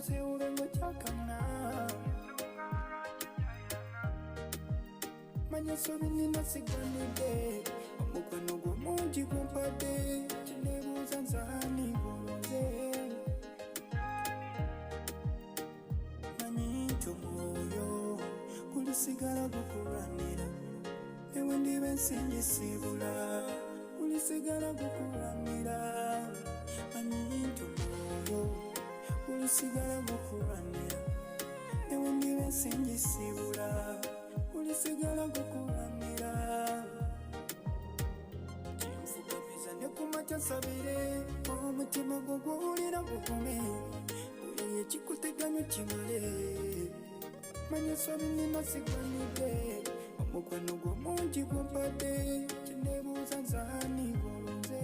se urengo chakana Manya sobini nasigwanide Omukwano gwomungi gumpadde Kinebuuza nzani bulunze Manyi nti omwoyo gulisigala gukulanira Ewe ndibe nsingisibula gulisigala gukulanira Manyi nti omwoyo gulisigala gukulanira Ewe ndibe nsingisibula gulisigala gukulanira Kimfuka biza ne kumacha sabire Omutima gwo gwolira gukume Buli ekikuteganya kimale Manya sobini nasigwanide Omukwano gwomungi gumpadde Kinebuuza nzani bulunze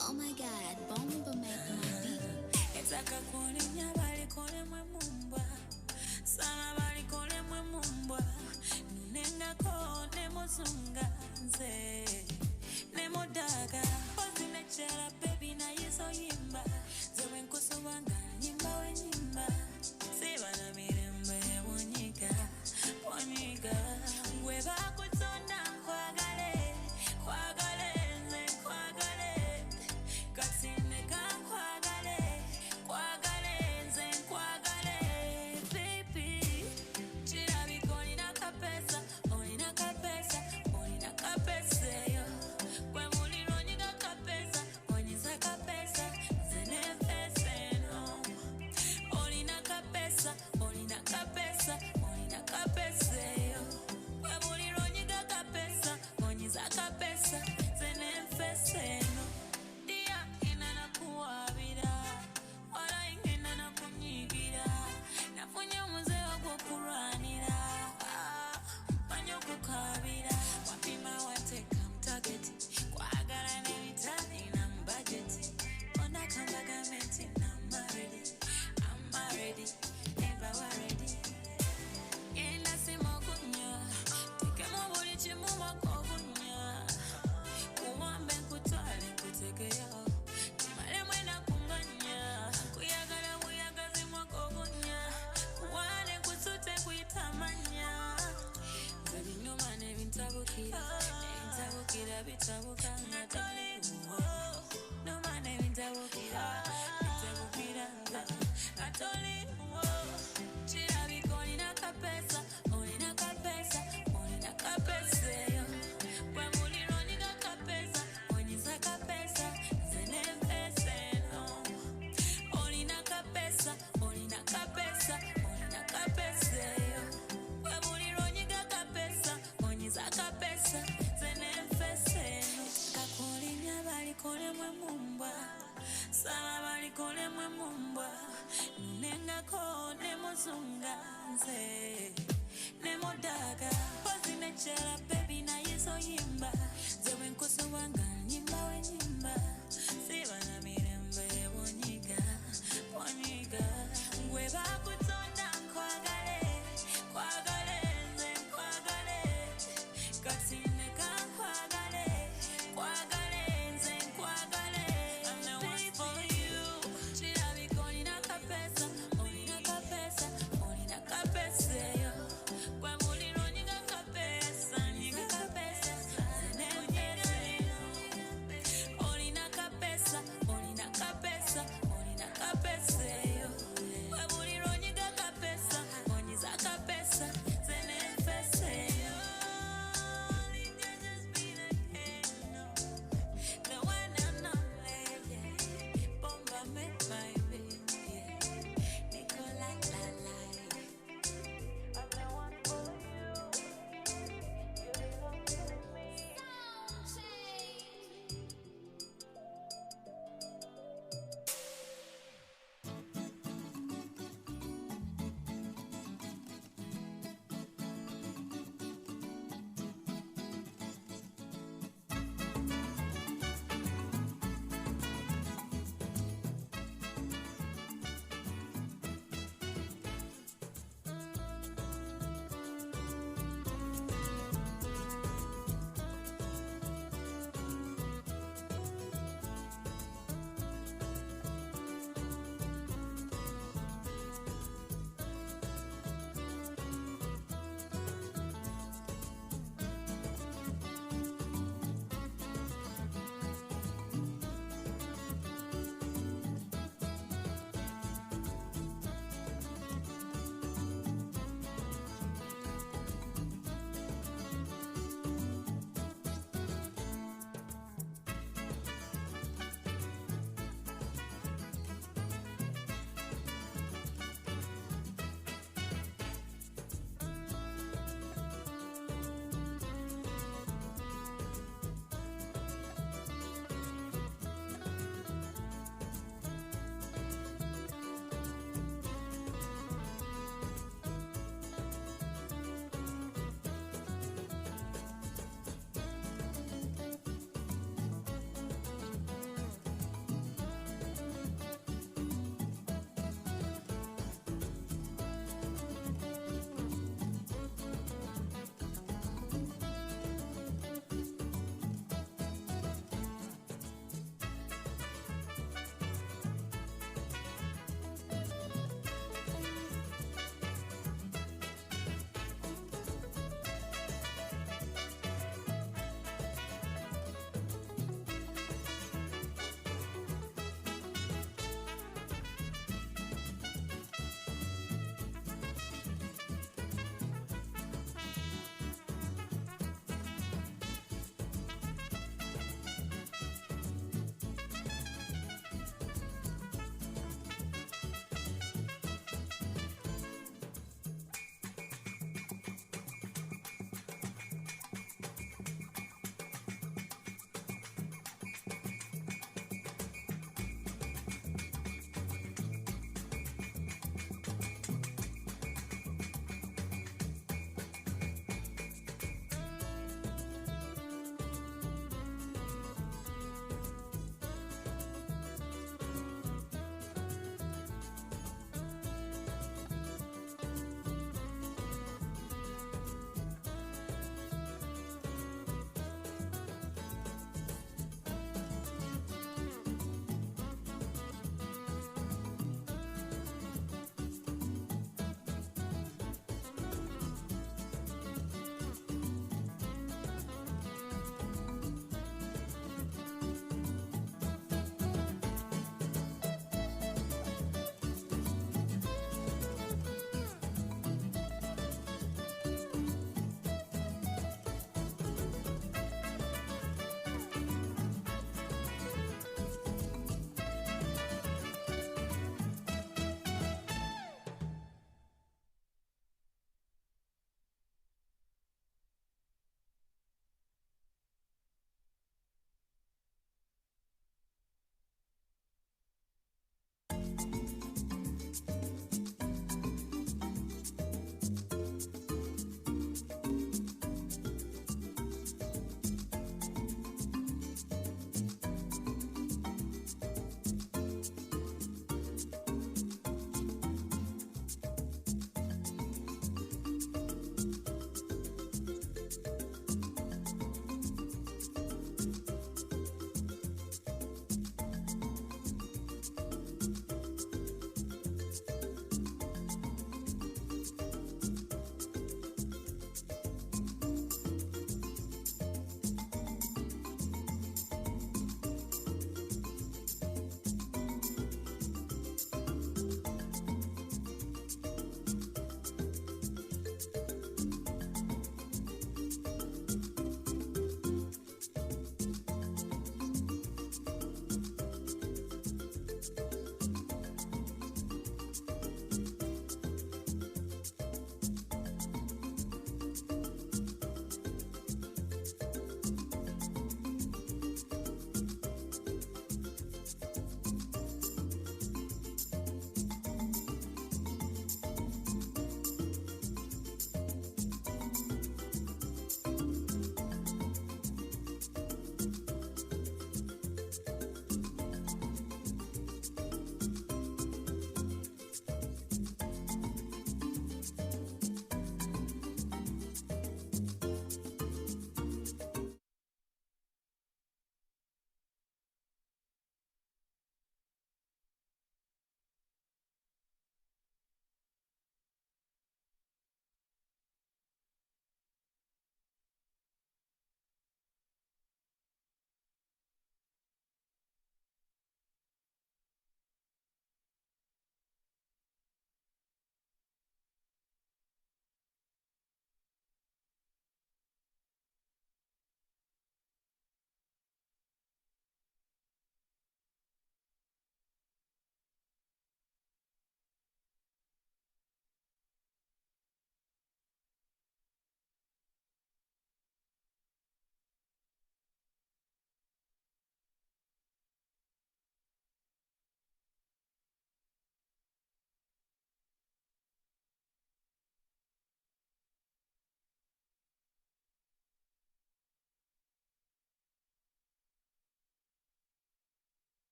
Oh my God, Bomba make my beat. Etaka kulinya bali kole mwe mumbwa Sana bali kole mwe mumbwa Nunenga kone mozunga nze Nemo daga Ozi mechela baby na yeso yimba Zewe nkusu wanga nyimba we nyimba Siba na mirembe wonyika Wonyika Weba kutonda kwagale Kwagale nze kwagale Katine kwagale Kwagale nze kwagale Baby Chirabiko nina kapesa Onina kapesa Onina kapesa yo Kwe muliro nyiga kapesa Onyiza kapesa Zene fese no Onina kapesa Onina kapesa Onina kapesa yo Kwe muliro nyiga kapesa Onyiza kapesa Zene fese no Dia inana kuwabira Wala ingena na kunyigira Nafunya muze wako kuranira Panyo kukabira Wapima wateka mtageti Kwagara nevitani na mbageti Ona kambaga meti na I'm ready Eva wa ready Yenda simo kunya Teke mobuli chimu wakovunya Kuwambe kutwale kutekeo Male mwena kunganya Kuyagala muyagazi mwakovunya Kuwane kusute kuitamanya Zabi nyuma nevintabukira Nevintabukira bitabuka ngatoli Numa nevintabukira Bitabukira ngatoli Chirabiko nina kapesa Onina kapesa Onina kapesa yo Kwe muliro nina kapesa Onyiza kapesa Zene fese no Onina kapesa Onina kapesa Onina kapesa yo Kwe muliro nyiga kapesa Onyiza kapesa Zene fese no Kakulinya bali kole mwe mumbwa Sala bali kole mwe mumbwa Nunenga kone mozunga nze Nemo daga Ozi mechela baby na yeso yimba Zewe nkusu wanga nyimba we nyimba Siba na mirembe wonyika Wonyika Ngweba kutonda kwagale Kwagale nze kwagale Katine kwagale Kwagale nze kwagale I'm the one for you Chirabiko nina kapesa Onina kapesa Onina kapesa yo Kwe muliro nyiga kapesa Nyiga kapesa Zene fese Onina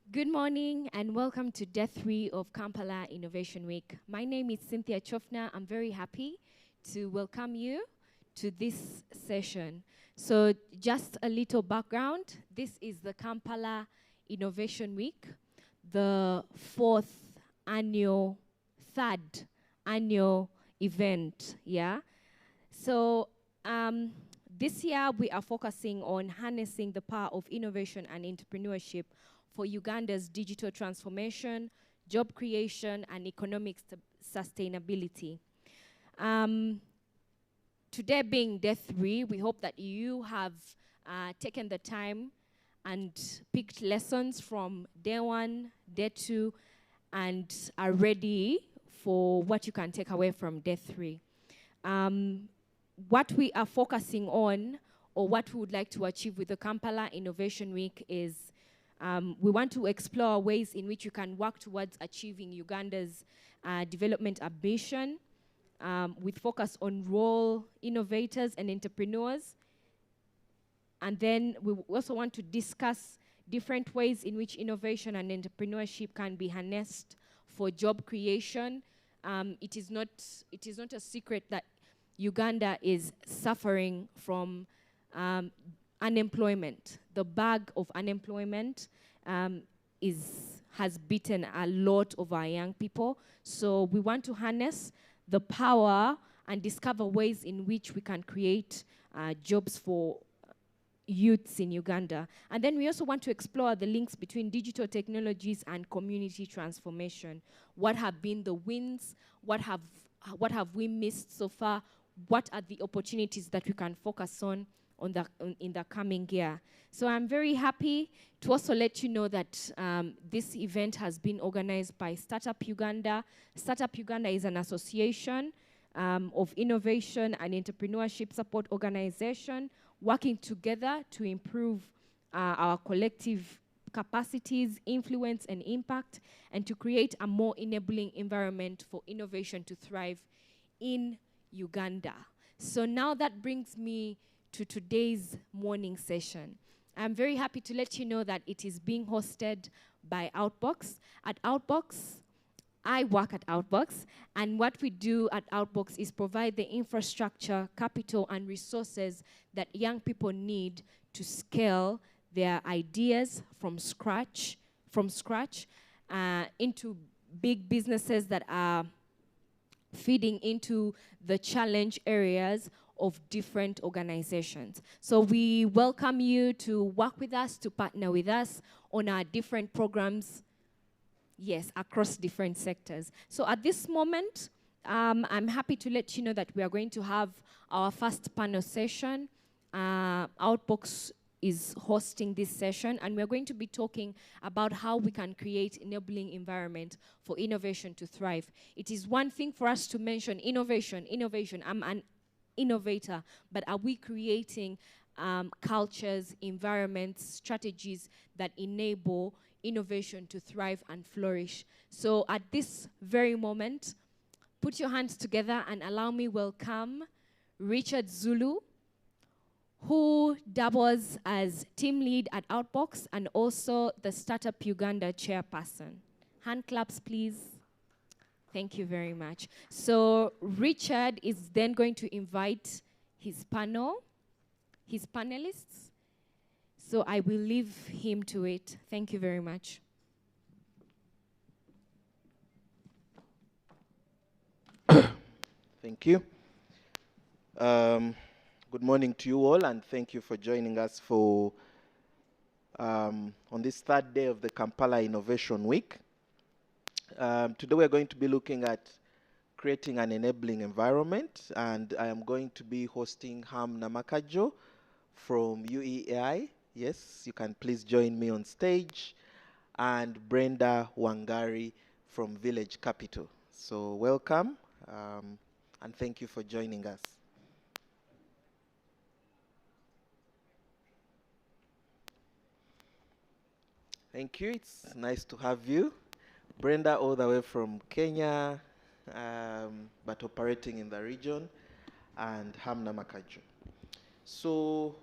Good morning and welcome to Day 3 of Kampala Innovation Week. My name is Cynthia Chofna. I'm very happy to welcome you to this session. So just a little background. This is the Kampala Innovation Week, the third annual event, yeah? So this year we are focusing on harnessing the power of innovation and entrepreneurship for Uganda's digital transformation, job creation, and economic sustainability. Today being Day 3, we hope that you have taken the time and picked lessons from Day 1, Day 2, and are ready for what you can take away from Day 3. What we are focusing on, or what we would like to achieve with the Kampala Innovation Week is we want to explore ways in which you can work towards achieving Uganda's development ambition with focus on rural innovators and entrepreneurs. And then we also want to discuss different ways in which innovation and entrepreneurship can be harnessed for job creation. It is not a secret that Uganda is suffering from unemployment. The bag of unemployment has beaten a lot of our young people. So we want to harness the power and discover ways in which we can create jobs for youths in Uganda. And then we also want to explore the links between digital technologies and community transformation. What have been the wins? What have we missed so far? What are the opportunities that we can focus on in the coming year? So I'm very happy to also let you know that this event has been organized by Startup Uganda. Startup Uganda is an association of innovation and entrepreneurship support organization working together to improve our collective capacities, influence, and impact, and to create a more enabling environment for innovation to thrive in Uganda. So now that brings me to today's morning session. I'm very happy to let you know that it is being hosted by Outbox. At Outbox, I work at Outbox, and what we do at Outbox is provide the infrastructure, capital, and resources that young people need to scale their ideas from scratch into big businesses that are feeding into the challenge areas of different organizations. So we welcome you to work with us, to partner with us on our different programs, yes, across different sectors. So at this moment, I'm happy to let you know that we are going to have our first panel session. Outbox is hosting this session, and we're going to be talking about how we can create enabling environment for innovation to thrive. It is one thing for us to mention innovation. I'm an innovator, but are we creating cultures, environments, strategies that enable innovation to thrive and flourish? So at this very moment, put your hands together and allow me welcome Richard Zulu, who doubles as team lead at Outbox and also the Startup Uganda chairperson. Hand claps, please. Thank you very much. So Richard is then going to invite his panelists. So I will leave him to it. Thank you very much. Thank you. Good morning to you all, and thank you for joining us for on this third day of the Kampala Innovation Week. Today we're going to be looking at creating an enabling environment, and I am going to be hosting Ham Namakajo from UEI. Yes, you can please join me on stage. And Brenda Wangari from Village Capital. So welcome, and thank you for joining us. Thank you. It's nice to have you. Brenda, all the way from Kenya, but operating in the region, and Hamna Makajo. So,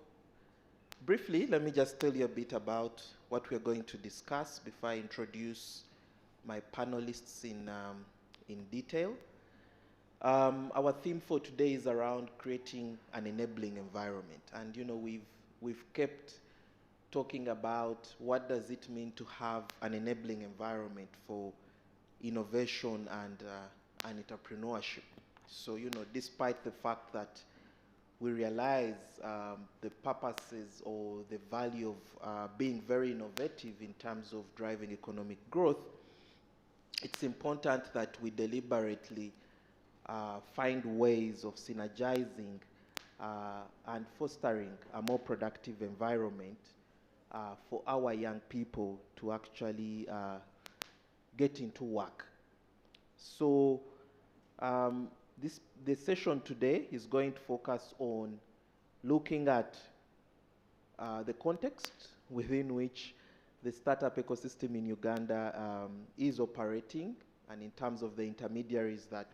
briefly, let me just tell you a bit about what we're going to discuss before I introduce my panelists in detail. Our theme for today is around creating an enabling environment. And, you know, we've kept talking about what does it mean to have an enabling environment for innovation and entrepreneurship. So, you know, despite the fact that we realize the purposes or the value of being very innovative in terms of driving economic growth, it's important that we deliberately find ways of synergizing and fostering a more productive environment for our young people to actually get into work. So the session today is going to focus on looking at the context within which the startup ecosystem in Uganda is operating, and in terms of the intermediaries that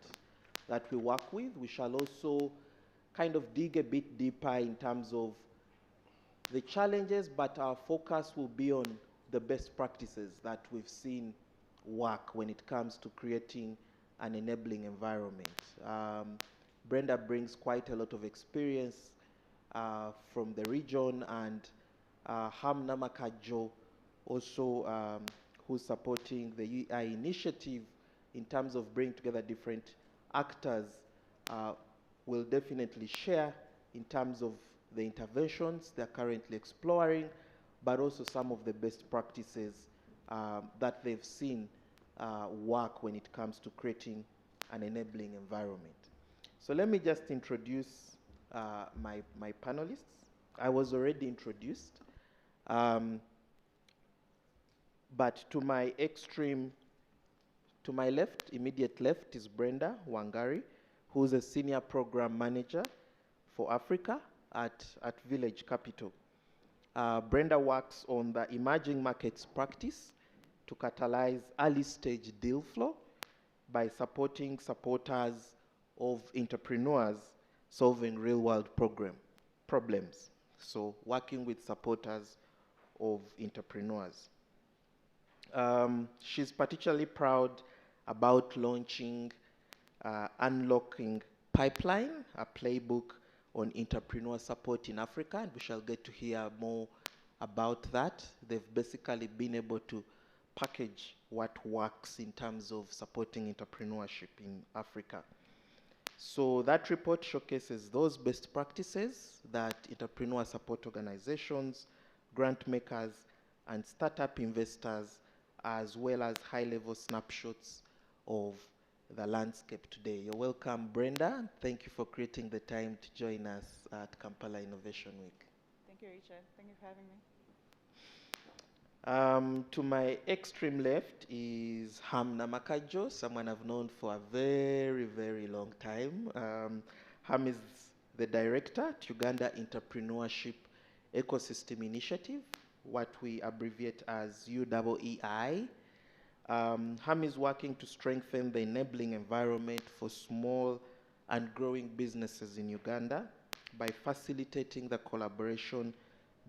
we work with. We shall also kind of dig a bit deeper in terms of the challenges, but our focus will be on the best practices that we've seen work when it comes to creating an enabling environment. Brenda brings quite a lot of experience from the region, and Hamna Makajo also, who's supporting the UI initiative in terms of bringing together different actors, will definitely share in terms of the interventions they're currently exploring, but also some of the best practices that they've seen work when it comes to creating an enabling environment. So let me just introduce my panelists. I was already introduced, but to my left, immediate left, is Brenda Wangari, who's a senior program manager for Africa at Village Capital. Brenda works on the emerging markets practice to catalyze early stage deal flow by supporting supporters of entrepreneurs solving real world problems. So working with supporters of entrepreneurs. She's particularly proud about launching Unlocking Pipeline, a playbook on entrepreneur support in Africa, and we shall get to hear more about that. They've basically been able to package what works in terms of supporting entrepreneurship in Africa. So that report showcases those best practices that entrepreneur support organizations, grant makers, and startup investors, as well as high-level snapshots of the landscape today. You're welcome, Brenda. Thank you for creating the time to join us at Kampala Innovation Week. Thank you, Richard. Thank you for having me. To my extreme left is Hamna Makajo, someone I've known for a very, very long time. Ham is the director at Uganda Entrepreneurship Ecosystem Initiative, what we abbreviate as UEEI. Ham is working to strengthen the enabling environment for small and growing businesses in Uganda by facilitating the collaboration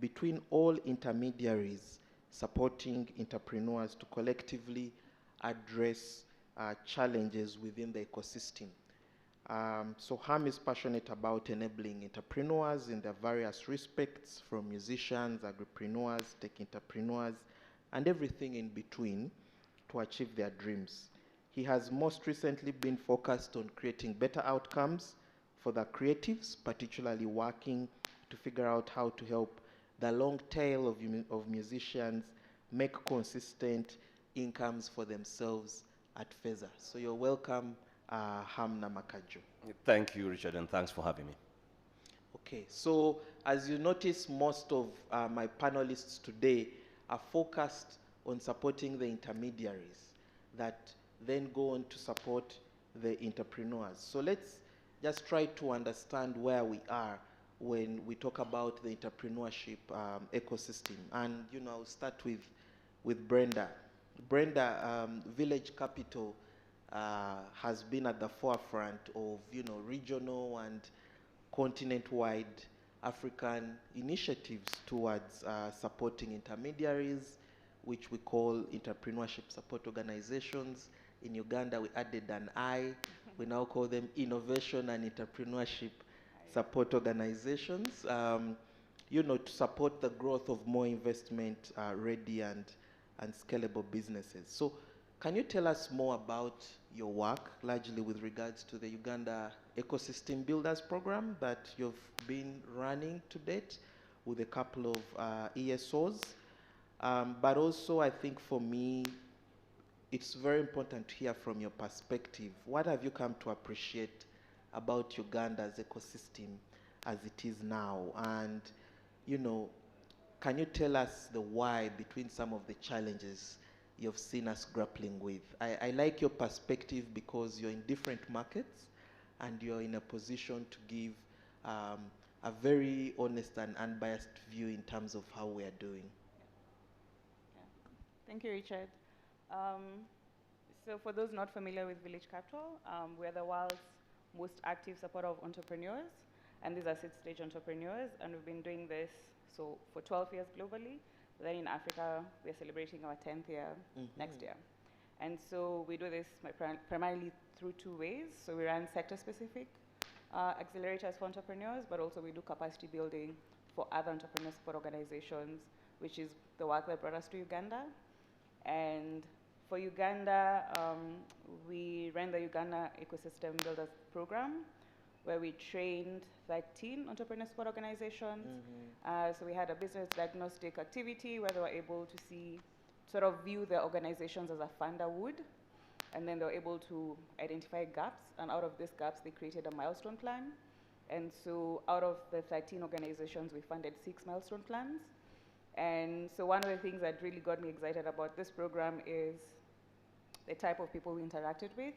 between all intermediaries supporting entrepreneurs to collectively address challenges within the ecosystem. So Ham is passionate about enabling entrepreneurs in their various respects, from musicians, agripreneurs, tech entrepreneurs, and everything in between, to achieve their dreams. He has most recently been focused on creating better outcomes for the creatives, particularly working to figure out how to help the long tail of musicians make consistent incomes for themselves at Feza. So you're welcome, Hamna Makajo. Thank you, Richard, and thanks for having me. Okay, so as you notice, most of my panelists today are focused on supporting the intermediaries that then go on to support the entrepreneurs. So let's just try to understand where we are when we talk about the entrepreneurship ecosystem. And I'll start with Brenda. Brenda, Village Capital has been at the forefront of regional and continent-wide African initiatives towards supporting intermediaries, which we call entrepreneurship support organizations. In Uganda, we added an I. We now call them innovation and entrepreneurship support organizations, to support the growth of more investment ready and scalable businesses. So can you tell us more about your work, largely with regards to the Uganda Ecosystem Builders Program that you've been running to date with a couple of ESOs? But also, I think for me, it's very important to hear from your perspective. What have you come to appreciate about Uganda's ecosystem as it is now? And, can you tell us the why between some of the challenges you've seen us grappling with? I like your perspective because you're in different markets and you're in a position to give a very honest and unbiased view in terms of how we are doing. Yeah. Thank you, Richard. So for those not familiar with Village Capital, we're the world's most active supporter of entrepreneurs, and these are seed-stage entrepreneurs, and we've been doing this for 12 years globally. Then in Africa, we're celebrating our 10th year next year. And so we do this primarily through two ways. So we run sector-specific accelerators for entrepreneurs, but also we do capacity building for other entrepreneur support organizations, which is the work that brought us to Uganda. And for Uganda, we ran the Uganda Ecosystem Builders Program, where we trained 13 entrepreneur support organizations. So we had a business diagnostic activity where they were able to view their organizations as a funder would, and then they were able to identify gaps, and out of these gaps, they created a milestone plan. And so out of the 13 organizations, we funded 6 milestone plans. And so one of the things that really got me excited about this program is the type of people we interacted with.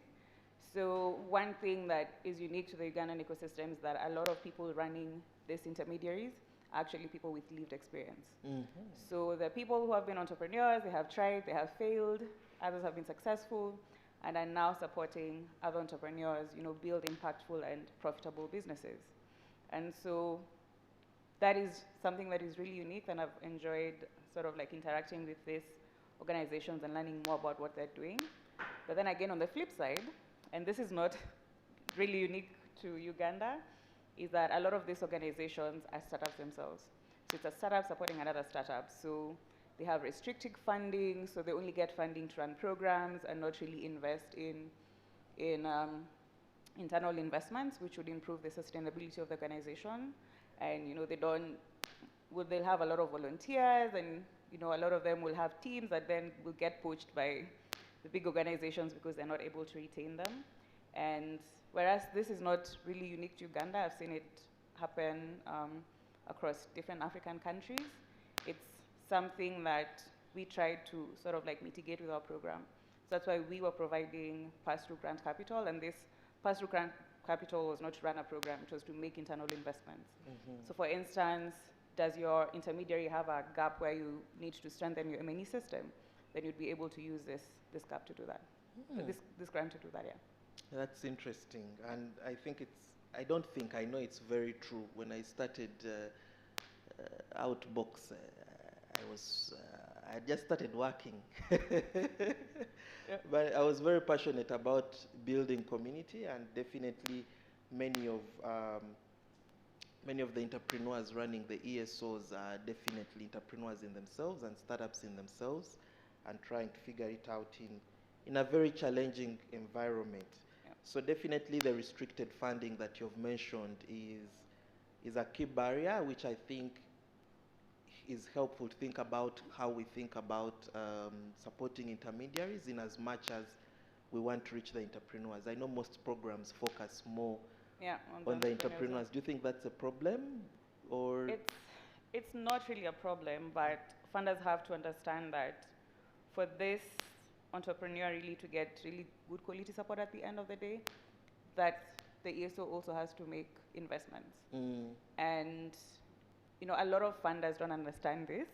So one thing that is unique to the Ugandan ecosystem is that a lot of people running these intermediaries are actually people with lived experience. So the people who have been entrepreneurs, they have tried, they have failed, others have been successful, and are now supporting other entrepreneurs, build impactful and profitable businesses. And so that is something that is really unique, and I've enjoyed interacting with these organizations and learning more about what they're doing. But then again, on the flip side, and this is not really unique to Uganda, is that a lot of these organizations are startups themselves. So it's a startup supporting another startup. So they have restricted funding, so they only get funding to run programs and not really invest in internal investments, which would improve the sustainability of the organization. And they'll have a lot of volunteers, and a lot of them will have teams that then will get poached by the big organizations because they're not able to retain them. And whereas this is not really unique to Uganda, I've seen it happen across different African countries. It's something that we tried to mitigate with our program. So that's why we were providing pass-through grant capital, and this pass-through grant capital was not to run a program, it was to make internal investments. So for instance, does your intermediary have a gap where you need to strengthen your M&E system? Then you'd be able to use this gap to do that, this grant to do that, yeah. That's interesting, and I know it's very true. When I started Outbox, I had just started working. Yeah. But I was very passionate about building community, and definitely many of the entrepreneurs running the ESOs are definitely entrepreneurs in themselves and startups in themselves, and trying to figure it out in a very challenging environment. Yeah. So definitely the restricted funding that you've mentioned is a key barrier, which I think is helpful to think about how we think about supporting intermediaries in as much as we want to reach the entrepreneurs. I know most programs focus more on the entrepreneurs. Do you think that's a problem? or? It's not really a problem, but funders have to understand that for this entrepreneur really to get really good quality support at the end of the day, that the ESO also has to make investments. And a lot of funders don't understand this.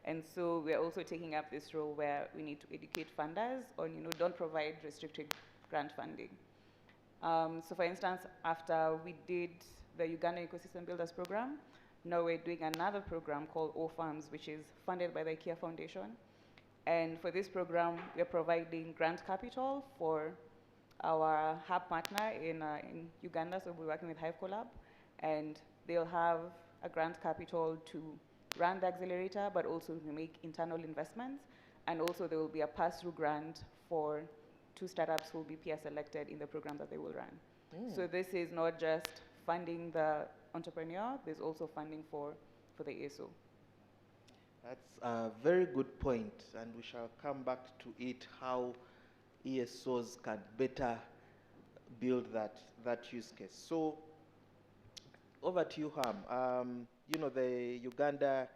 And so we're also taking up this role where we need to educate funders on, don't provide restricted grant funding. So for instance, after we did the Ugandan Ecosystem Builders Program, now we're doing another program called All Farms, which is funded by the IKEA Foundation. And for this program, we're providing grant capital for our hub partner in Uganda, so we're working with Hive Collab, and they'll have a grant capital to run the accelerator, but also to make internal investments, and also there will be a pass-through grant for 2 startups who will be peer selected in the program that they will run. So this is not just funding the entrepreneur, there's also funding for the ESO. That's a very good point, and we shall come back to it, how ESOs can better build that use case. So over to you, Ham. The Uganda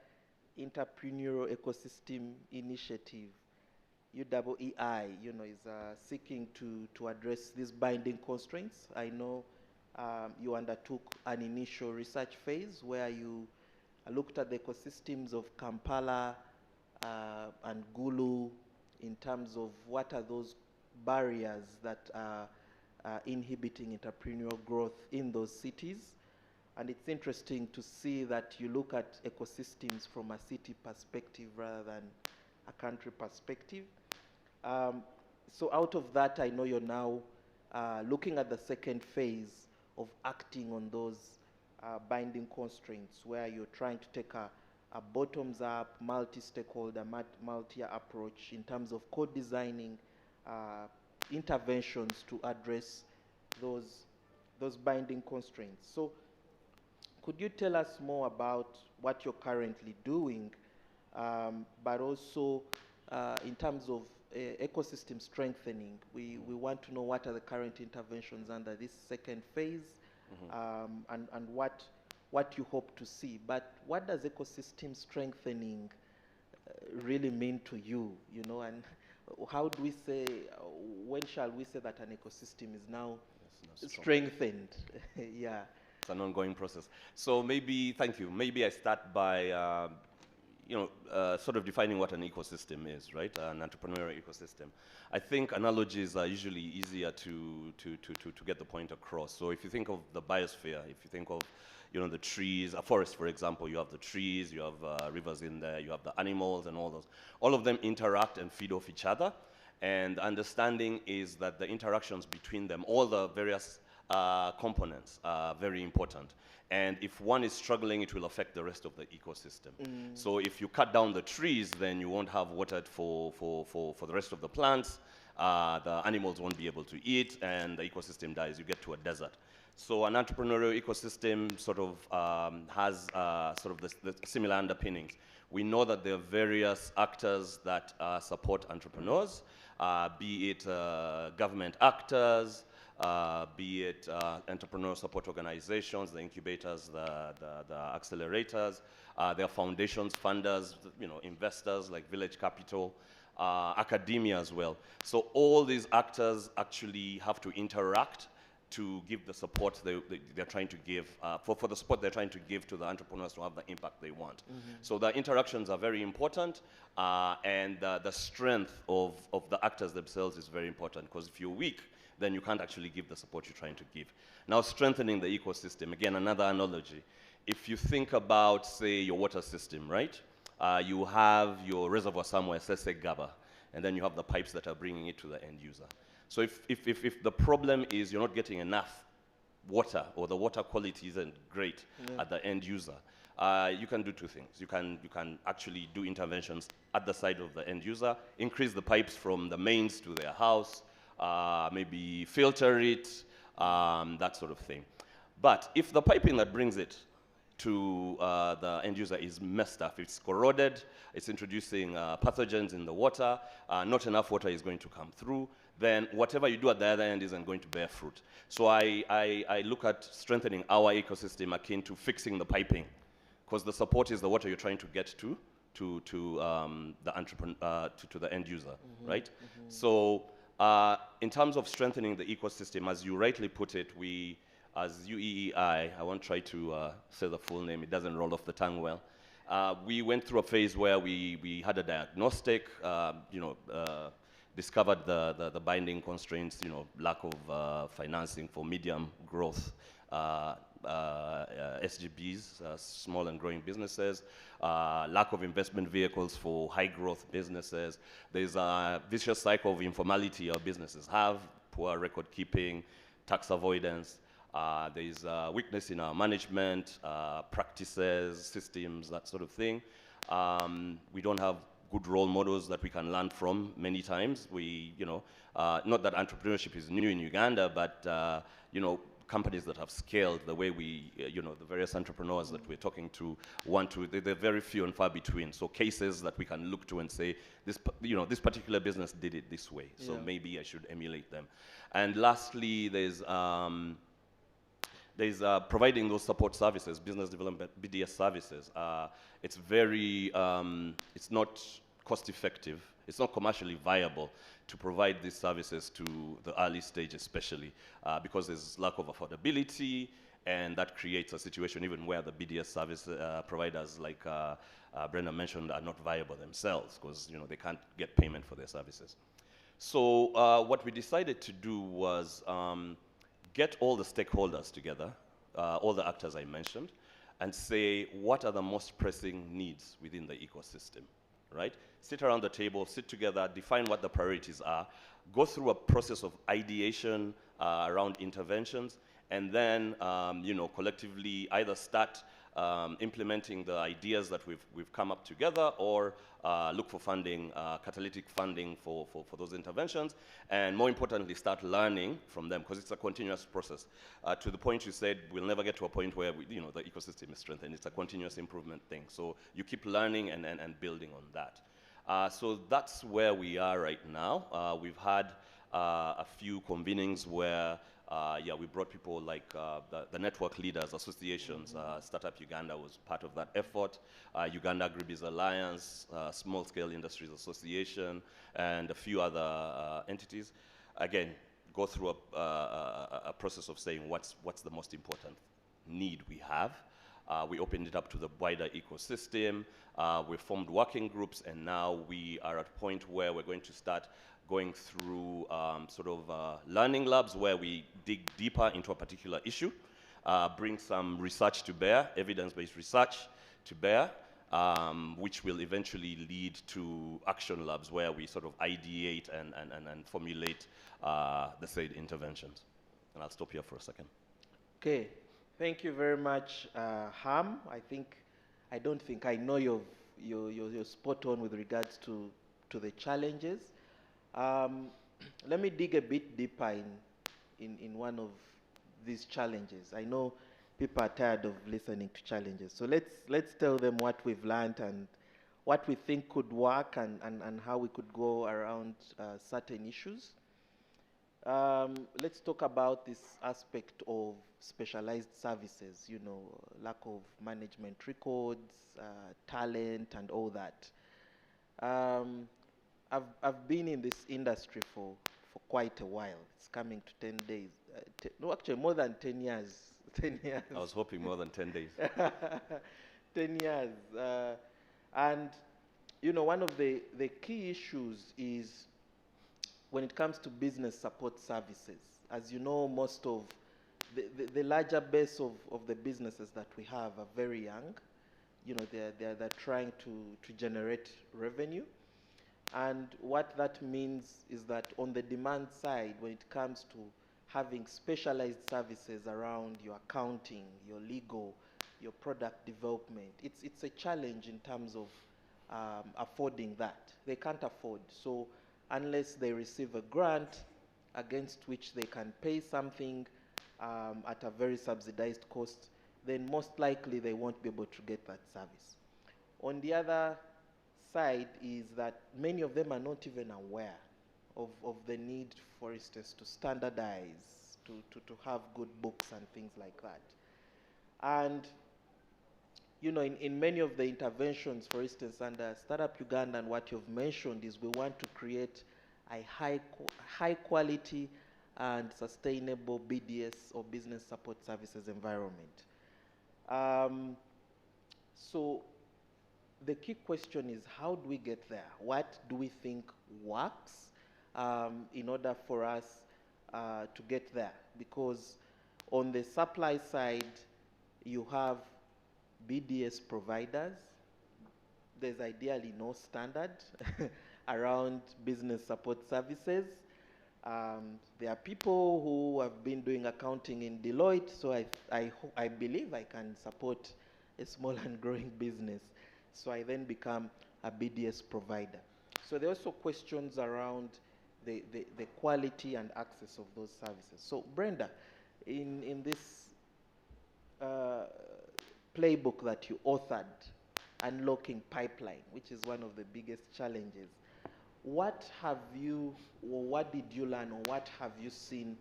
Entrepreneurial Ecosystem Initiative, UEEI, is seeking to address these binding constraints. I know you undertook an initial research phase where you looked at the ecosystems of Kampala and Gulu in terms of what are those barriers that are inhibiting entrepreneurial growth in those cities. And it's interesting to see that you look at ecosystems from a city perspective rather than a country perspective. So out of that, I know you're now looking at the second phase of acting on those binding constraints, where you're trying to take a bottoms-up, multi-stakeholder, multi approach in terms of co-designing interventions to address those binding constraints. So could you tell us more about what you're currently doing, but also in terms of ecosystem strengthening? We want to know what are the current interventions under this second phase, and what you hope to see. But what does ecosystem strengthening really mean to you, and how do we say, when shall we say that an ecosystem is now strengthened? Yeah. It's an ongoing process. So thank you. Maybe I start by, sort of defining what an ecosystem is, right? An entrepreneurial ecosystem. I think analogies are usually easier to get the point across. So if you think of the biosphere, if you think of, the trees, a forest, for example, you have the trees, you have rivers in there, you have the animals and all those. All of them interact and feed off each other. And understanding is that the interactions between them, all the various components are very important. And if one is struggling, it will affect the rest of the ecosystem. So if you cut down the trees, then you won't have water for the rest of the plants. The animals won't be able to eat, and the ecosystem dies. You get to a desert. So an entrepreneurial ecosystem sort of has sort of the similar underpinnings. We know that there are various actors that support entrepreneurs, be it government actors, be it entrepreneur support organizations, the incubators, the accelerators, there are foundations, funders, investors like Village Capital, academia as well. So all these actors actually have to interact to give the support they're trying to give, for the support they're trying to give to the entrepreneurs to have the impact they want. So the interactions are very important, and the strength of the actors themselves is very important, because if you're weak, then you can't actually give the support you're trying to give. Now, strengthening the ecosystem, again, another analogy. If you think about, say, your water system, right? You have your reservoir somewhere, let's say Gaba, and then you have the pipes that are bringing it to the end user. So if the problem is you're not getting enough water, or the water quality isn't great at the end user, you can do two things. You can actually do interventions at the side of the end user, increase the pipes from the mains to their house, maybe filter it, that sort of thing. But if the piping that brings it to the end user is messed up, it's corroded, it's introducing pathogens in the water, not enough water is going to come through, then whatever you do at the other end isn't going to bear fruit. So I look at strengthening our ecosystem akin to fixing the piping because the support is the what are you trying to get to the entrepreneur, to the end user, right? So in terms of strengthening the ecosystem, as you rightly put it, we, as UEEI, I won't try to say the full name, it doesn't roll off the tongue well. We went through a phase where we had a diagnostic, discovered the binding constraints, lack of financing for medium growth SGBs, small and growing businesses, lack of investment vehicles for high growth businesses. There's a vicious cycle of informality our businesses have, poor record keeping, tax avoidance. There's weakness in our management, practices, systems, that sort of thing. We don't have good role models that we can learn from many times. We, not that entrepreneurship is new in Uganda, but, companies that have scaled the way we, the various entrepreneurs that we're talking to want to, they're very few and far between. So cases that we can look to and say, this particular business did it this way, so maybe I should emulate them. And lastly, there's providing those support services, business development, BDS services. It's very, it's not cost effective. It's not commercially viable to provide these services to the early stage, especially because there's lack of affordability, and that creates a situation even where the BDS service providers, like Brenda mentioned, are not viable themselves because they can't get payment for their services. So what we decided to do was get all the stakeholders together, all the actors I mentioned, and say what are the most pressing needs within the ecosystem, right? Sit around the table, sit together, define what the priorities are, go through a process of ideation around interventions, and then collectively either start implementing the ideas that we've come up together, or look for funding, catalytic funding for those interventions, and more importantly, start learning from them, because it's a continuous process. To the point you said, we'll never get to a point where the ecosystem is strengthened. It's a continuous improvement thing. So you keep learning and building on that. So that's where we are right now. We've had a few convenings where we brought people like the network leaders, associations. Startup Uganda was part of that effort. Uganda Agribusiness Alliance, Small Scale Industries Association, and a few other entities. Again, go through a process of saying what's the most important need we have. We opened it up to the wider ecosystem. We formed working groups, and now we are at a point where we're going to start going through learning labs where we dig deeper into a particular issue, bring some research to bear, evidence-based research to bear, which will eventually lead to action labs where we sort of ideate and formulate the said interventions. And I'll stop here for a second. Okay, thank you very much, Ham. I don't think I know you're spot on with regards to the challenges. Let me dig a bit deeper in one of these challenges. I know people are tired of listening to challenges, so let's tell them what we've learned and what we think could work and how we could go around certain issues. Let's talk about this aspect of specialized services, lack of management records, talent, and all that. I've been in this industry for quite a while. It's coming to 10 days. No, actually more than 10 years. 10 years. I was hoping more than 10 days. 10 years. And, one of the key issues is when it comes to business support services. As you know, most of the larger base of the businesses that we have are very young. They're trying to generate revenue. And what that means is that on the demand side, when it comes to having specialized services around your accounting, your legal, your product development, it's a challenge in terms of affording that. They can't afford. So unless they receive a grant against which they can pay something at a very subsidized cost, then most likely they won't be able to get that service. On the other side is that many of them are not even aware of the need, for instance, to standardize, to have good books and things like that. And, you know, in many of the interventions, for instance, under Startup Uganda, and what you've mentioned is we want to create a high quality and sustainable BDS, or business support services environment. So the key question is, how do we get there? What do we think works in order for us to get there? Because on the supply side, you have BDS providers. There's ideally no standard around business support services. There are people who have been doing accounting in Deloitte, so I believe I can support a small and growing business. So I then become a BDS provider. So there are also questions around the quality and access of those services. So Brenda, in this playbook that you authored, Unlocking Pipeline, which is one of the biggest challenges, what have you, or what did you learn, or what have you seen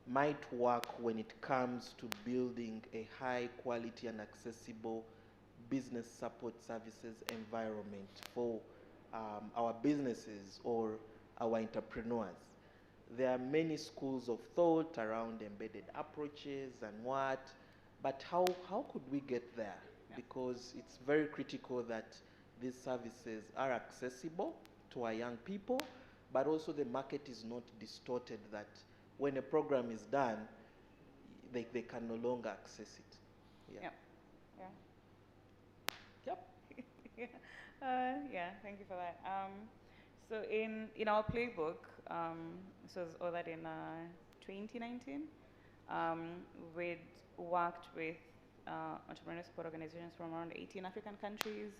might work when it comes to building a high quality and accessible business support services environment for our businesses or our entrepreneurs? There are many schools of thought around embedded approaches and what, but how could we get there? Yeah. Because it's very critical that these services are accessible to our young people, but also the market is not distorted, that when a program is done, they can no longer access it. Yeah. Yeah. Yep. Yeah, thank you for that. So in our playbook, this was authored in 2019, we'd worked with entrepreneur support organizations from around 18 African countries,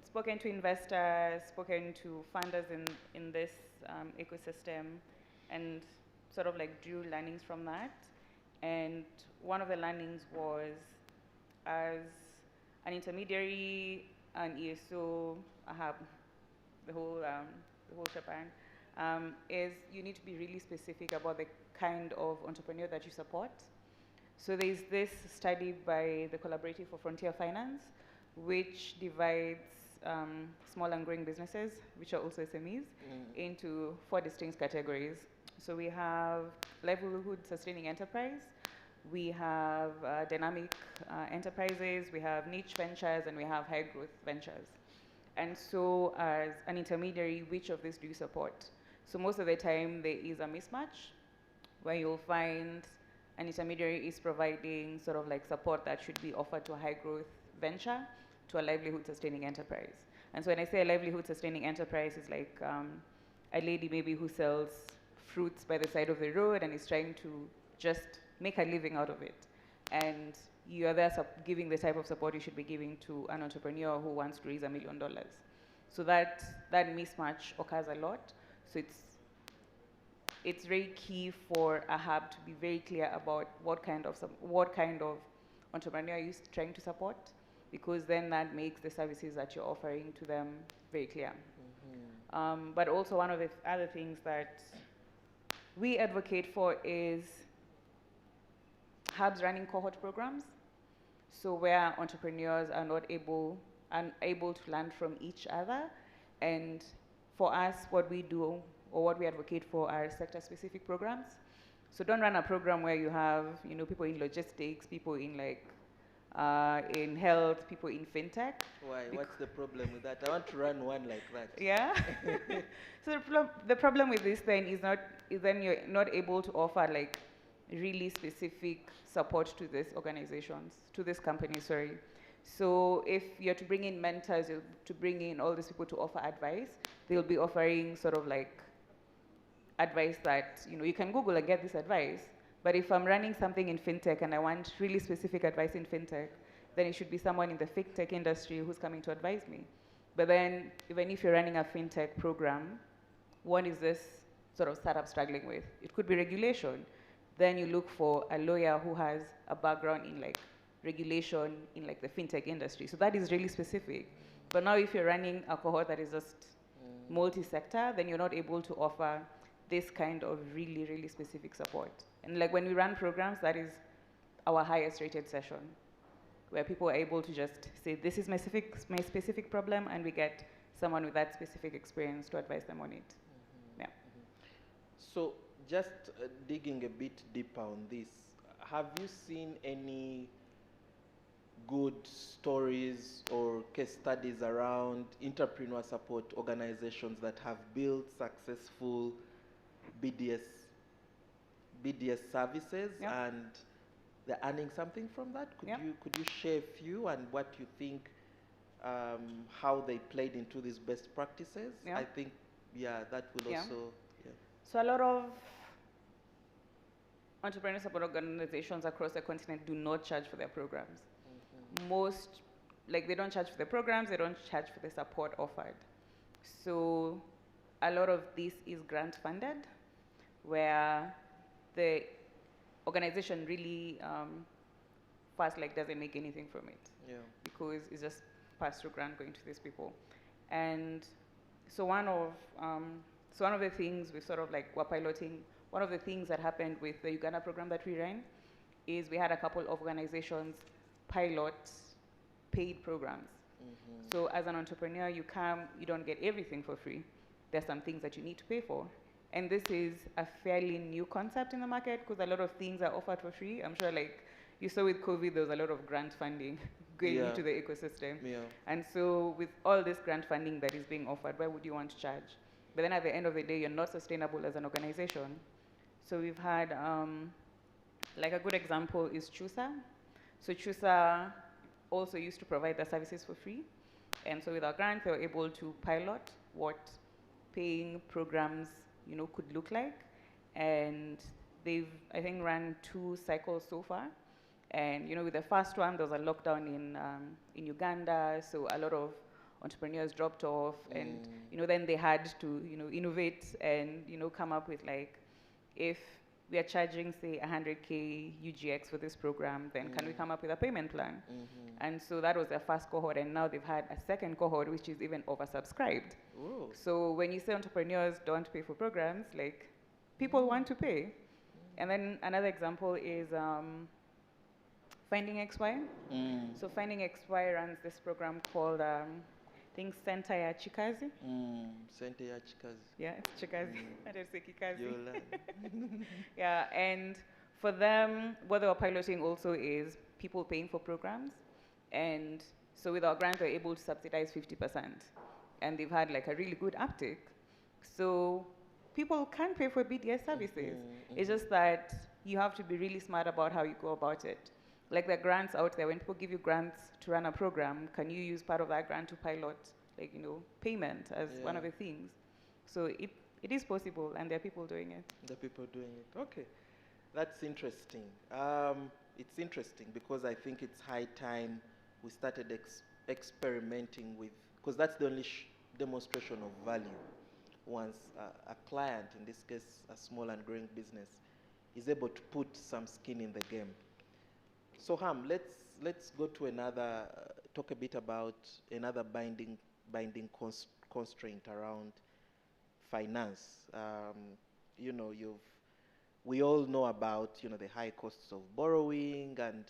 spoken to investors, spoken to funders in this ecosystem, and sort of like drew learnings from that. And one of the learnings was, as an intermediary, an ESO, a hub, the whole shebang, is you need to be really specific about the kind of entrepreneur that you support. So there's this study by the Collaborative for Frontier Finance, which divides small and growing businesses, which are also SMEs, into 4 distinct categories. So we have livelihood sustaining enterprise, we have dynamic enterprises, we have niche ventures, and we have high growth ventures. And so as an intermediary, which of these do you support? So most of the time there is a mismatch, where you'll find an intermediary is providing sort of like support that should be offered to a high growth venture, to a livelihood sustaining enterprise. And so when I say a livelihood sustaining enterprise, it's like a lady maybe who sells fruits by the side of the road and is trying to just make a living out of it. And you are there giving the type of support you should be giving to an entrepreneur who wants to raise $1 million. So that mismatch occurs a lot. So it's very key for a hub to be very clear about what kind of entrepreneur you're trying to support, because then that makes the services that you're offering to them very clear. But also one of the other things that we advocate for is hubs running cohort programs. So where entrepreneurs are not able to learn from each other. And for us, what we do, or what we advocate for, are sector-specific programs. So don't run a program where you have, people in logistics, people in in health, people in fintech. Why? What's the problem with that? I want to run one like that. Yeah. So the problem with this then is then you're not able to offer like really specific support to these organizations, to this company, sorry. So if you're to bring in mentors, you're to bring in all these people to offer advice, they'll be offering sort of like advice that, you can Google and get this advice. But if I'm running something in fintech and I want really specific advice in fintech, then it should be someone in the fintech industry who's coming to advise me. But then, even if you're running a fintech program, what is this sort of startup struggling with? It could be regulation. Then you look for a lawyer who has a background in regulation in the fintech industry. So that is really specific. But now if you're running a cohort that is just multi-sector, then you're not able to offer this kind of really, really specific support. And when we run programs, that is our highest rated session. where people are able to just say, this is my specific problem, and we get someone with that specific experience to advise them on it. Yeah. So just digging a bit deeper on this, have you seen any good stories or case studies around entrepreneur support organizations that have built successful BDS services, Yeah. and they're earning something from that? Yeah. Could you share a few and what you think, how they played into these best practices? Yeah. I think, yeah, that will Yeah. also, yeah. So a lot of entrepreneur support organizations across the continent do not charge for their programs. Most, like, they don't charge for the programs, they don't charge for the support offered. So a lot of this is grant funded, where the organization really first doesn't make anything from it. Yeah. Because it's just pass-through grant going to these people. And so one of the things we sort of were piloting, one of the things that happened with the Uganda program that we ran is we had a couple of organizations pilot paid programs. So as an entrepreneur, you don't get everything for free. There's some things that you need to pay for. And this is a fairly new concept in the market because a lot of things are offered for free. I'm sure you saw with COVID, there was a lot of grant funding going into the ecosystem. Yeah. And so with all this grant funding that is being offered, why would you want to charge? But then at the end of the day, you're not sustainable as an organization. So we've had, a good example is Chusa. So Chusa also used to provide their services for free. And so with our grant, they were able to pilot what paying programs, could look like. And they've, I think, run 2 cycles so far. And, with the first one, there was a lockdown in Uganda, so a lot of entrepreneurs dropped off. And, then they had to, innovate and, come up with, if we are charging, say, 100K UGX for this program, then can we come up with a payment plan? And so that was their first cohort, and now they've had a second cohort, which is even oversubscribed. Ooh. So when you say entrepreneurs don't pay for programs, people want to pay. And then another example is Finding XY. So Finding XY runs this program called, I think, Center ya Chikazi. Center ya Chikazi. Yeah, it's Chikazi. I didn't say Kikazi. You'll learn. Yeah, and for them, what they were piloting also is people paying for programs. And so with our grant, we're able to subsidize 50%. And they've had a really good uptake. So people can pay for BDS services. It's just that you have to be really smart about how you go about it. There are grants out there. When people give you grants to run a program, can you use part of that grant to pilot, payment as one of the things? So it is possible, and there are people doing it. There are people doing it. Okay. That's interesting. It's interesting because I think it's high time we started experimenting with, because that's the only demonstration of value. Once a client, in this case a small and growing business, is able to put some skin in the game. So Ham, let's go to another, talk a bit about another binding constraint around finance. We all know about the high costs of borrowing and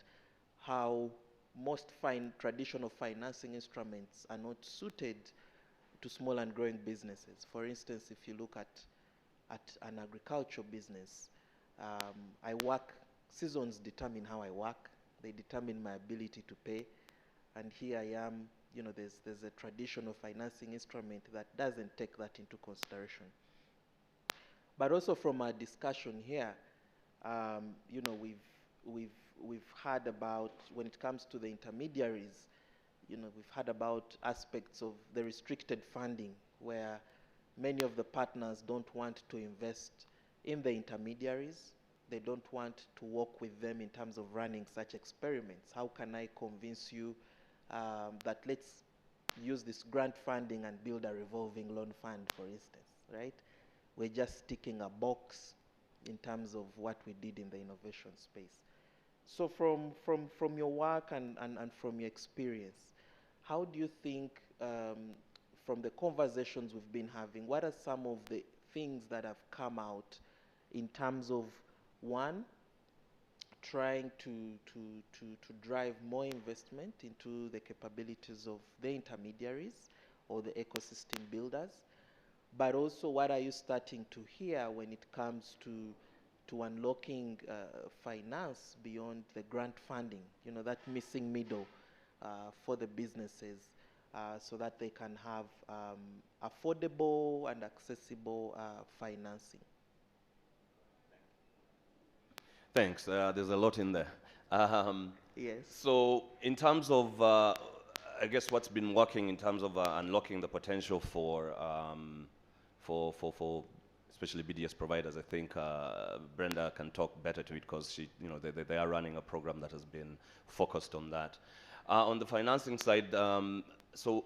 how most traditional financing instruments are not suited to small and growing businesses. For instance, if you look at an agricultural business, seasons determine how I work. They determine my ability to pay. And here I am, there's a traditional financing instrument that doesn't take that into consideration. But also from our discussion here, we've heard about, when it comes to the intermediaries, we've heard about aspects of the restricted funding where many of the partners don't want to invest in the intermediaries. They don't want to work with them in terms of running such experiments. How can I convince you that let's use this grant funding and build a revolving loan fund, for instance, right? We're just ticking a box in terms of what we did in the innovation space. So from your work and from your experience, how do you think, from the conversations we've been having, what are some of the things that have come out in terms of, one, trying to drive more investment into the capabilities of the intermediaries or the ecosystem builders. But also, what are you starting to hear when it comes to unlocking finance beyond the grant funding, that missing middle for the businesses, so that they can have affordable and accessible financing? Thanks. There's a lot in there. Yes. So in terms of, I guess what's been working in terms of unlocking the potential for especially BDS providers, I think Brenda can talk better to it because they are running a program that has been focused on that. On the financing side, so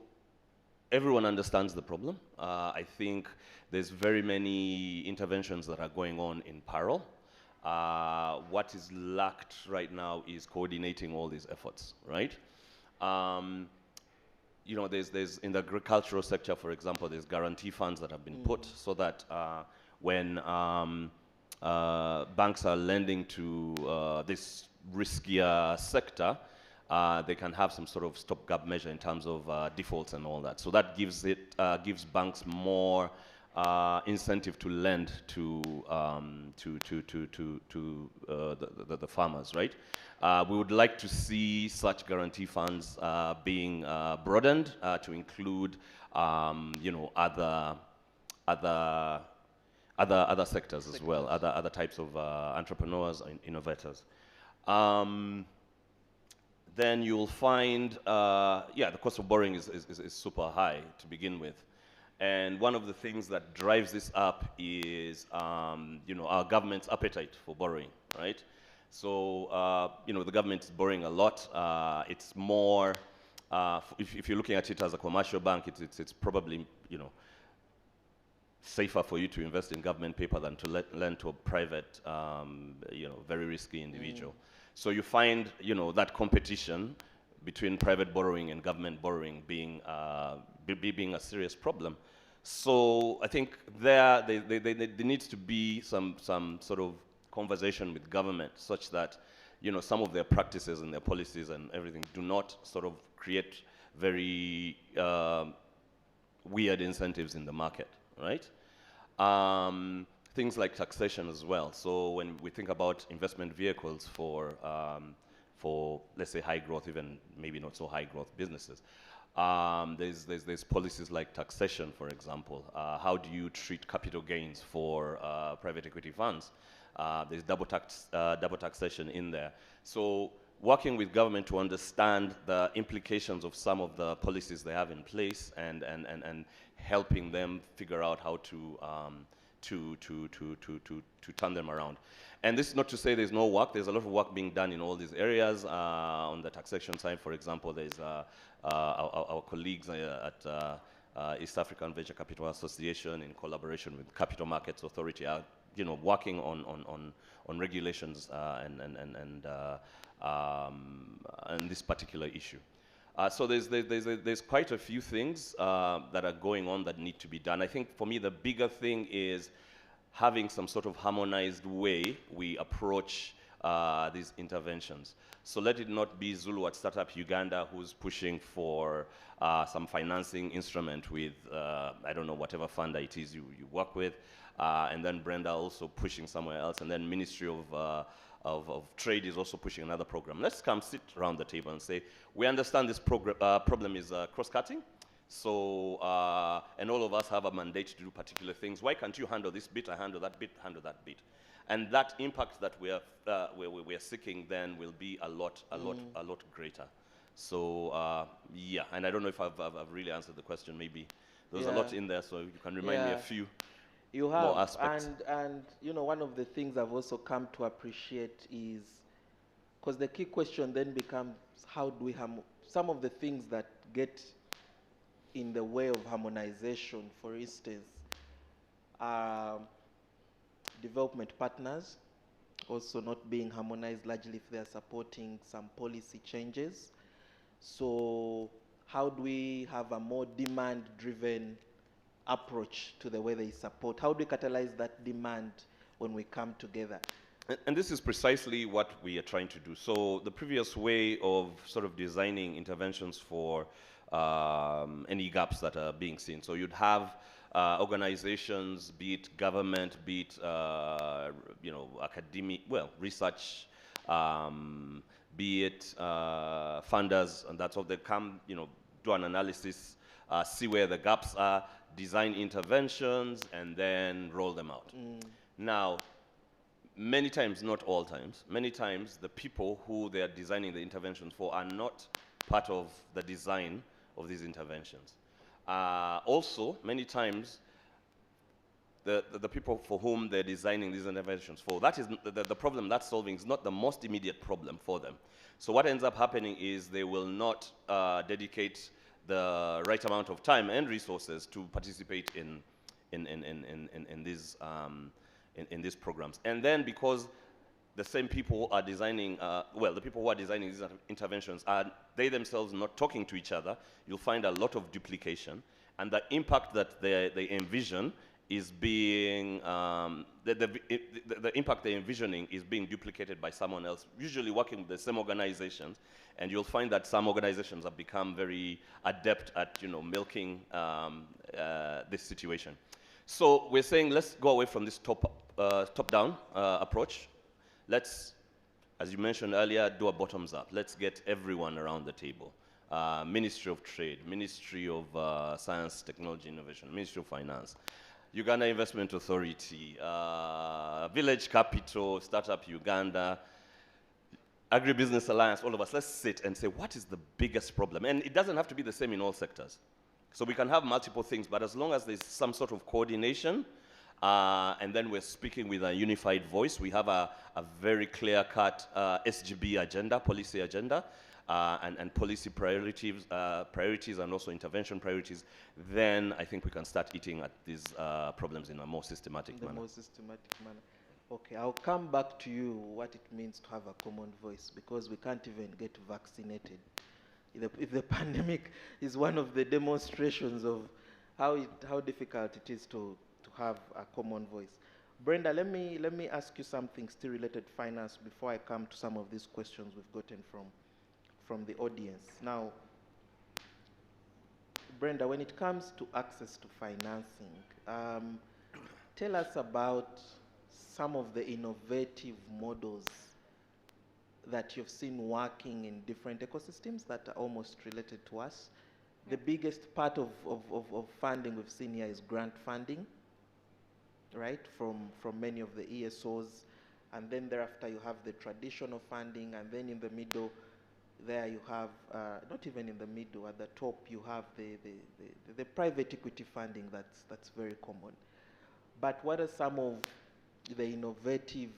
everyone understands the problem. I think there's very many interventions that are going on in parallel. What is lacked right now is coordinating all these efforts, right? There's in the agricultural sector, for example, there's guarantee funds that have been put so that when banks are lending to this riskier sector, they can have some sort of stopgap measure in terms of defaults and all that. So that gives banks more incentive to lend to the farmers, right? We would like to see such guarantee funds being broadened to include, other sectors as well, other types of entrepreneurs and innovators. Then you'll find, the cost of borrowing is super high to begin with. And one of the things that drives this up is, our government's appetite for borrowing, right? So, the government's borrowing a lot. It's more, if you're looking at it as a commercial bank, it's probably, safer for you to invest in government paper than to lend to a private, very risky individual. So you find, that competition between private borrowing and government borrowing being a serious problem. So I think there needs to be some sort of conversation with government such that, some of their practices and their policies and everything do not sort of create very weird incentives in the market, right? Things like taxation as well. So when we think about investment vehicles for let's say high growth, even maybe not so high growth businesses, there's policies like taxation, for example. How do you treat capital gains for private equity funds? There's double taxation in there. So working with government to understand the implications of some of the policies they have in place and helping them figure out how to turn them around. And this is not to say there's no work. There's a lot of work being done in all these areas. On the taxation side, for example, there's our colleagues at East African Venture Capital Association in collaboration with Capital Markets Authority are working on regulations and this particular issue. So there's quite a few things that are going on that need to be done. I think for me the bigger thing is having some sort of harmonized way we approach these interventions. So let it not be Zulu at Startup Uganda who's pushing for some financing instrument with, I don't know, whatever funder it is you work with, and then Brenda also pushing somewhere else, and then Ministry of Trade is also pushing another program. Let's come sit around the table and say, we understand this problem is cross-cutting, so, and all of us have a mandate to do particular things. Why can't you handle this bit, I handle that bit, handle that bit? And that impact that we are seeking then will be a lot greater. So, yeah, and I don't know if I've really answered the question. Maybe there's a lot in there, so you can remind me a few. You have, more aspects. And one of the things I've also come to appreciate is, because the key question then becomes, how do we some of the things that get in the way of harmonization, for instance, development partners also not being harmonized largely if they are supporting some policy changes. So how do we have a more demand-driven approach to the way they support? How do we catalyze that demand when we come together? And this is precisely what we are trying to do. So the previous way of sort of designing interventions for any gaps that are being seen. So you'd have organizations, be it government, be it academic, research, be it funders, and that's all. They come, do an analysis, see where the gaps are, design interventions, and then roll them out. Now, many times, not all times, many times the people who they are designing the interventions for are not part of the design of these interventions. Also, many times, the people for whom they're designing these interventions for, that is the problem that's solving is not the most immediate problem for them. So what ends up happening is they will not dedicate the right amount of time and resources to participate in these programs. And then because the same people are designing, the people who are designing these interventions are they themselves not talking to each other, you'll find a lot of duplication, and the impact that they envision is being, the impact they're envisioning is being duplicated by someone else, usually working with the same organizations, and you'll find that some organizations have become very adept at, milking this situation. So we're saying let's go away from this top-down approach. Let's, as you mentioned earlier, do a bottoms-up. Let's get everyone around the table. Ministry of Trade, Ministry of Science, Technology, Innovation, Ministry of Finance, Uganda Investment Authority, Village Capital, Startup Uganda, Agribusiness Alliance, all of us, let's sit and say, what is the biggest problem? And it doesn't have to be the same in all sectors. So we can have multiple things, but as long as there's some sort of coordination, and then we're speaking with a unified voice, we have a very clear-cut SGB agenda, policy agenda, and policy priorities and also intervention priorities, then I think we can start eating at these problems in a more systematic manner. Okay, I'll come back to you what it means to have a common voice, because we can't even get vaccinated. If the pandemic is one of the demonstrations of how difficult it is to have a common voice. Brenda, let me ask you something still related to finance before I come to some of these questions we've gotten from the audience. Now, Brenda, when it comes to access to financing, tell us about some of the innovative models that you've seen working in different ecosystems that are almost related to us. The biggest part of funding we've seen here is grant funding, right, from many of the ESOs, and then thereafter you have the traditional funding, and then in the middle there you have, not even in the middle, at the top you have the private equity funding that's very common. But what are some of the innovative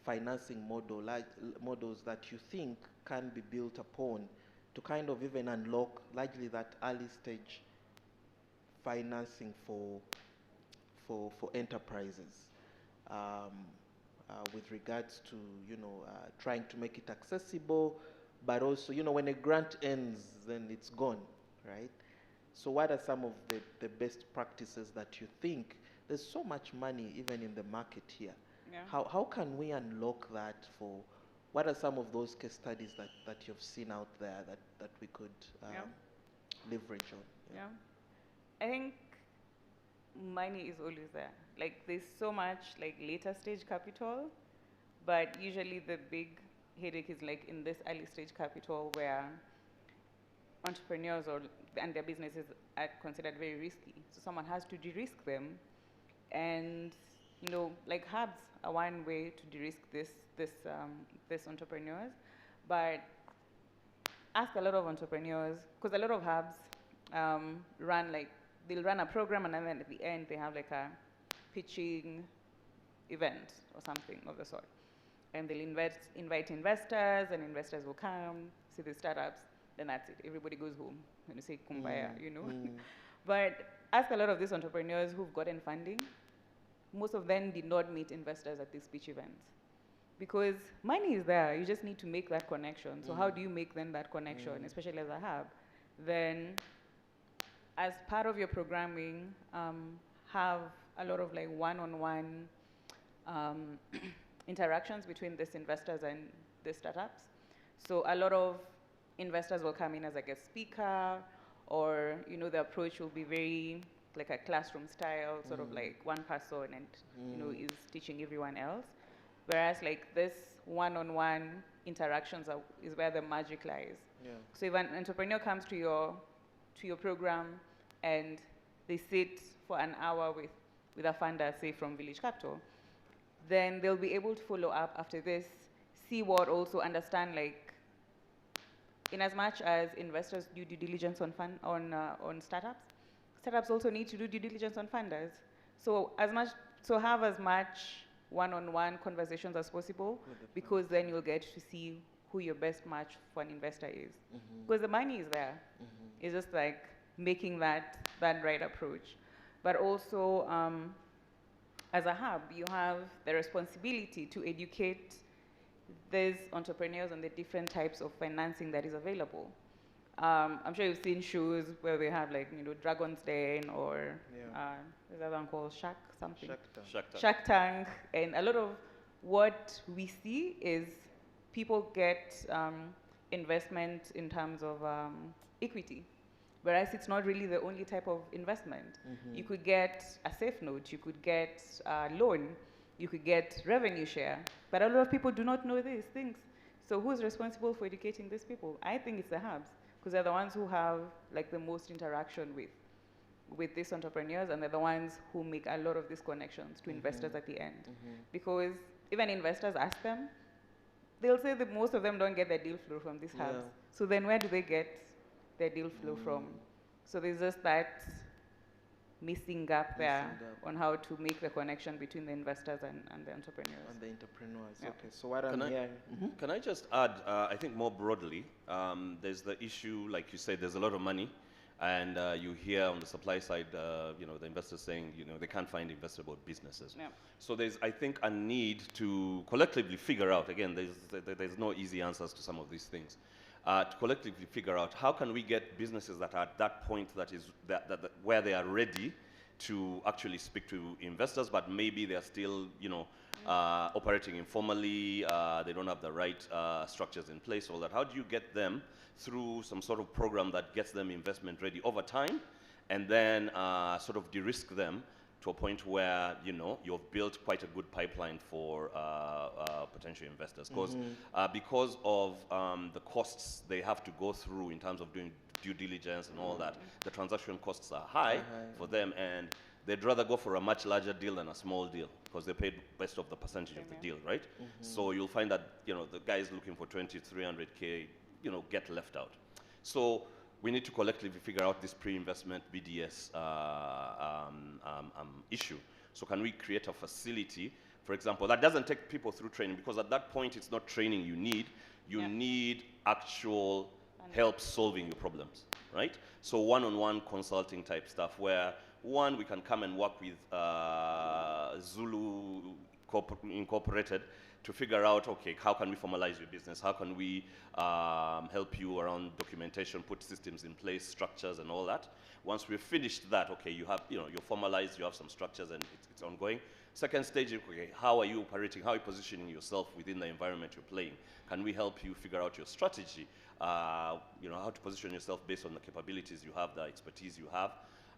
financing models that you think can be built upon to kind of even unlock largely that early stage financing for enterprises, with regards to trying to make it accessible, but also when a grant ends, then it's gone, right? So what are some of the best practices that you think? There's so much money even in the market here. Yeah. How can we unlock that for, what are some of those case studies that you've seen out there that we could leverage on? Yeah. I think money is always there. Like there's so much like later stage capital, but usually the big headache is like in this early stage capital where entrepreneurs and their businesses are considered very risky. So someone has to de-risk them, and like hubs are one way to de-risk this entrepreneurs, but ask a lot of entrepreneurs, because a lot of hubs they'll run a program, and then at the end they have like a pitching event or something of the sort, and they'll invite investors, and investors will come see the startups. Then that's it. Everybody goes home and you say kumbaya, But ask a lot of these entrepreneurs who've gotten funding. Most of them did not meet investors at these pitch events, because money is there. You just need to make that connection. So how do you make then that connection, especially as a hub? Then, as part of your programming, have a lot of like one-on-one interactions between these investors and the startups. So a lot of investors will come in as like a speaker, or the approach will be very like a classroom style, sort of like one person and is teaching everyone else. Whereas like this one-on-one interactions is where the magic lies. Yeah. So if an entrepreneur comes to your program and they sit for an hour with a funder, say from Village Capital, then they'll be able to follow up after this, see what, also understand, like, in as much as investors do due diligence on startups also need to do due diligence on funders. So have as much one-on-one conversations as possible, because then you'll get to see who your best match for an investor is. Because the money is there. It's just like making that right approach. But also, as a hub, you have the responsibility to educate these entrepreneurs on the different types of financing that is available. I'm sure you've seen shows where they have like, Dragon's Den, or there's another one called Shark something. Shark Tank. And a lot of what we see is people get investment in terms of equity, whereas it's not really the only type of investment. You could get a safe note, you could get a loan, you could get revenue share, but a lot of people do not know these things. So who's responsible for educating these people? I think it's the hubs, because they're the ones who have like the most interaction with these entrepreneurs, and they're the ones who make a lot of these connections to investors at the end. Because even investors ask them, they'll say that most of them don't get their deal flow from these hubs. So then where do they get their deal flow from? So there's just that missing gap there on how to make the connection between the investors and the entrepreneurs. And the entrepreneurs, okay. So what Can I just add, I think more broadly, there's the issue, like you said, there's a lot of money, and you hear on the supply side, the investors saying, they can't find investable businesses. So there's, I think, a need to collectively figure out, again, there's no easy answers to some of these things, to collectively figure out how can we get businesses that are at that point where they are ready to actually speak to investors, but maybe they're still, operating informally, they don't have the right structures in place, all that. How do you get them through some sort of program that gets them investment ready over time, and then sort of de-risk them to a point where, you've built quite a good pipeline for potential investors. Because of the costs they have to go through in terms of doing due diligence and all that, the transaction costs are high for them, and they'd rather go for a much larger deal than a small deal, because they paid best of the percentage of the deal, right? So you'll find that, the guys looking for 20, 300K, get left out. So we need to collectively figure out this pre-investment BDS issue. So can we create a facility, for example, that doesn't take people through training, because at that point it's not training you need, need actual help solving your problems, right? So one-on-one consulting type stuff where, one, we can come and work with Zulu Incorporated to figure out, okay, how can we formalize your business? How can we help you around documentation, put systems in place, structures and all that? Once we've finished that, okay, you have, you're formalized, you have some structures and it's ongoing. Second stage, okay, how are you operating? How are you positioning yourself within the environment you're playing? Can we help you figure out your strategy? How to position yourself based on the capabilities you have, the expertise you have.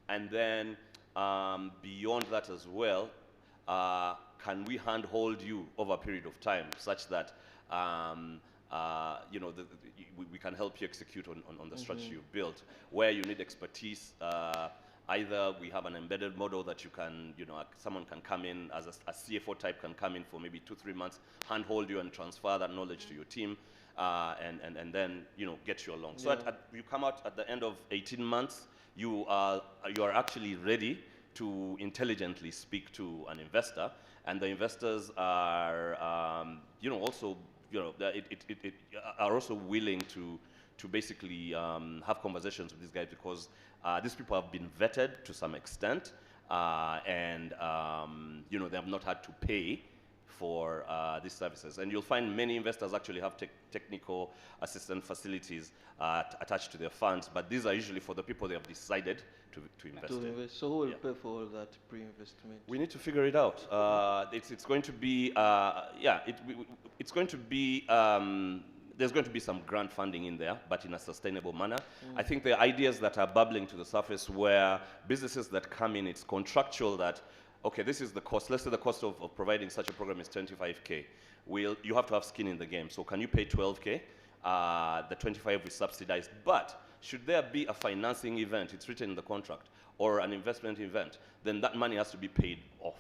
And then beyond that as well, can we handhold you over a period of time such that we can help you execute on the strategy you've built, where you need expertise. Either we have an embedded model that you can, someone can come in as a CFO type can come in for maybe 2-3 months, handhold you and transfer that knowledge to your team, and then get you along. So you come out at the end of 18 months, you are actually ready to intelligently speak to an investor, and the investors are also are also willing to basically have conversations with these guys, because these people have been vetted to some extent, and they have not had to pay for these services. And you'll find many investors actually have technical assistance facilities attached to their funds, but these are usually for the people they have decided to invest in. So who will pay for all that pre-investment? We need to figure it out. It's going to be, it's going to be, there's going to be some grant funding in there, but in a sustainable manner. I think the ideas that are bubbling to the surface where businesses that come in, it's contractual that, okay, this is the cost. Let's say the cost of providing such a program is 25K. You have to have skin in the game. So can you pay 12K? The 25 is subsidized. But should there be a financing event, it's written in the contract, or an investment event, then that money has to be paid off.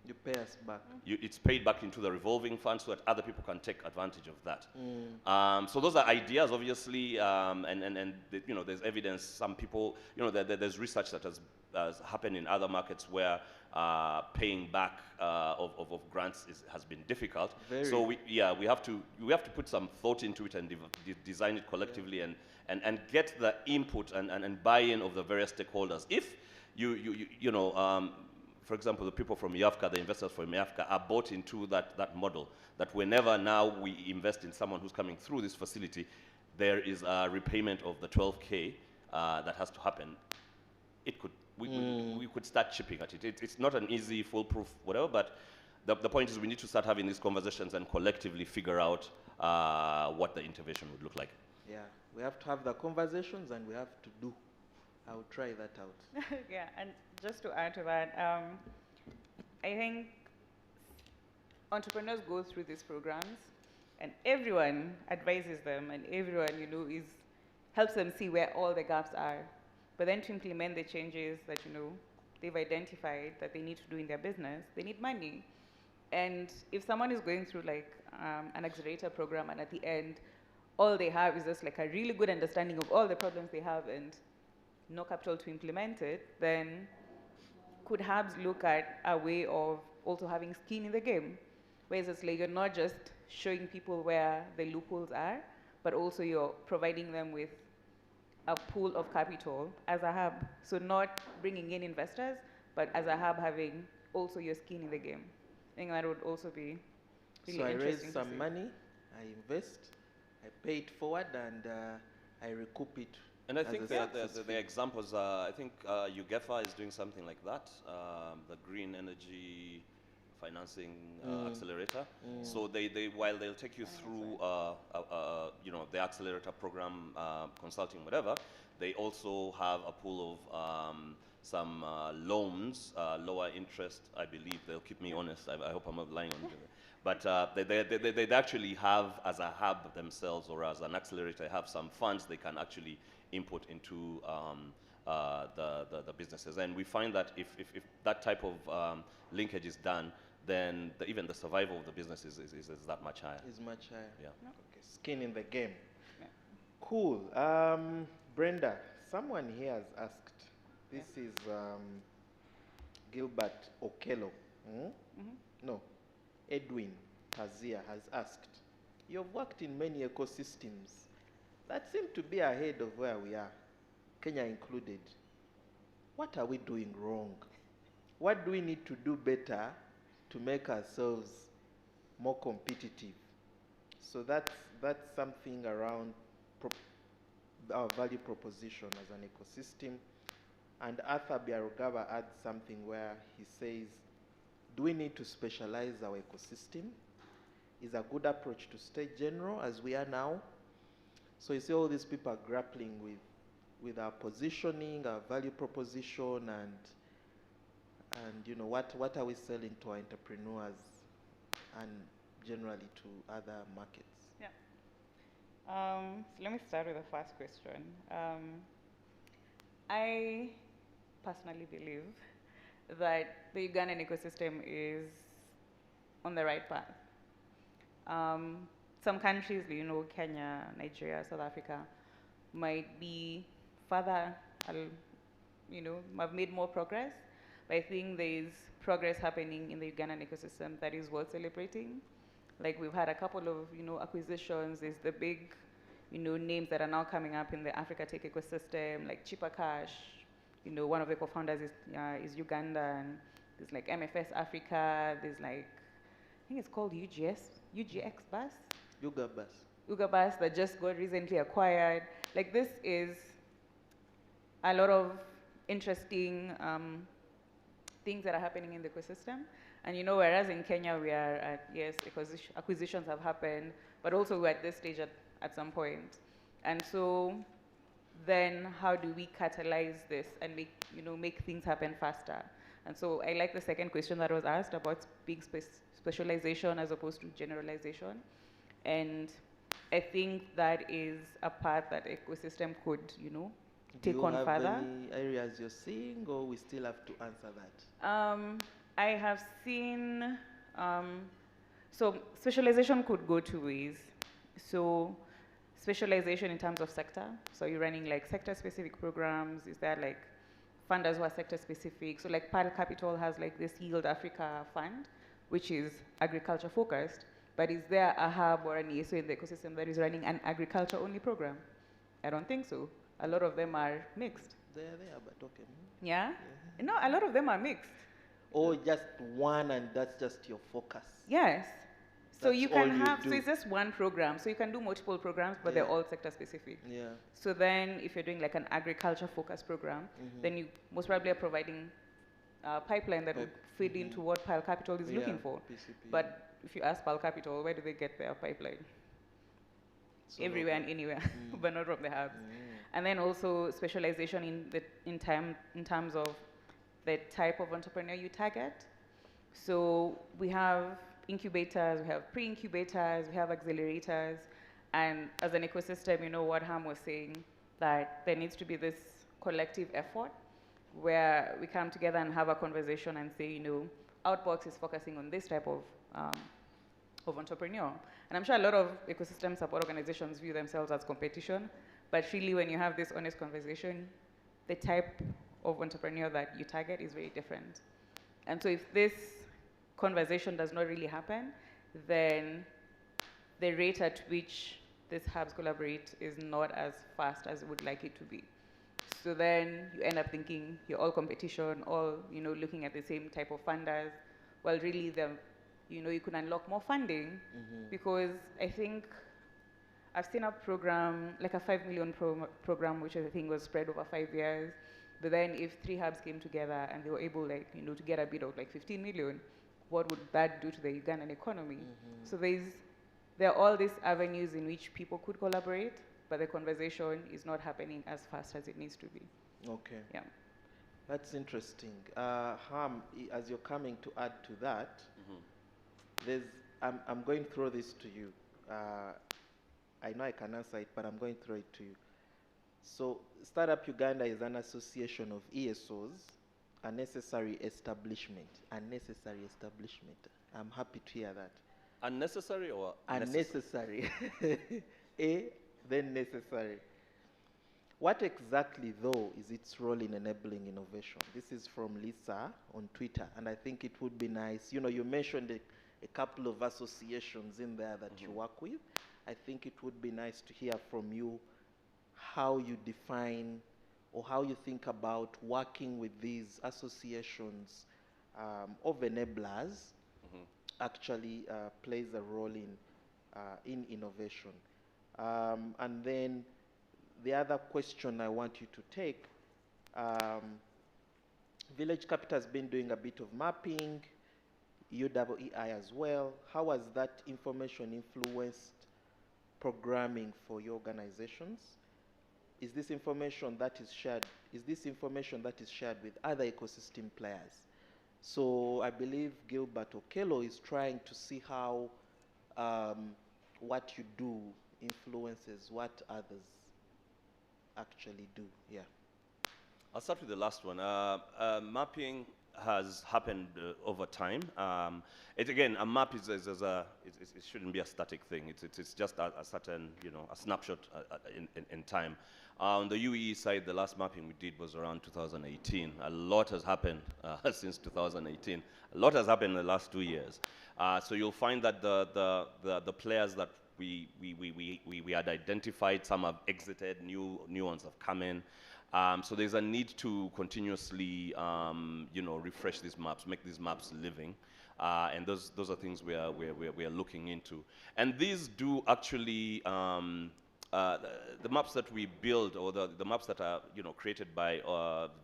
You pay us back. It's paid back into the revolving fund so that other people can take advantage of that. So those are ideas, obviously, and there's evidence. Some people, there's research that has happened in other markets where paying back of grants has been difficult. So we have to put some thought into it and design it collectively and get the input and buy-in of the various stakeholders. If for example, the people from YAFCA, the investors from YAFCA, are bought into that model, that whenever now we invest in someone who's coming through this facility, there is a repayment of the 12K that has to happen. We could start chipping at it. It's not an easy, foolproof, whatever, but the point is we need to start having these conversations and collectively figure out what the intervention would look like. Yeah, we have to have the conversations and we have to do. I'll try that out. Yeah, and just to add to that, I think entrepreneurs go through these programs and everyone advises them and everyone, helps them see where all the gaps are. But then to implement the changes that, they've identified that they need to do in their business, they need money. And if someone is going through like an accelerator program and at the end, all they have is just like a really good understanding of all the problems they have and no capital to implement it, then could HABs look at a way of also having skin in the game? Whereas it's like you're not just showing people where the loopholes are, but also you're providing them with a pool of capital as a hub. So not bringing in investors, but as a hub having also your skin in the game. I think that would also be really interesting. So I raise some money, I invest, I pay it forward, and I recoup it. And I think the examples, I think UGEFA is doing something like that, the Green Energy Financing Accelerator. So while they'll take you through, the accelerator program, consulting, whatever, they also have a pool of some loans, lower interest, I believe. They'll keep me honest. I hope I'm not lying on it. But they actually have, as a hub themselves or as an accelerator, have some funds they can actually input into the businesses. And we find that if that type of linkage is done, then even the survival of the business is that much higher. Is much higher. Yeah. Okay. Skin in the game. Yeah. Cool. Brenda, someone here has asked. This is Gilbert Okello. No. Edwin Tazia has asked, you've worked in many ecosystems that seem to be ahead of where we are, Kenya included. What are we doing wrong? What do we need to do better to make ourselves more competitive? So that's something around our value proposition as an ecosystem. And Arthur Biarugaba adds something where he says, do we need to specialize our ecosystem? Is a good approach to stay general as we are now? So you see all these people are grappling with our positioning, our value proposition, and what are we selling to our entrepreneurs and generally to other markets? Yeah. So let me start with the first question. I personally believe that the Ugandan ecosystem is on the right path. Some countries, Kenya, Nigeria, South Africa, might be further, have made more progress, but I think there's progress happening in the Ugandan ecosystem that is worth celebrating. Like we've had a couple of, acquisitions. There's the big, names that are now coming up in the Africa tech ecosystem, like Cheaper Cash. One of the co-founders is Ugandan. There's like MFS Africa. There's like think it's called UGX bus. Yuga bus. Uga bus that just got recently acquired. Like this is a lot of interesting things that are happening in the ecosystem. And you know, whereas in Kenya we are at, yes, acquisitions have happened, but also we're at this stage at some point. And so then how do we catalyze this and make things happen faster? And so I like the second question that was asked about big specialization as opposed to generalization. And I think that is a path that ecosystem could, take on further. Do you have any areas you're seeing, or we still have to answer that? I have seen, so specialization could go two ways. So specialization in terms of sector. So you're running like sector-specific programs. Is there like funders who are sector-specific? So like Pearl Capital has like this Yield Africa fund, which is agriculture-focused. But is there a hub or an ESO in the ecosystem that is running an agriculture-only program? I don't think so. A lot of them are mixed. They are there, but okay. Yeah? No, a lot of them are mixed. Or just one, and that's just your focus. Yes. So That's you can all you have, do. so it's just one program. So you can do multiple programs, but Yeah. they're all sector specific. Yeah. So then if you're doing like an agriculture focused program, then you most probably are providing a pipeline that would feed into what Pearl Capital is looking for. PCP. But if you ask Pearl Capital, where do they get their pipeline? So Everywhere and anywhere, but not from the hubs. And then also specialization in terms of the type of entrepreneur you target. So we have incubators, we have pre-incubators, we have accelerators, and as an ecosystem, what Ham was saying, that there needs to be this collective effort where we come together and have a conversation and say, Outbox is focusing on this type of entrepreneur. And I'm sure a lot of ecosystem support organizations view themselves as competition, but really when you have this honest conversation, the type of entrepreneur that you target is very different. And so if this conversation does not really happen, then the rate at which these hubs collaborate is not as fast as we would like it to be. So then you end up thinking you're all competition, all looking at the same type of funders. Well, really, you could unlock more funding because I think I've seen a program, like a 5 million program, which I think was spread over 5 years. But then if 3 hubs came together and they were able, to get a bid of 15 million, what would that do to the Ugandan economy? So there are all these avenues in which people could collaborate, but the conversation is not happening as fast as it needs to be. Okay. Yeah. That's interesting. Ham, as you're coming to add to that, I'm going to throw this to you. I know I can answer it, but I'm going to throw it to you. So Startup Uganda is an association of ESOs, a necessary establishment. A necessary establishment. I'm happy to hear that. Unnecessary or Unnecessary. Then necessary. What exactly, though, is its role in enabling innovation? This is from Lisa on Twitter, and I think it would be nice. You mentioned a couple of associations in there that you work with. I think it would be nice to hear from you how you define or how you think about working with these associations of enablers actually plays a role in innovation. And then the other question I want you to take, Village Capital has been doing a bit of mapping, UEI as well. How has that information influenced programming for your organizations? Is this information that is shared? Is this information that is shared with other ecosystem players? So I believe Gilbert Okello is trying to see how what you do influences what others actually do. Yeah. I'll start with the last one. Mapping has happened over time. Again, a map it shouldn't be a static thing. It's just a certain, a snapshot in time. On the UEE side, the last mapping we did was around 2018. A lot has happened since 2018. A lot has happened in the last 2 years. So you'll find that the players that we had identified, some have exited, new ones have come in. So there's a need to continuously, refresh these maps, make these maps living. And those are things we are looking into. And these do actually, the maps that we build, or the maps that are created by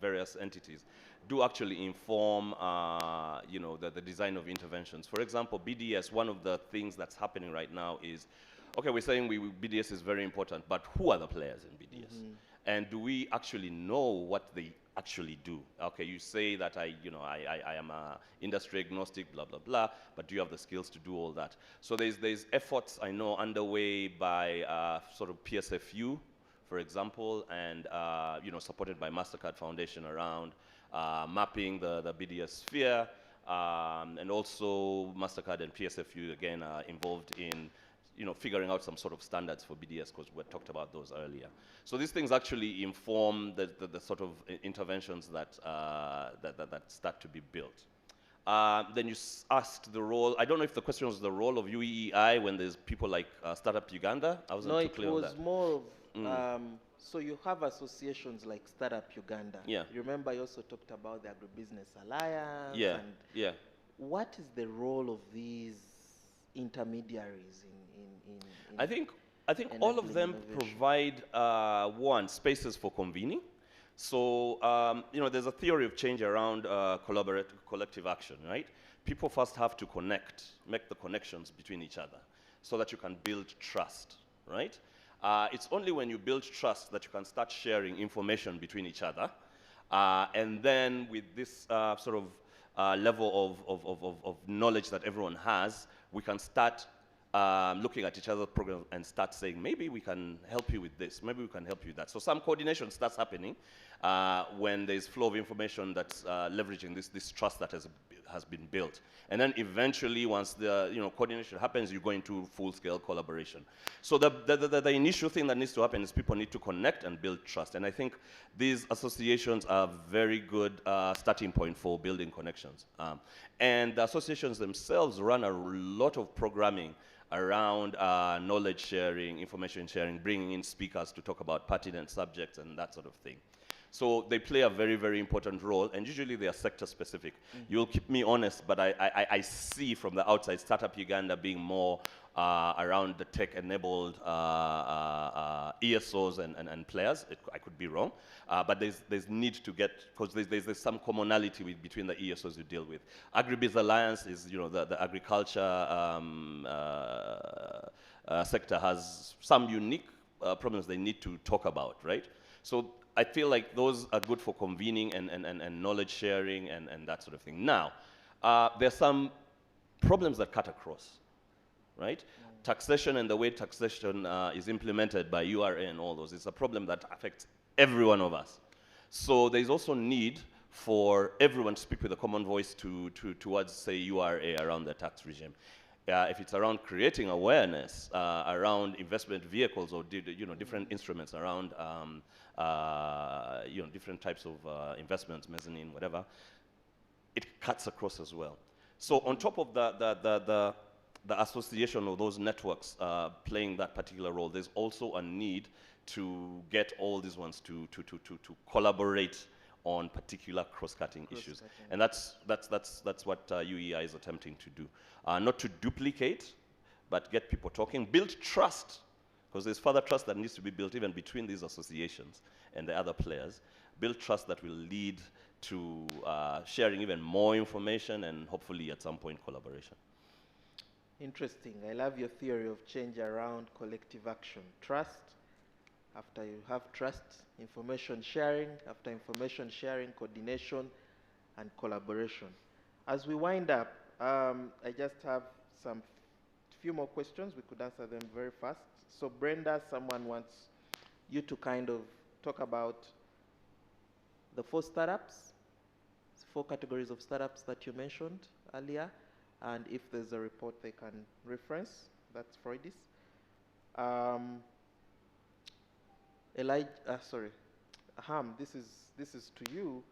various entities, do actually inform the design of interventions. For example, BDS, one of the things that's happening right now is, okay, we're saying BDS is very important, but who are the players in BDS? Mm-hmm. And do we actually know what they actually do? Okay, you say that I am industry agnostic, blah, blah, blah, but do you have the skills to do all that? So there's efforts I know underway by sort of PSFU, for example, and supported by MasterCard Foundation around mapping the BDS sphere, and also MasterCard and PSFU again are involved in figuring out some sort of standards for BDS, because we talked about those earlier. So these things actually inform the sort of interventions that start to be built. Then you asked the role. I don't know if the question was the role of UEI when there's people like Startup Uganda. I wasn't too clear on that. No, it was more of, so you have associations like Startup Uganda. Yeah. You remember you also talked about the Agribusiness Alliance. Yeah, and yeah. What is the role of these intermediaries in I think all of them provide spaces for convening. So there's a theory of change around collective action, right? People first have to make the connections between each other, so that you can build trust, right? It's only when you build trust that you can start sharing information between each other, and then with this sort of level of knowledge that everyone has, we can start looking at each other's programs and start saying, maybe we can help you with this, maybe we can help you with that. So some coordination starts happening when there's flow of information that's leveraging this trust that has been built. And then eventually, once the coordination happens, you go into full-scale collaboration. So the initial thing that needs to happen is people need to connect and build trust. And I think these associations are very good starting point for building connections. And the associations themselves run a lot of programming around knowledge sharing, information sharing, bringing in speakers to talk about pertinent subjects and that sort of thing. So they play a very, very important role, and usually they are sector specific. Mm-hmm. You'll keep me honest, but I see from the outside Startup Uganda being more around the tech-enabled ESOs and players. I could be wrong, but there's need to get, because there's some commonality between the ESOs you deal with. Agribusiness Alliance is, the agriculture sector has some unique problems they need to talk about, right? So I feel like those are good for convening and knowledge sharing and that sort of thing. Now, there's some problems that cut across, right? Taxation and the way taxation is implemented by URA and all those is a problem that affects every one of us. So there's also need for everyone to speak with a common voice towards, say, URA around the tax regime. If it's around creating awareness around investment vehicles or different instruments around different types of investments, mezzanine, whatever, it cuts across as well. So on top of the association of those networks playing that particular role, there's also a need to get all these ones to collaborate on particular cross-cutting issues. And that's what UEI is attempting to do. Not to duplicate, but get people talking, build trust, because there's further trust that needs to be built even between these associations and the other players. Build trust that will lead to sharing even more information and hopefully at some point collaboration. Interesting. I love your theory of change around collective action. Trust. After you have trust, information sharing. After information sharing, coordination and collaboration. As we wind up, I just have some few more questions. We could answer them very fast. So Brenda, someone wants you to kind of talk about the 4 startups, 4 categories of startups that you mentioned earlier, and if there's a report they can reference. That's Freudis. Ham, this is to you.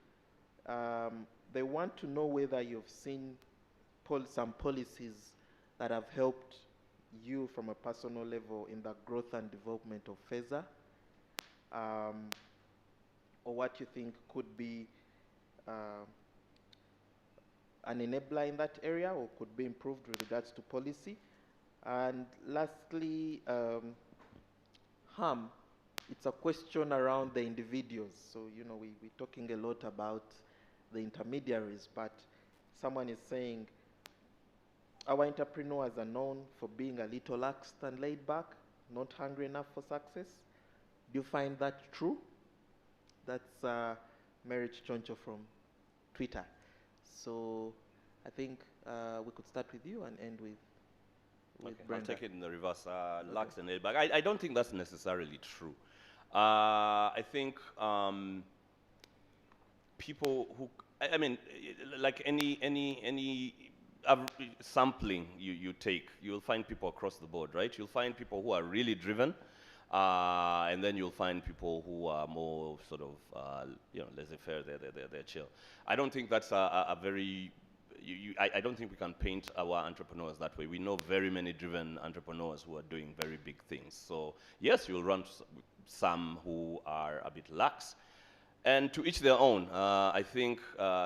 They want to know whether you've seen some policies that have helped you from a personal level in the growth and development of FESA. or what you think could be an enabler in that area or could be improved with regards to policy. And lastly, harm. It's a question around the individuals. So, you know, we're talking a lot about the intermediaries, but someone is saying our entrepreneurs are known for being a little lax and laid back, not hungry enough for success. Do you find that true? That's Mary Chichoncho from Twitter. So I think we could start with you and end with Okay, Brenda. I'll take it in the reverse. Lax and laid back. I don't think that's necessarily true. I think people who, I mean, like any sampling you take, you'll find people across the board, right? You'll find people who are really driven, and then you'll find people who are more sort of, you know, laissez-faire, they're chill. I don't think that's a very, I don't think we can paint our entrepreneurs that way. We know very many driven entrepreneurs who are doing very big things. So yes, you'll run some who are a bit lax, and to each their own. I think,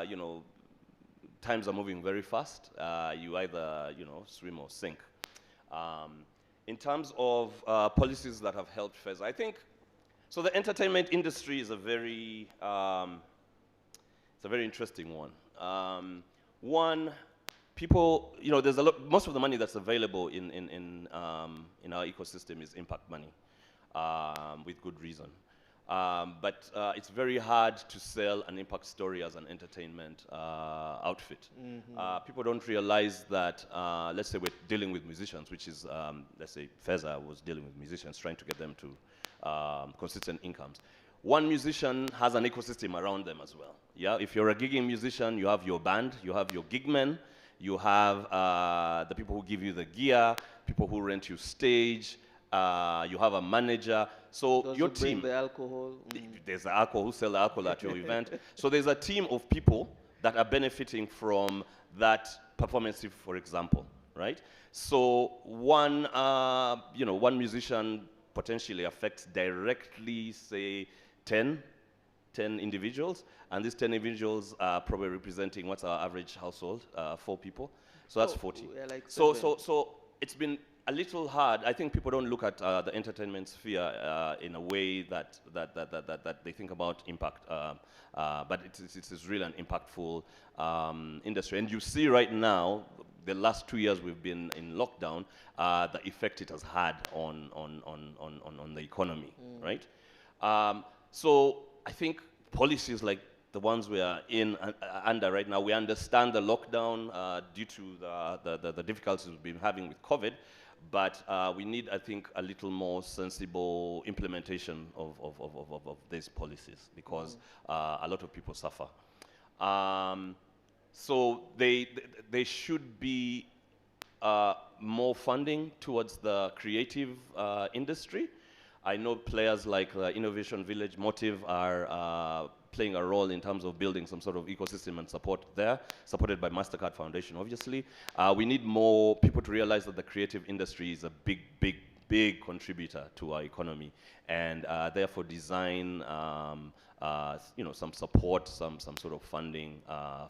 you know, times are moving very fast. You either, you know, swim or sink. In terms of policies that have helped FEZ, I think, so the entertainment industry is a very, it's a very interesting one. One, people, you know, there's a lot, most of the money that's available in our ecosystem is impact money, with good reason. But it's very hard to sell an impact story as an entertainment outfit. Mm-hmm. People don't realize that, let's say we're dealing with musicians, which is, let's say Feza was dealing with musicians, trying to get them to consistent incomes. One musician has an ecosystem around them as well. Yeah, if you're a gigging musician, you have your band, you have your gig men, you have the people who give you the gear, people who rent you stage, you have a manager. So those your who bring team, the alcohol. There's the alcohol, who sell the alcohol at your event. So there's a team of people that are benefiting from that performance, for example, right? So one, you know, one musician potentially affects directly, say, 10 individuals, and these 10 individuals are probably representing what's our average household, 4 people. So that's 40. Like so it's been a little hard. I think people don't look at the entertainment sphere in a way that they think about impact, but it's really an impactful industry. And you see right now, the last 2 years we've been in lockdown, the effect it has had on the economy, right? So I think policies like the ones we are under right now, we understand the lockdown due to the difficulties we've been having with COVID, but we need, I think, a little more sensible implementation of these policies, because a lot of people suffer. So they should be more funding towards the creative industry. I know players like Innovation Village, Motive are playing a role in terms of building some sort of ecosystem and support there, supported by MasterCard Foundation, obviously. We need more people to realize that the creative industry is a big contributor to our economy, and therefore design you know, some support, some sort of funding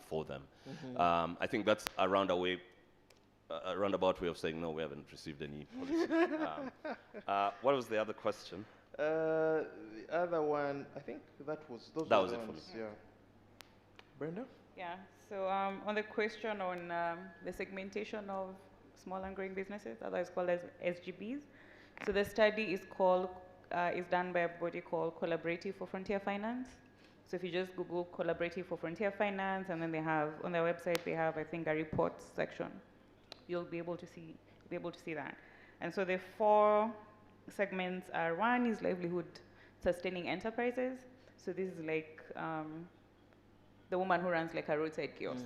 for them. Mm-hmm. I think that's a roundabout way of saying no, we haven't received any policy. What was the other question? The other one, I think that was those. That was it for me. Yeah. Brenda? Yeah, so on the question on the segmentation of small and growing businesses, otherwise called as SGBs. So the study is done by a body called Collaborative for Frontier Finance. So if you just Google Collaborative for Frontier Finance, and then they have, on their website, they have, I think, a reports section. You'll be able to see that. And so the 4 segments are, one is livelihood sustaining enterprises. So this is like the woman who runs like a roadside kiosk.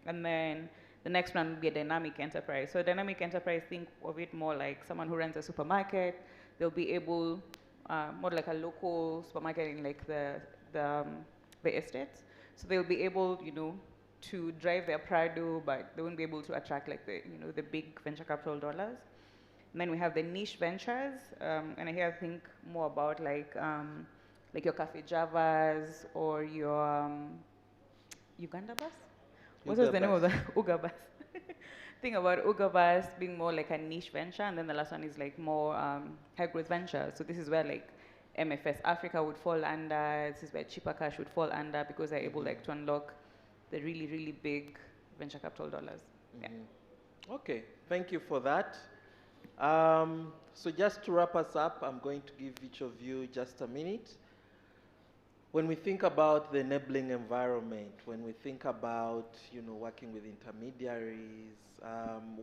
And then the next one would be a dynamic enterprise. So dynamic enterprise, think of it more like someone who runs a supermarket. They'll be able, more like a local supermarket in like the estates. So they'll be able, you know, to drive their Prado, but they won't be able to attract like the, you know, the big venture capital dollars. And then we have the niche ventures, and here I think more about like like your Cafe Javas or your Uganda bus? What was the name of the Uga bus? Think about Uga bus being more like a niche venture, and then the last one is like more high growth venture. So this is where like MFS Africa would fall under. This is where Cheaper Cash would fall under because they're able like to unlock the really, really big venture capital dollars. Yeah. Okay, thank you for that. So just to wrap us up, I'm going to give each of you just a minute. When we think about the enabling environment, when we think about, working with intermediaries,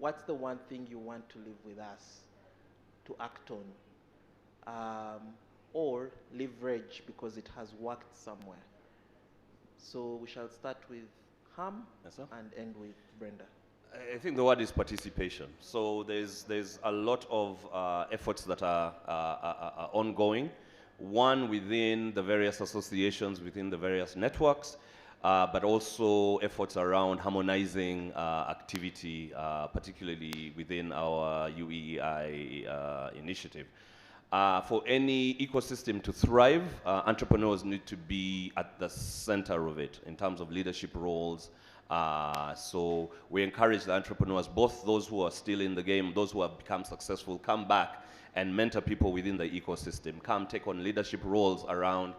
what's the one thing you want to leave with us to act on, or leverage because it has worked somewhere? So we shall start with Ham and end with Brenda. I think the word is participation. So there's a lot of efforts that are ongoing. One within the various associations, within the various networks, but also efforts around harmonizing activity, particularly within our UEI initiative. For any ecosystem to thrive, entrepreneurs need to be at the center of it in terms of leadership roles. So we encourage the entrepreneurs, both those who are still in the game, those who have become successful, come back and mentor people within the ecosystem. Come take on leadership roles around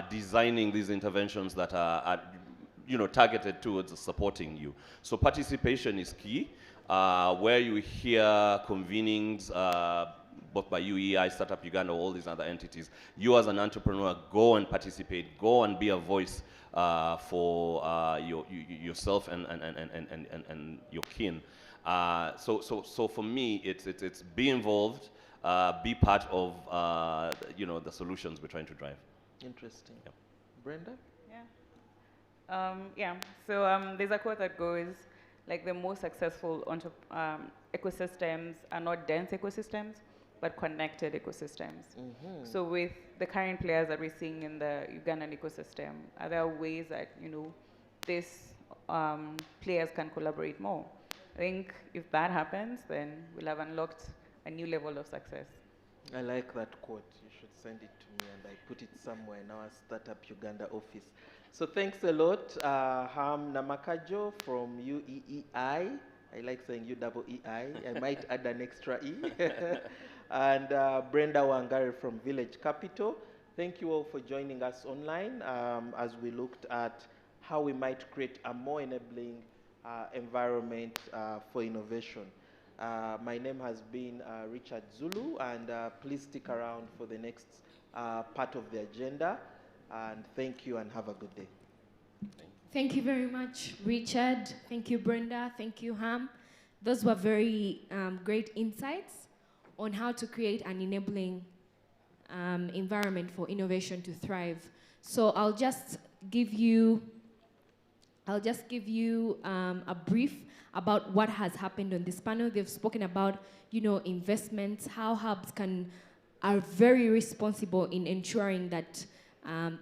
designing these interventions that are targeted towards supporting you. So participation is key. Where you hear convenings, both by UEI, Startup Uganda, all these other entities, you as an entrepreneur, go and participate, go and be a voice for yourself and your kin. So for me, it's be involved, be part of the solutions we're trying to drive. Interesting. Yep. Brenda? Yeah. So there's a quote that goes, like, the most successful ecosystems are not dense ecosystems, but connected ecosystems. So with the current players that we're seeing in the Ugandan ecosystem, are there ways that, these players can collaborate more? I think if that happens, then we'll have unlocked a new level of success. I like that quote. You should send it to me and I put it somewhere in our Startup Uganda office. So thanks a lot, Ham Namakajo from UEEI. I like saying UEEI. I might add an extra E. And Brenda Wangari from Village Capital. Thank you all for joining us online as we looked at how we might create a more enabling environment for innovation. My name has been Richard Zulu, and please stick around for the next part of the agenda. And thank you and have a good day. Thank you very much, Richard. Thank you, Brenda. Thank you, Ham. Those were very great insights on how to create an enabling environment for innovation to thrive. So I'll just give you a brief about what has happened on this panel. They've spoken about, investments, how hubs are very responsible in ensuring that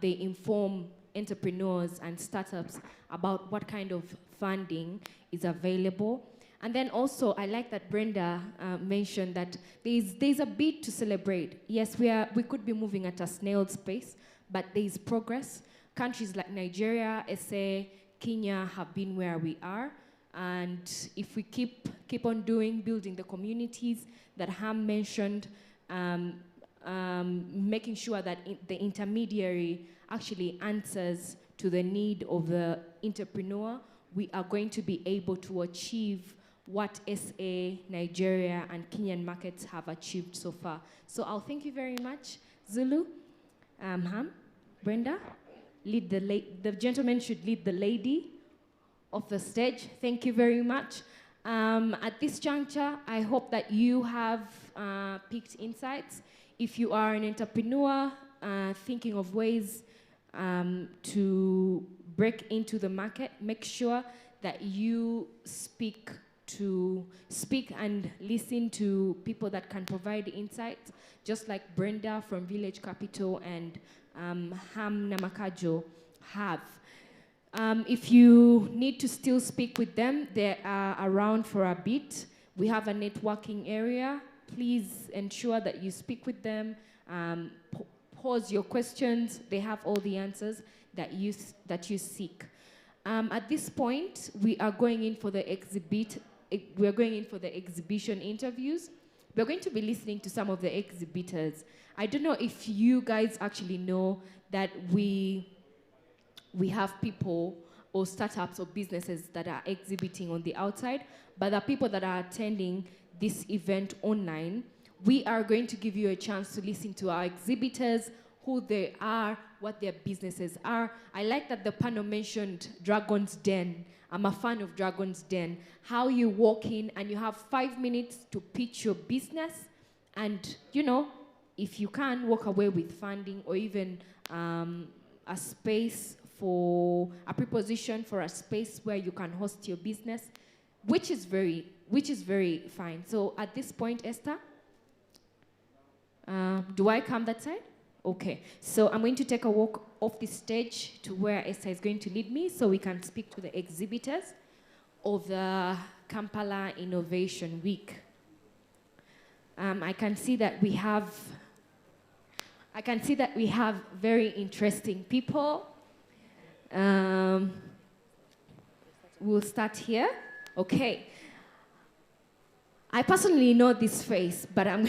they inform entrepreneurs and startups about what kind of funding is available. And then also, I like that Brenda mentioned that there's a bit to celebrate. Yes, we could be moving at a snail's pace, but there's progress. Countries like Nigeria, SA, Kenya have been where we are. And if we keep on building the communities that Ham mentioned, making sure that the intermediary actually answers to the need of the entrepreneur, we are going to be able to achieve what SA, Nigeria, and Kenyan markets have achieved so far. So I'll thank you very much. Zulu, Ham, Brenda, the gentleman should lead the lady off the stage. Thank you very much. At this juncture, I hope that you have picked insights. If you are an entrepreneur thinking of ways to break into the market, make sure that you speak and listen to people that can provide insights, just like Brenda from Village Capital and Ham Namakajo have. If you need to still speak with them, they are around for a bit. We have a networking area. Please ensure that you speak with them, pose your questions. They have all the answers that you seek. At this point, we are going in for the exhibition interviews. We're going to be listening to some of the exhibitors. I don't know if you guys actually know that we have people or startups or businesses that are exhibiting on the outside, but the people that are attending this event online, we are going to give you a chance to listen to our exhibitors, who they are, what their businesses are. I like that the panel mentioned Dragon's Den. I'm a fan of Dragon's Den. How you walk in and you have 5 minutes to pitch your business, and if you can, walk away with funding or even a space for a preposition for a space where you can host your business, which is very fine. So at this point, Esther, do I come that side? Okay, so I'm going to take a walk off the stage to where Esther is going to lead me so we can speak to the exhibitors of the Kampala Innovation Week. I can see that we have very interesting people. We'll start here. Okay. I personally know this face, but I'm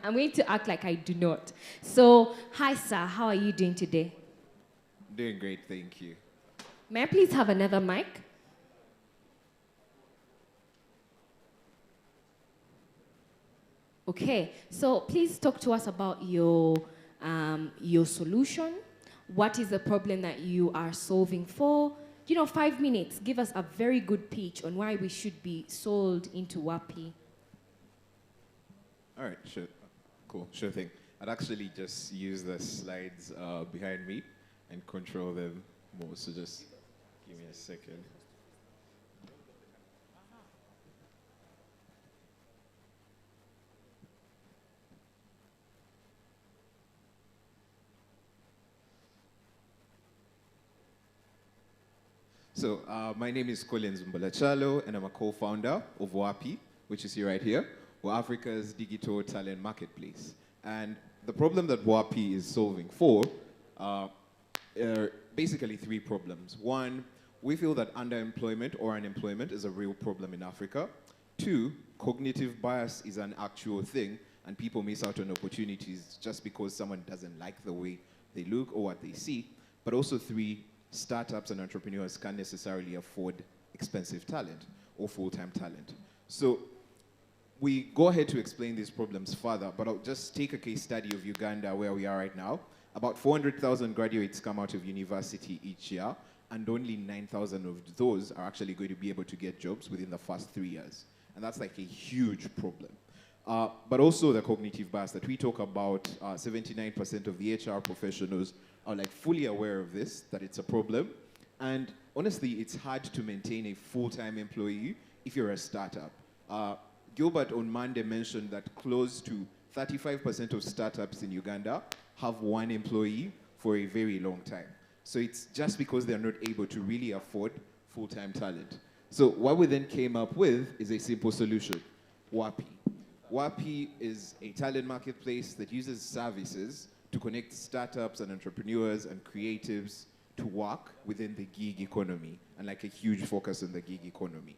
going to act like I do not. So, hi, sir. How are you doing today? Doing great, thank you. May I please have another mic? Okay. So, please talk to us about your solution. What is the problem that you are solving for? 5 minutes. Give us a very good pitch on why we should be sold into WAPI. All right, sure. Cool, sure thing. I'd actually just use the slides behind me and control them more. So just give me a second. So my name is Collins Mbalachalo, and I'm a co-founder of WAPI, which is here right here. We're Africa's digital talent marketplace. And the problem that WAPI is solving for are basically 3 problems. 1, we feel that underemployment or unemployment is a real problem in Africa. 2, cognitive bias is an actual thing, and people miss out on opportunities just because someone doesn't like the way they look or what they see. But also 3, startups and entrepreneurs can't necessarily afford expensive talent or full-time talent. So we go ahead to explain these problems further, but I'll just take a case study of Uganda where we are right now. About 400,000 graduates come out of university each year, and only 9,000 of those are actually going to be able to get jobs within the first 3 years. And that's like a huge problem. But also the cognitive bias that we talk about, 79% of the HR professionals are like fully aware of this, that it's a problem. And honestly, it's hard to maintain a full-time employee if you're a startup. Gilbert on Monday mentioned that close to 35% of startups in Uganda have 1 employee for a very long time. So it's just because they're not able to really afford full-time talent. So what we then came up with is a simple solution, WAPI. WAPI is a talent marketplace that uses services to connect startups and entrepreneurs and creatives to work within the gig economy, and like a huge focus on the gig economy.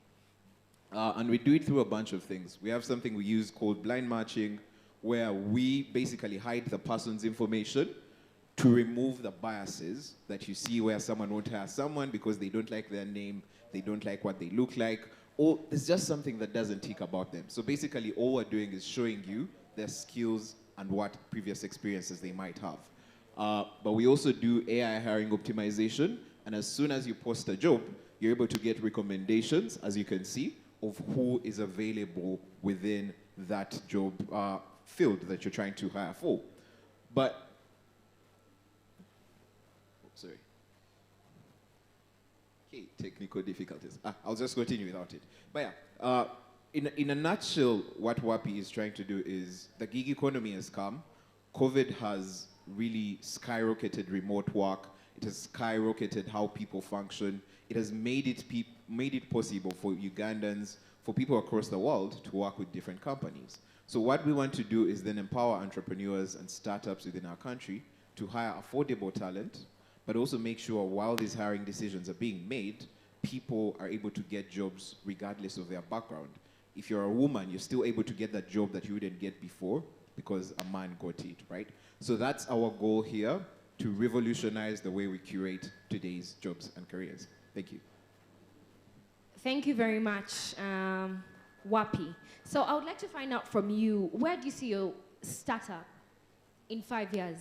And we do it through a bunch of things. We have something we use called blind matching, where we basically hide the person's information to remove the biases that you see where someone won't hire someone because they don't like their name, they don't like what they look like, or there's just something that doesn't tick about them. So basically all we're doing is showing you their skills and what previous experiences they might have. But we also do AI hiring optimization, and as soon as you post a job, you're able to get recommendations, as you can see, of who is available within that job field that you're trying to hire for. But, sorry. Okay, technical difficulties. I'll just continue without it. But yeah, in a nutshell, what WAPI is trying to do is the gig economy has come. COVID has really skyrocketed remote work. It has skyrocketed how people function. It has made it possible for Ugandans, for people across the world to work with different companies. So what we want to do is then empower entrepreneurs and startups within our country to hire affordable talent, but also make sure while these hiring decisions are being made, people are able to get jobs regardless of their background. If you're a woman, you're still able to get that job that you wouldn't get before because a man got it, right? So that's our goal here, to revolutionize the way we curate today's jobs and careers. Thank you. Thank you very much, Wapi. So I would like to find out from you, where do you see your startup in 5 years?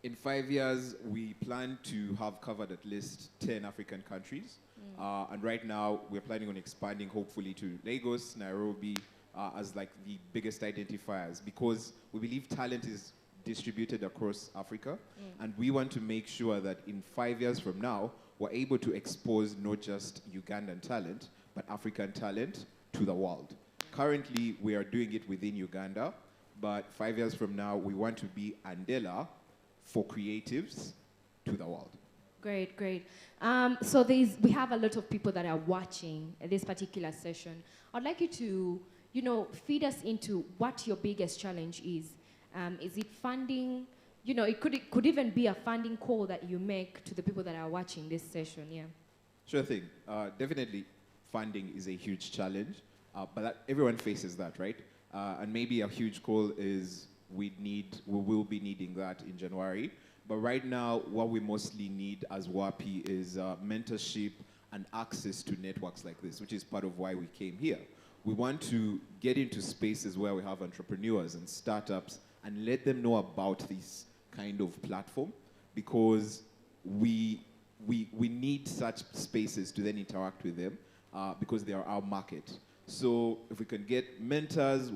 In 5 years, we plan to have covered at least 10 African countries. And right now, we're planning on expanding, hopefully, to Lagos, Nairobi, as like the biggest identifiers, because we believe talent is distributed across Africa. And we want to make sure that in 5 years from now, we're able to expose not just Ugandan talent, but African talent to the world. Currently, we are doing it within Uganda, but 5 years from now, we want to be Andela for creatives to the world. Great, great. So we have a lot of people that are watching this particular session. I'd like you to, feed us into what your biggest challenge is. Is it funding? It could even be a funding call that you make to the people that are watching this session, yeah. Sure thing. Definitely, funding is a huge challenge, but everyone faces that, right? And maybe a huge call is we will be needing that in January. But right now, what we mostly need as WAPI is mentorship and access to networks like this, which is part of why we came here. We want to get into spaces where we have entrepreneurs and startups and let them know about this kind of platform, because we need such spaces to then interact with them because they are our market. So if we can get mentors,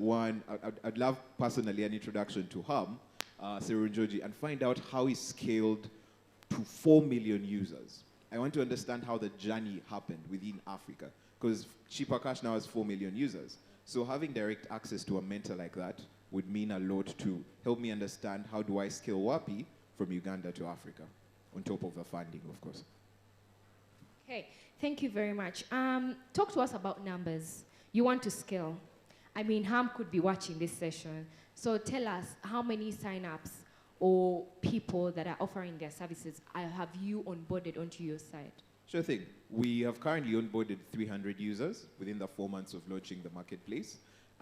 I'd love personally an introduction to Ham, Serunjoji, and find out how he scaled to 4 million users. I want to understand how the journey happened within Africa, because Cheaper Cash now has 4 million users. So having direct access to a mentor like that would mean a lot to help me understand how do I scale WAPI from Uganda to Africa, on top of the funding, of course. Okay, thank you very much. Talk to us about numbers. You want to scale. I mean, Ham could be watching this session. So tell us how many sign-ups or people that are offering their services have you onboarded onto your site? Sure thing. We have currently onboarded 300 users within the 4 months of launching the marketplace.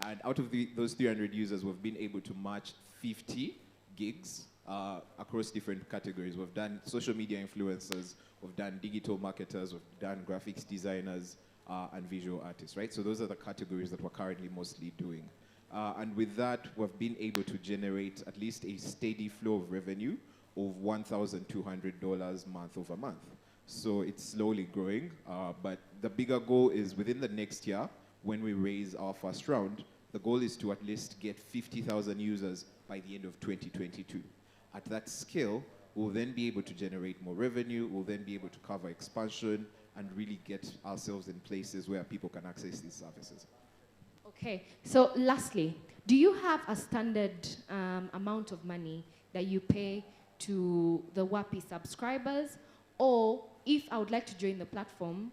And out of those 300 users, we've been able to match 50 gigs across different categories. We've done social media influencers, we've done digital marketers, we've done graphics designers, and visual artists, right? So those are the categories that we're currently mostly doing. And with that, we've been able to generate at least a steady flow of revenue of $1,200 month over month. So it's slowly growing, but the bigger goal is within the next year, when we raise our first round, the goal is to at least get 50,000 users by the end of 2022. At that scale, we'll then be able to generate more revenue, we'll then be able to cover expansion, and really get ourselves in places where people can access these services. Okay, so lastly, do you have a standard amount of money that you pay to the WAPI subscribers? Or if I would like to join the platform,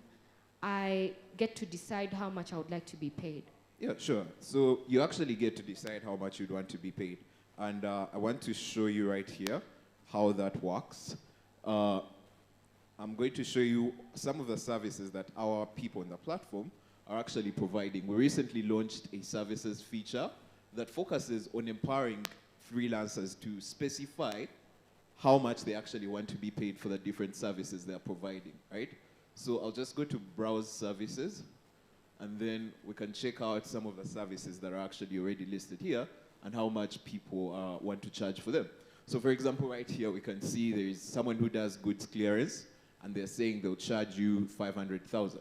I get to decide how much I would like to be paid? Yeah, sure. So you actually get to decide how much you'd want to be paid. And I want to show you right here how that works. I'm going to show you some of the services that our people on the platform are actually providing. We recently launched a services feature that focuses on empowering freelancers to specify how much they actually want to be paid for the different services they're providing, right? So I'll just go to browse services, and then we can check out some of the services that are actually already listed here and how much people want to charge for them. So for example, right here, we can see there is someone who does goods clearance, and they're saying they'll charge you 500,000.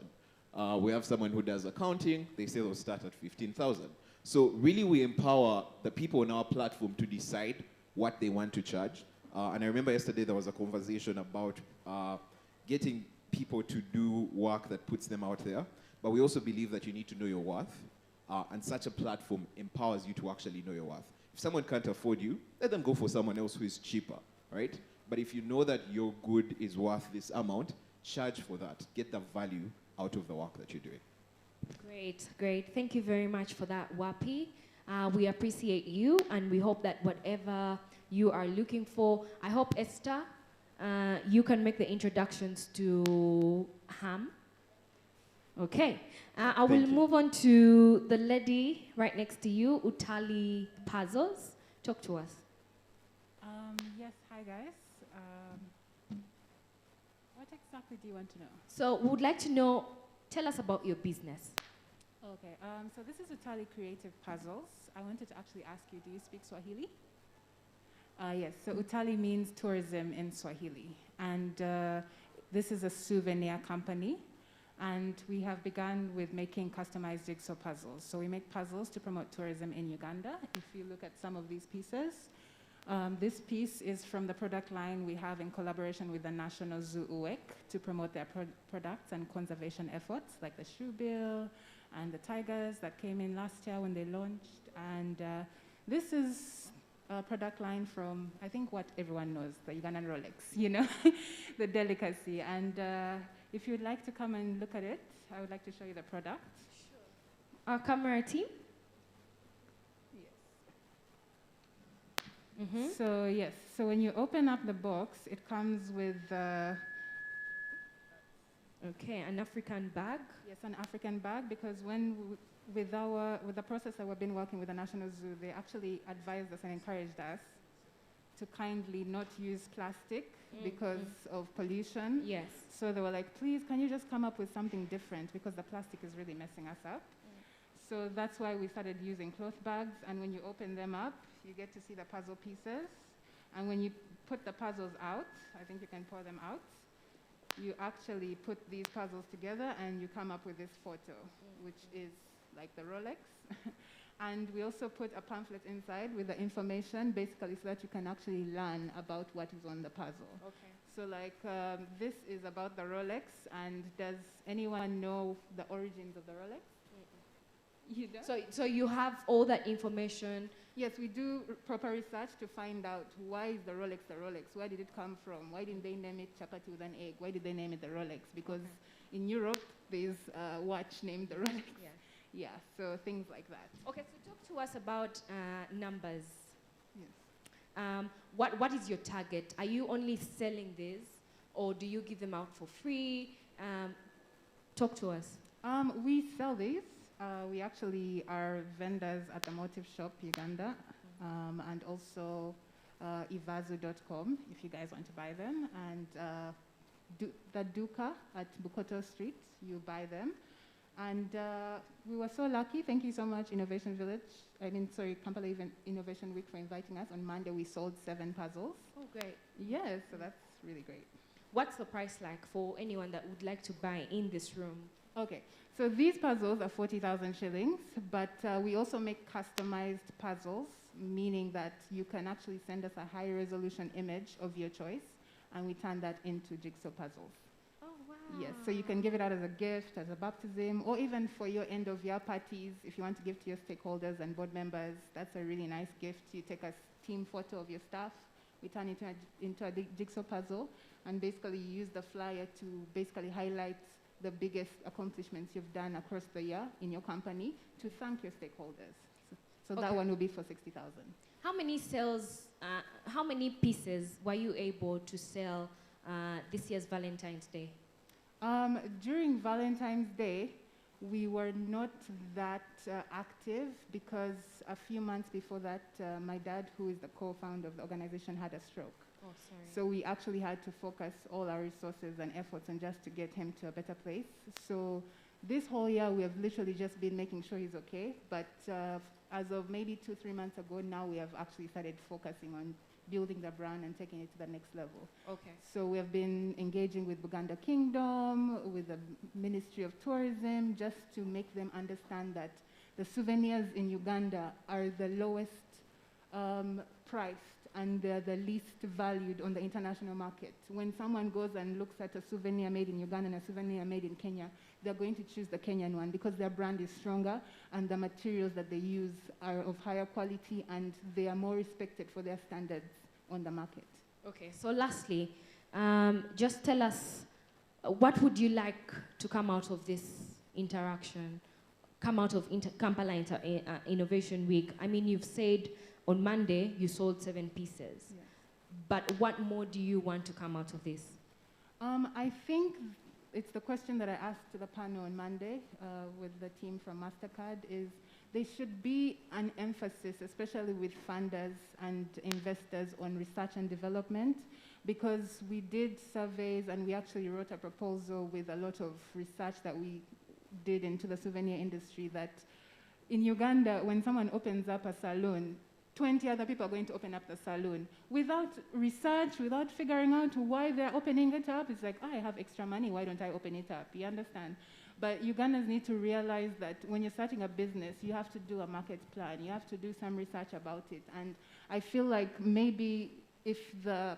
We have someone who does accounting, they say they'll start at 15,000. So really we empower the people on our platform to decide what they want to charge. And I remember yesterday there was a conversation about getting people to do work that puts them out there. But we also believe that you need to know your worth. And such a platform empowers you to actually know your worth. If someone can't afford you, let them go for someone else who is cheaper, right? But if you know that your good is worth this amount, charge for that. Get the value out of the work that you're doing. Great, great. Thank you very much for that, Wapi. We appreciate you, and we hope that whatever you are looking for. I hope, Esther, you can make the introductions to Ham. Okay. I will move on to the lady right next to you, Utali Puzzles. Talk to us. Yes, hi guys. What exactly do you want to know? So we would like to know, tell us about your business. Okay, so this is Utali Creative Puzzles. I wanted to actually ask you, do you speak Swahili? Yes, so Utali means tourism in Swahili. And this is a souvenir company. And we have begun with making customized jigsaw puzzles. So we make puzzles to promote tourism in Uganda. If you look at some of these pieces, this piece is from the product line we have in collaboration with the National Zoo UWEC to promote their products and conservation efforts, like the shoe bill and the tigers that came in last year when they launched. And this is a product line from, I think, what everyone knows, the Ugandan Rolex, you know, the delicacy. And if you'd like to come and look at it, I would like to show you the product. Our camera team. Yes. So yes, so when you open up the box, it comes with okay, an African bag. Yes, an African bag, because with the process that we've been working with the National Zoo, they actually advised us and encouraged us to kindly not use plastic because of pollution. Yes. So they were like, please, can you just come up with something different, because the plastic is really messing us up. So that's why we started using cloth bags, and when you open them up, you get to see the puzzle pieces. And when you put the puzzles out, I think you can pour them out, you actually put these puzzles together and you come up with this photo, which is like the Rolex. And we also put a pamphlet inside with the information, basically, so that you can actually learn about what is on the puzzle. Okay. So like, this is about the Rolex, and does anyone know the origins of the Rolex? You don't? So you have all that information. Yes, we do proper research to find out, why is the Rolex the Rolex? Where did it come from? Why didn't they name it chapati with an egg? Why did they name it the Rolex? Because in Europe, there's a watch named the Rolex. Yeah. Yeah, so things like that. Okay, so talk to us about numbers. Yes. What is your target? Are you only selling these, or do you give them out for free? Talk to us. We sell these. We actually are vendors at the Motive Shop Uganda, and also ivazu.com if you guys want to buy them. And the Duka at Bukoto Street, you buy them. And we were so lucky. Thank you so much, Innovation Village. Kampala Innovation Week, for inviting us. On Monday, we sold 7 puzzles. Oh, great. Yes, so that's really great. What's the price like for anyone that would like to buy in this room? Okay, so these puzzles are 40,000 shillings, but we also make customized puzzles, meaning that you can actually send us a high-resolution image of your choice, and we turn that into jigsaw puzzles. Oh, wow. Yes, so you can give it out as a gift, as a baptism, or even for your end-of-year parties, if you want to give to your stakeholders and board members. That's a really nice gift. You take a team photo of your staff, we turn it into a jigsaw puzzle, and basically you use the flyer to basically highlight the biggest accomplishments you've done across the year in your company to thank your stakeholders. So that one will be for 60,000. How many sales, how many pieces were you able to sell this year's Valentine's Day? During Valentine's Day, we were not that active because a few months before that, my dad, who is the co-founder of the organization, had a stroke. Oh, sorry. So we actually had to focus all our resources and efforts on just to get him to a better place. So this whole year, we have literally just been making sure he's okay. But as of maybe 2-3 months ago, now we have actually started focusing on building the brand and taking it to the next level. Okay. So we have been engaging with Buganda Kingdom, with the Ministry of Tourism, just to make them understand that the souvenirs in Uganda are the lowest priced and they're the least valued on the international market. When someone goes and looks at a souvenir made in Uganda and a souvenir made in Kenya, they're going to choose the Kenyan one because their brand is stronger and the materials that they use are of higher quality and they are more respected for their standards on the market. Okay, so lastly, just tell us, what would you like to come out of this interaction, come out of Kampala Innovation Week? I mean, you've said on Monday you sold 7 pieces. Yeah. But what more do you want to come out of this? I think it's the question that I asked to the panel on Monday with the team from MasterCard is there should be an emphasis, especially with funders and investors, on research and development, because we did surveys and we actually wrote a proposal with a lot of research that we did into the souvenir industry that in Uganda, when someone opens up a salon, 20 other people are going to open up the salon. Without research, without figuring out why they're opening it up, it's like, I have extra money, why don't I open it up? You understand? But Ugandans need to realize that when you're starting a business, you have to do a market plan. You have to do some research about it. And I feel like maybe if the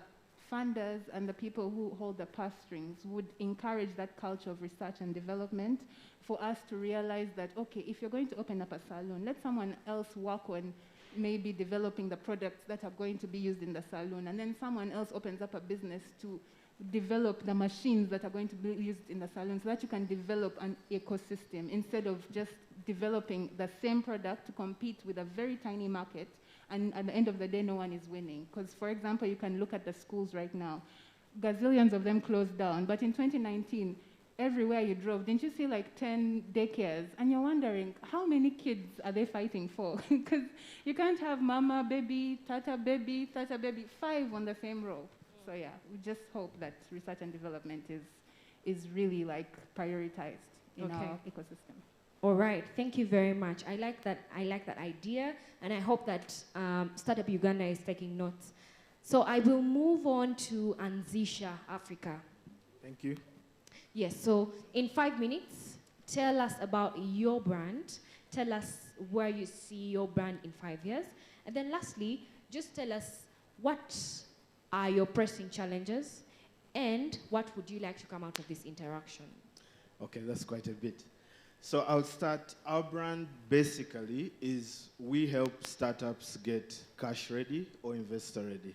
funders and the people who hold the purse strings would encourage that culture of research and development for us to realize that, okay, if you're going to open up a salon, let someone else work on maybe developing the products that are going to be used in the salon, and then someone else opens up a business to develop the machines that are going to be used in the salon so that you can develop an ecosystem instead of just developing the same product to compete with a very tiny market, and at the end of the day, no one is winning. Because, for example, you can look at the schools right now. Gazillions of them closed down, but in 2019, everywhere you drove, didn't you see like 10 daycares? And you're wondering, how many kids are they fighting for? Because you can't have mama, baby, tata, baby, 5 on the same row. So yeah, we just hope that research and development is really like prioritized in our ecosystem. All right, thank you very much. I like that idea, and I hope that Startup Uganda is taking notes. So I will move on to Anzisha Africa. Thank you. Yes, so in 5 minutes, tell us about your brand. Tell us where you see your brand in 5 years. And then lastly, just tell us what are your pressing challenges and what would you like to come out of this interaction? Okay, that's quite a bit. So I'll start. Our brand basically is we help startups get cash ready or investor ready.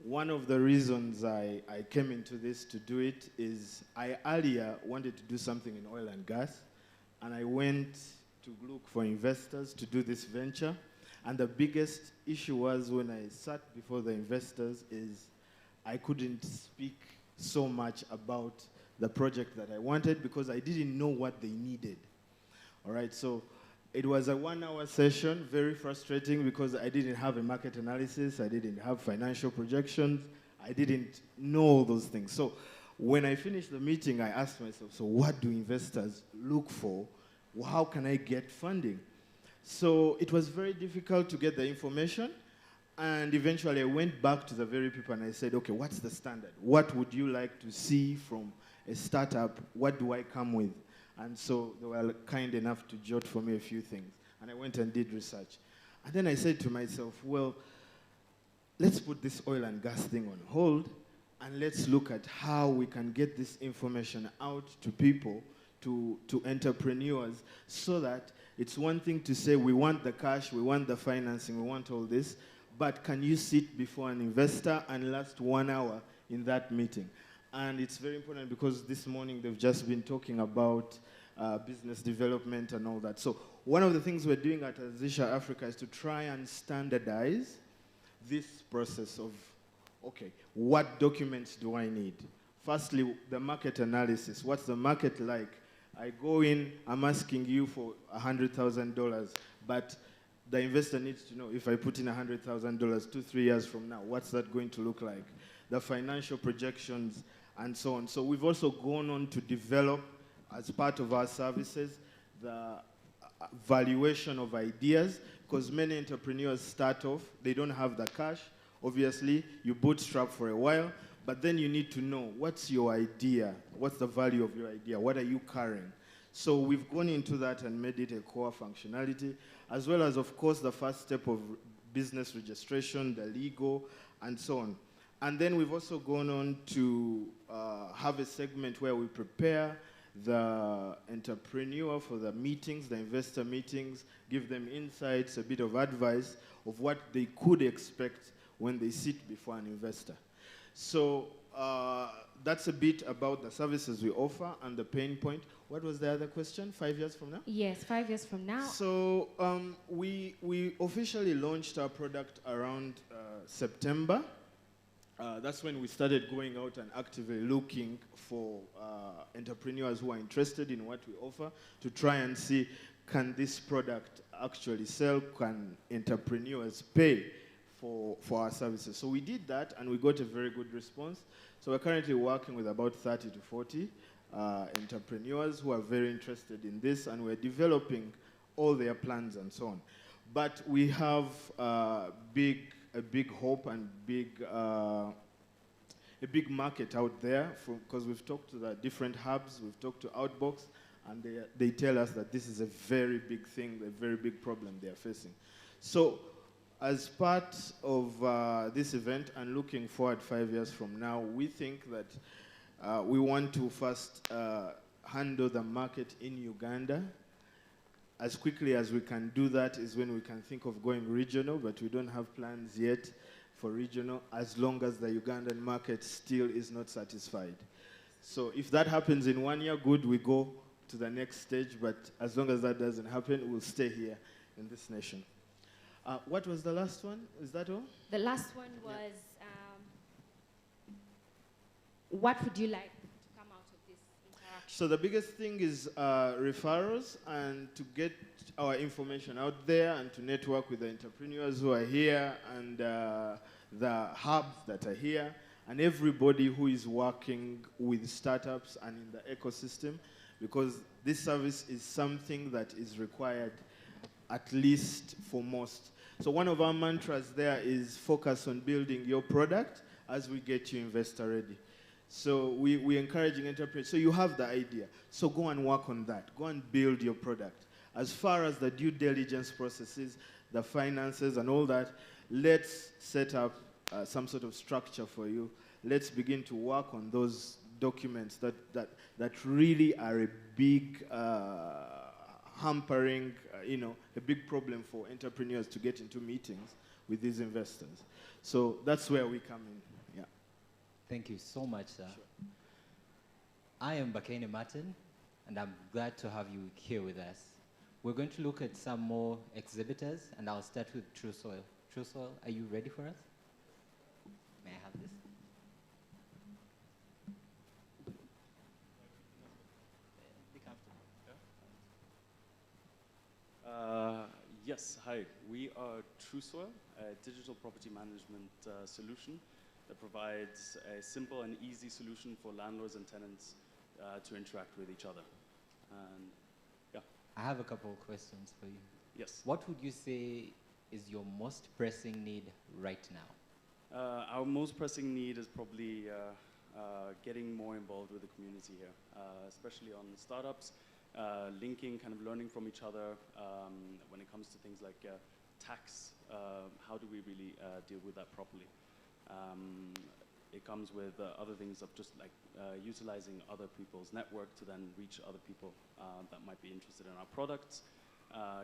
One of the reasons I came into this to do it is I earlier wanted to do something in oil and gas, and I went to look for investors to do this venture. And the biggest issue was when I sat before the investors is I couldn't speak so much about the project that I wanted because I didn't know what they needed. All right, so it was a 1-hour session, very frustrating because I didn't have a market analysis, I didn't have financial projections, I didn't know all those things. So when I finished the meeting, I asked myself, so what do investors look for? How can I get funding? So it was very difficult to get the information, and eventually I went back to the very people and I said, okay, what's the standard? What would you like to see from a startup? What do I come with? And so they were kind enough to jot for me a few things. And I went and did research. And then I said to myself, well, let's put this oil and gas thing on hold, and let's look at how we can get this information out to people, to entrepreneurs, so that it's one thing to say we want the cash, we want the financing, we want all this, but can you sit before an investor and last 1 hour in that meeting? And it's very important because this morning they've just been talking about business development and all that. So one of the things we're doing at Anzisha Africa is to try and standardize this process of, okay, what documents do I need? Firstly, the market analysis. What's the market like? I go in, I'm asking you for $100,000, but the investor needs to know if I put in $100,000 2-3 years from now, what's that going to look like? The financial projections and so on. So we've also gone on to develop, as part of our services, the valuation of ideas, because many entrepreneurs start off, they don't have the cash. Obviously, you bootstrap for a while, but then you need to know what's your idea, what's the value of your idea, what are you carrying? So we've gone into that and made it a core functionality, as well as, of course, the first step of business registration, the legal, and so on. And then we've also gone on to have a segment where we prepare the entrepreneur for the meetings, the investor meetings, give them insights, a bit of advice of what they could expect when they sit before an investor. So that's a bit about the services we offer and the pain point. What was the other question? 5 years from now? Yes, 5 years from now. So we officially launched our product around September. That's when we started going out and actively looking for entrepreneurs who are interested in what we offer to try and see, can this product actually sell? Can entrepreneurs pay for our services? So we did that and we got a very good response. So we're currently working with about 30 to 40 entrepreneurs who are very interested in this, and we're developing all their plans and so on. But we have a big hope and a big market out there, because we've talked to the different hubs, we've talked to Outbox, and they tell us that this is a very big thing, a very big problem they are facing. So as part of this event and looking forward 5 years from now, we think that we want to first handle the market in Uganda. As quickly as we can do that is when we can think of going regional, but we don't have plans yet for regional as long as the Ugandan market still is not satisfied. So if that happens in 1 year, good, we go to the next stage, but as long as that doesn't happen, we'll stay here in this nation. What was the last one? Is that all? The last one was, what would you like to come out of this interaction? So the biggest thing is referrals, and to get our information out there and to network with the entrepreneurs who are here and the hubs that are here and everybody who is working with startups and in the ecosystem, because this service is something that is required at least for most. So one of our mantras there is focus on building your product as we get you investor ready. So we're encouraging entrepreneurs. So you have the idea. So go and work on that. Go and build your product. As far as the due diligence processes, the finances and all that, let's set up some sort of structure for you. Let's begin to work on those documents that really are a big hampering, a big problem for entrepreneurs to get into meetings with these investors. So that's where we come in. Yeah. Thank you so much, sir. Sure. I am Bakane Martin, and I'm glad to have you here with us. We're going to look at some more exhibitors, and I'll start with True Soil. True Soil, are you ready for us? May I have this? Be comfortable. Yes, hi. We are True Soil, a digital property management solution that provides a simple and easy solution for landlords and tenants to interact with each other. And yeah. I have a couple of questions for you. Yes. What would you say is your most pressing need right now? Our most pressing need is probably getting more involved with the community here, especially on startups, linking, kind of learning from each other when it comes to things like tax. How do we really deal with that properly? It comes with other things of just like utilizing other people's network to then reach other people that might be interested in our products,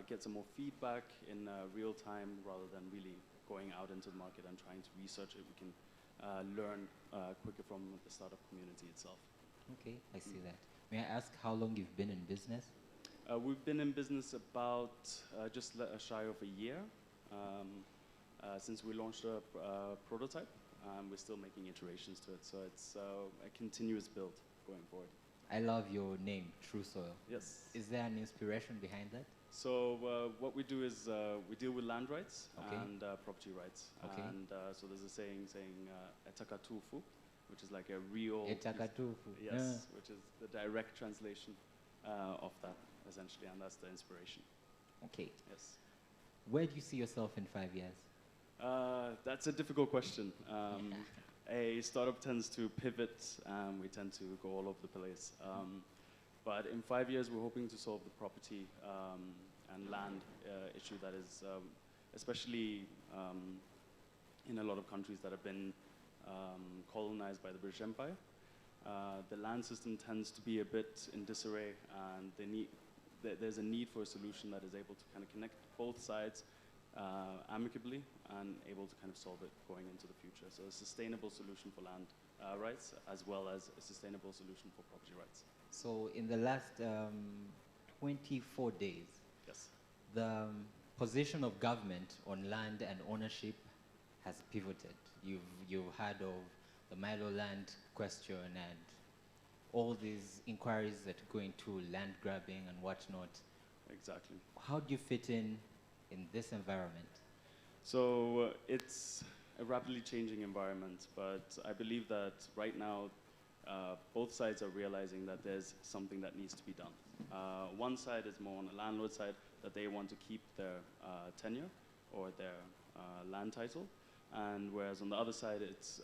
get some more feedback in real time rather than really going out into the market and trying to research it. We can learn quicker from the startup community itself. Okay, I see that. May I ask how long you've been in business? We've been in business about just shy of a year since we launched a prototype. We're still making iterations to it, so it's a continuous build going forward. I love your name, True Soil. Yes. Is there an inspiration behind that? So what we do is we deal with land rights Okay. and property rights. Okay. And so there's a saying etakatufu, which is like a real... Etakatufu. Yes, which is the direct translation of that, essentially, and that's the inspiration. Okay. Yes. Where do you see yourself in 5 years? That's a difficult question. A startup tends to pivot, we tend to go all over the place. But in 5 years, we're hoping to solve the property and land issue that is, especially in a lot of countries that have been colonized by the British Empire. The land system tends to be a bit in disarray, and there's a need for a solution that is able to kind of connect both sides amicably and able to kind of solve it going into the future. So a sustainable solution for land rights, as well as a sustainable solution for property rights. So in the last 24 days, Yes. the position of government on land and ownership has pivoted. You've heard of the Milo land question and all these inquiries that go into land grabbing and whatnot. Exactly. How do you fit in this environment? So it's a rapidly changing environment, but I believe that right now both sides are realizing that there's something that needs to be done. One side is more on the landlord side, that they want to keep their tenure or their land title, and whereas on the other side it's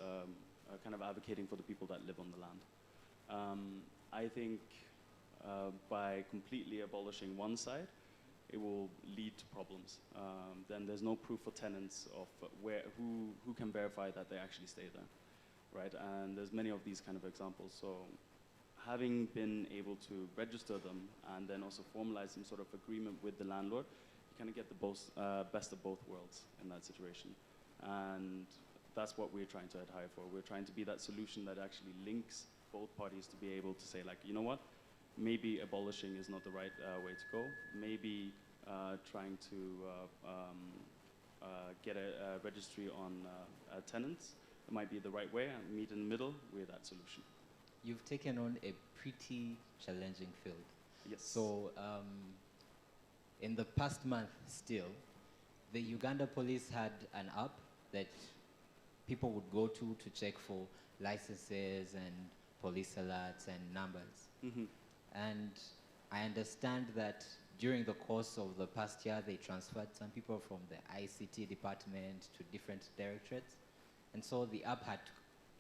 kind of advocating for the people that live on the land. I think by completely abolishing one side, it will lead to problems. Then there's no proof for tenants of who can verify that they actually stay there, right? And there's many of these kind of examples. So having been able to register them and then also formalize some sort of agreement with the landlord, you kind of get the best of both worlds in that situation. And that's what we're trying to adhere for. We're trying to be that solution that actually links both parties to be able to say, like, you know what, maybe abolishing is not the right way to go. Maybe trying to get a registry on tenants, it might be the right way, and meet in the middle with that solution. You've taken on a pretty challenging field. Yes. So in the past month still, the Uganda police had an app that people would go to check for licenses and police alerts and numbers. Mm-hmm. And I understand that during the course of the past year, they transferred some people from the ICT department to different directorates. And so the app had to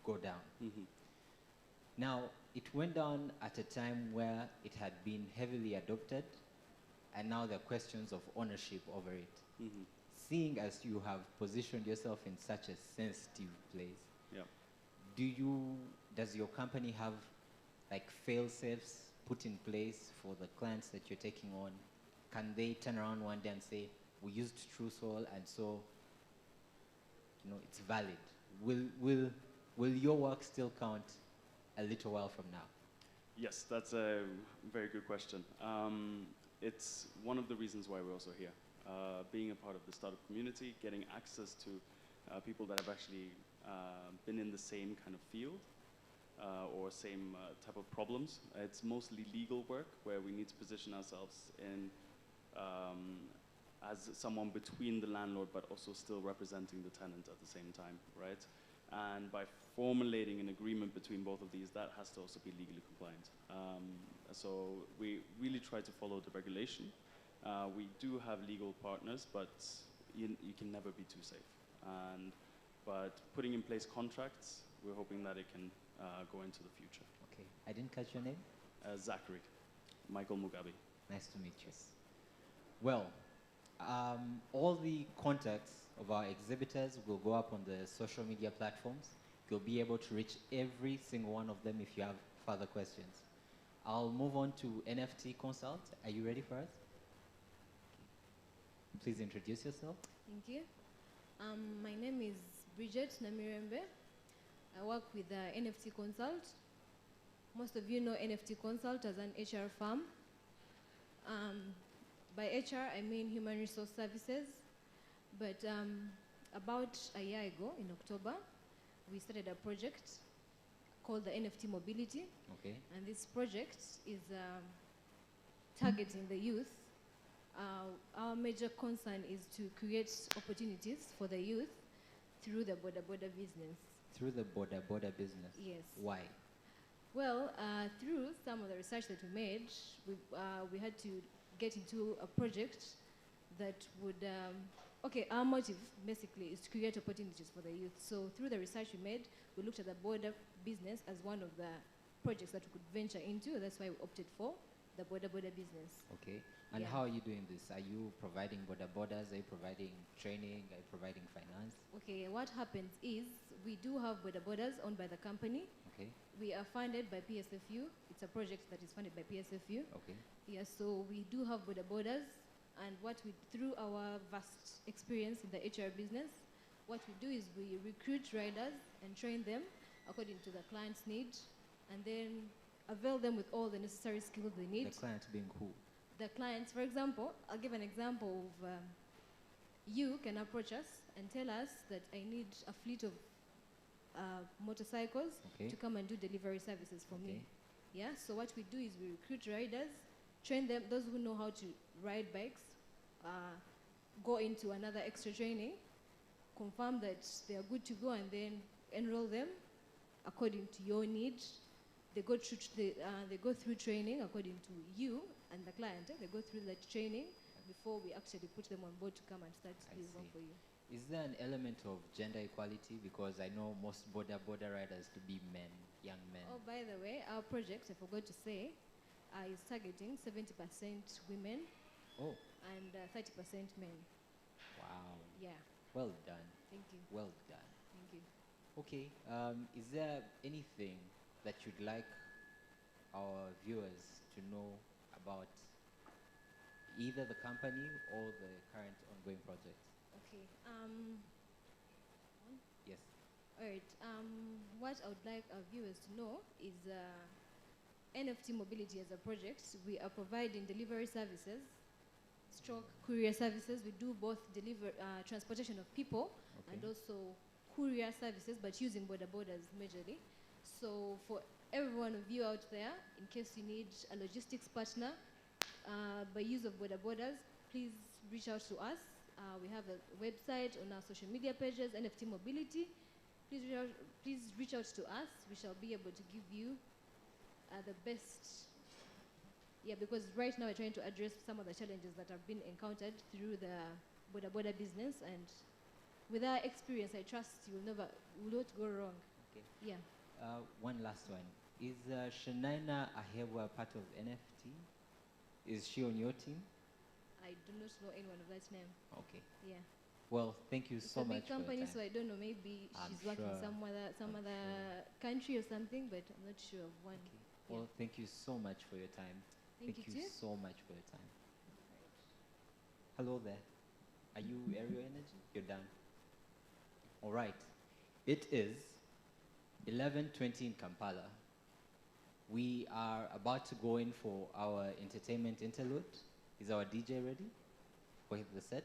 go down. Mm-hmm. Now, it went down at a time where it had been heavily adopted, and now there are questions of ownership over it. Mm-hmm. Seeing as you have positioned yourself in such a sensitive place, yeah. Does your company have like fail-safes put in place for the clients that you're taking on? Can they turn around one day and say, we used TrueSoil and so, it's valid? Will your work still count a little while from now? Yes, that's a very good question. It's one of the reasons why we're also here. Being a part of the startup community, getting access to people that have actually been in the same kind of field or same type of problems. It's mostly legal work where we need to position ourselves in as someone between the landlord but also still representing the tenant at the same time, right? And by formulating an agreement between both of these, that has to also be legally compliant. So we really try to follow the regulation. We do have legal partners, but you can never be too safe. But putting in place contracts, we're hoping that it can go into the future. Okay, I didn't catch your name? Zachary, Michael Mugabe. Nice to meet you. Well, all the contacts of our exhibitors will go up on the social media platforms. You'll be able to reach every single one of them if you have further questions. I'll move on to NFT Consult. Are you ready for us? Please introduce yourself. Thank you. My name is Bridget Namirembe. I work with NFT Consult. Most of you know NFT Consult as an HR firm. By HR, I mean Human Resource Services. But about a year ago, in October, we started a project called the NFT Mobility. Okay. And this project is targeting the youth. Our major concern is to create opportunities for the youth through the border business. Through the border business? Yes. Why? Well, through some of the research that we made, we had to get into a project that would, our motive basically is to create opportunities for the youth. So through the research we made, we looked at the border business as one of the projects that we could venture into. That's why we opted for the border business. Okay. And how are you doing this? Are you providing borders? Are you providing training? Are you providing finance? Okay, what happens is we do have borders owned by the company. Okay. We are funded by PSFU. It's a project that is funded by PSFU. Okay. Yeah, so we do have borders, and through our vast experience in the HR business, what we do is we recruit riders and train them according to the client's need, and then avail them with all the necessary skills they need. The client being who? The clients, for example, I'll give an example of you can approach us and tell us that I need a fleet of motorcycles to come and do delivery services for me. Yeah, so what we do is we recruit riders, train them, those who know how to ride bikes, go into another extra training, confirm that they are good to go, and then enroll them according to your needs. They go through training according to you and the client. They go through that training before we actually put them on board to come and start doing work for you. Is there an element of gender equality? Because I know most border riders to be men, young men. Oh, by the way, our project, I forgot to say, is targeting 70% women and 30% men. Wow. Yeah. Well done. Thank you. Well done. Thank you. Okay. Is there anything that you'd like our viewers to know about either the company or the current ongoing projects? Okay. Yes. All right. What I would like our viewers to know is NFT mobility as a project. We are providing delivery services, stroke courier services. We do both transportation of people and also courier services, but using borders majorly. So for every one of you out there, in case you need a logistics partner by use of borders, please reach out to us. We have a website on our social media pages, NFT Mobility. Please reach out to us. We shall be able to give you the best. Yeah, because right now we're trying to address some of the challenges that have been encountered through the border business, and with our experience, I trust you will not go wrong. Okay. Yeah. One last one. Is Shanaina Ahewa part of NFT? Is she on your team? I do not know anyone of that name. Okay. Yeah. Well, thank you so much. It's a big company, so I don't know. Maybe she's working some other country or something, but I'm not sure of one. Okay. Yeah. Well, thank you so much for your time. Thank you too. So much for your time. Hello there. Are you Aerial Energy? You're done. All right. It is 11:20 in Kampala. We are about to go in for our entertainment interlude. Is our DJ ready for the set?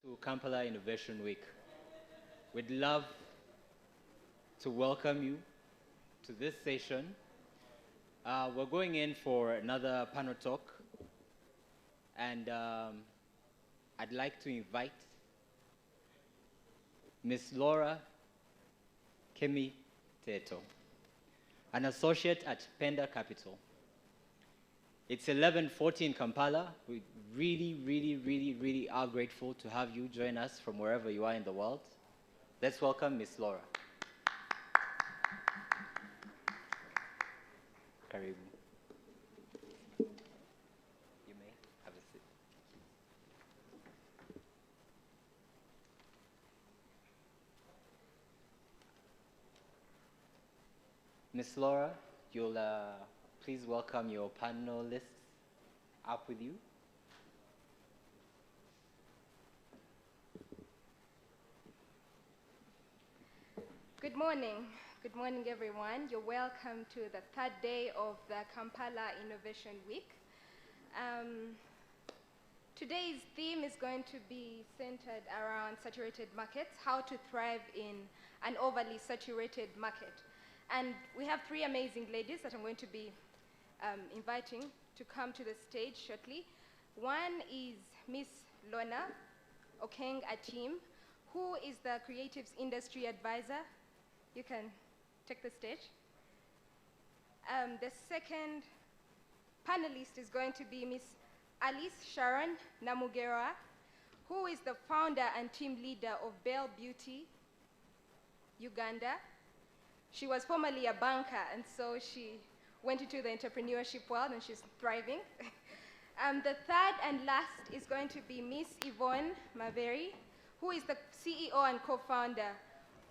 To Kampala Innovation Week. We'd love to welcome you to this session. We're going in for another panel talk, and I'd like to invite Ms. Laura Kemi Teto, an associate at Penda Capital. It's 11:40 in Kampala. We really are grateful to have you join us from wherever you are in the world. Let's welcome Ms. Laura. Karibu. You may have a seat. Ms. Laura, you'll please welcome your panelists up with you. Good morning. Good morning, everyone. You're welcome to the third day of the Kampala Innovation Week. Today's theme is going to be centered around saturated markets, how to thrive in an overly saturated market. And we have three amazing ladies that I'm going to be inviting to come to the stage shortly. One is Miss Lona Okeng Achim, who is the Creatives Industry Advisor. You can take the stage. The second panelist is going to be Miss Alice Sharon Namugera, who is the founder and team leader of Belle Beauty Uganda. She was formerly a banker, and so she went into the entrepreneurship world, and she's thriving. The third and last is going to be Miss Yvonne Maveri, who is the CEO and co-founder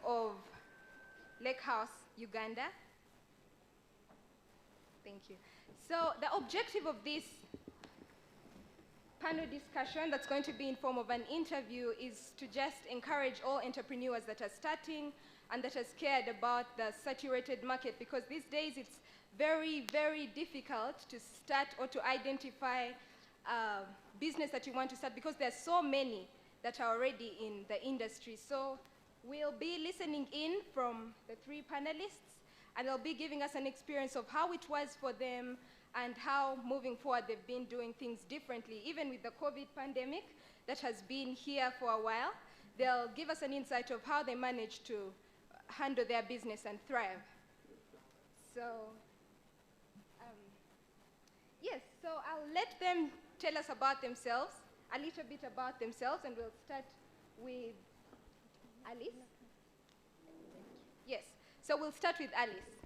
of Lake House, Uganda. Thank you. So the objective of this panel discussion that's going to be in form of an interview is to just encourage all entrepreneurs that are starting and that are scared about the saturated market, because these days it's very difficult to start or to identify a business that you want to start, because there's so many that are already in the industry. So we'll be listening in from the three panelists, and they'll be giving us an experience of how it was for them and how moving forward they've been doing things differently. Even with the COVID pandemic that has been here for a while, they'll give us an insight of how they managed to handle their business and thrive. So, yes, so I'll let them tell us about themselves, a little bit about themselves, and we'll start with Alice. Yes, so we'll start with Alice.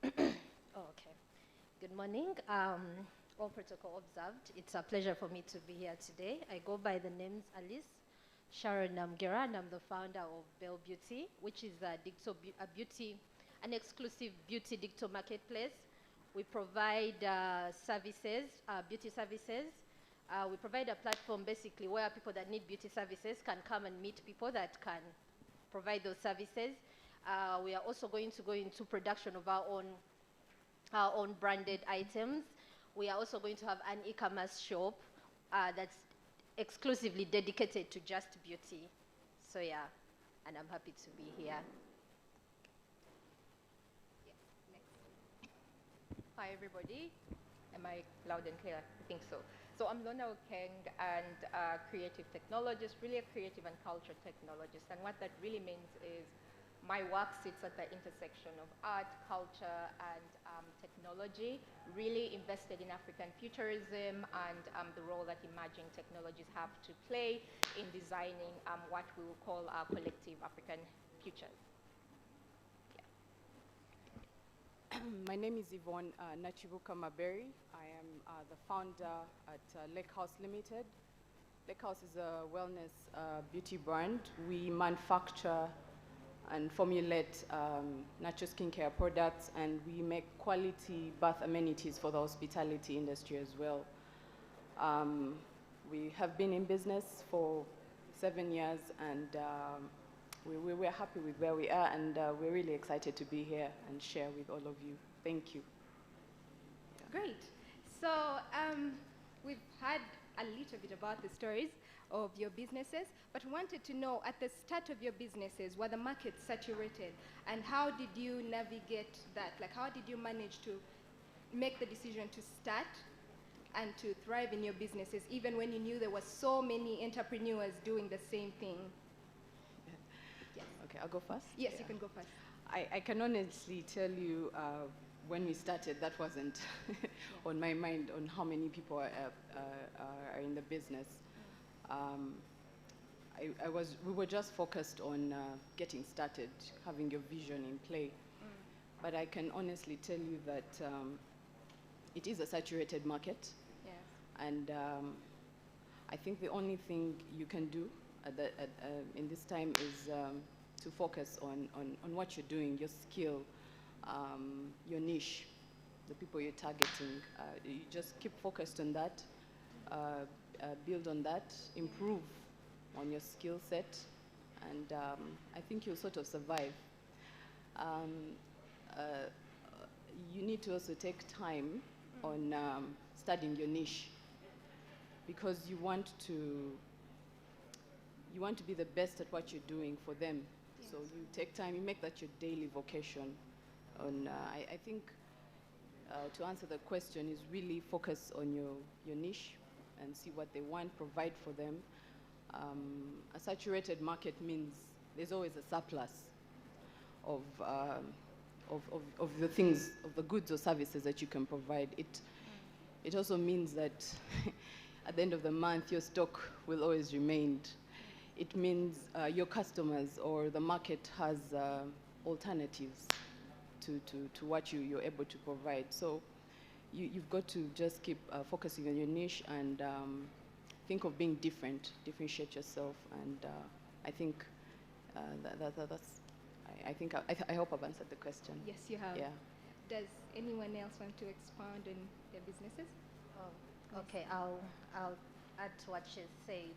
Okay. Good morning. All protocol observed. It's a pleasure for me to be here today. I go by the names Alice Sharon Namgera, and I'm the founder of Belle Beauty, which is an exclusive beauty digital marketplace. We provide services, beauty services. We provide a platform basically where people that need beauty services can come and meet people that can provide those services. We are also going to go into production of our own branded items. We are also going to have an e-commerce shop that's exclusively dedicated to just beauty. So yeah, and I'm happy to be here. Hi everybody. Am I loud and clear? I think so. So I'm Lona Okeng, and creative technologist, really a creative and culture technologist. And what that really means is my work sits at the intersection of art, culture, and technology, really invested in African futurism and the role that emerging technologies have to play in designing what we will call our collective African futures. My name is Yvonne Nachibuka Maberi. I am the founder at Lake House Limited. Lake House is a wellness beauty brand. We manufacture and formulate natural skincare products, and we make quality bath amenities for the hospitality industry as well. We have been in business for 7 years, and we're happy with where we are, and we're really excited to be here and share with all of you. Thank you. Great. So we've heard a little bit about the stories of your businesses, but we wanted to know, at the start of your businesses, were the markets saturated, and how did you navigate that? Like, how did you manage to make the decision to start and to thrive in your businesses, even when you knew there were so many entrepreneurs doing the same thing? Yes. Okay, I'll go first? Yes, you can go first. I can honestly tell you, when we started, that wasn't on my mind, on how many people are in the business. We were just focused on getting started, having your vision in play. But I can honestly tell you that it is a saturated market. Yes. And I think the only thing you can do in this time is to focus on what you're doing, your skill, your niche, the people you're targeting. You just keep focused on that, build on that, improve on your skill set, and I think you'll sort of survive. You need to also take time on studying your niche, because you want to be the best at what you're doing for them. Yes. So you take time, you make that your daily vocation. I think to answer the question is really focus on your niche and see what they want, provide for them. A saturated market means there's always a surplus of the things, of the goods or services that you can provide. It also means that at the end of the month, your stock will always remain. It means your customers or the market has alternatives to what you're able to provide. So you've got to just keep focusing on your niche and think of being different, differentiate yourself, and I think I hope I've answered the question. Yes, you have. Yeah. Does anyone else want to expound on their businesses? Okay, I'll add to what she said.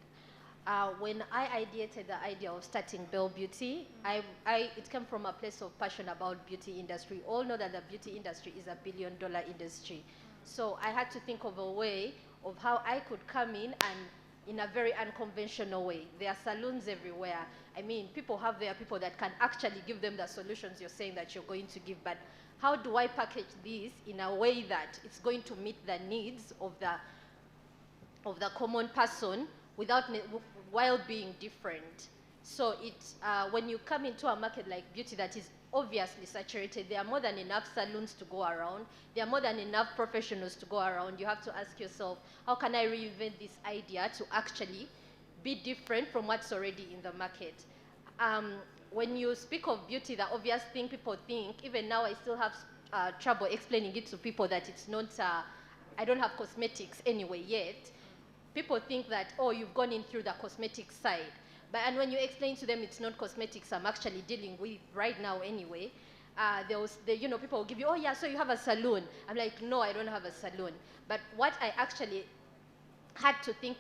When I ideated the idea of starting Bell Beauty, it came from a place of passion about beauty industry. All know that the beauty industry is a billion-dollar industry. So I had to think of a way of how I could come in and in a very unconventional way. There are salons everywhere. I mean, people have their people that can actually give them the solutions you're saying that you're going to give, but how do I package this in a way that it's going to meet the needs of the common person while being different? So when you come into a market like beauty that is obviously saturated, there are more than enough salons to go around, there are more than enough professionals to go around. You have to ask yourself, how can I reinvent this idea to actually be different from what's already in the market? When you speak of beauty, the obvious thing people think, even now I still have trouble explaining it to people that it's not, I don't have cosmetics anyway yet. People think that, oh, you've gone in through the cosmetic side. And when you explain to them it's not cosmetics I'm actually dealing with right now anyway, people will give you, oh yeah, so you have a salon. I'm like, no, I don't have a salon. But what I actually had to think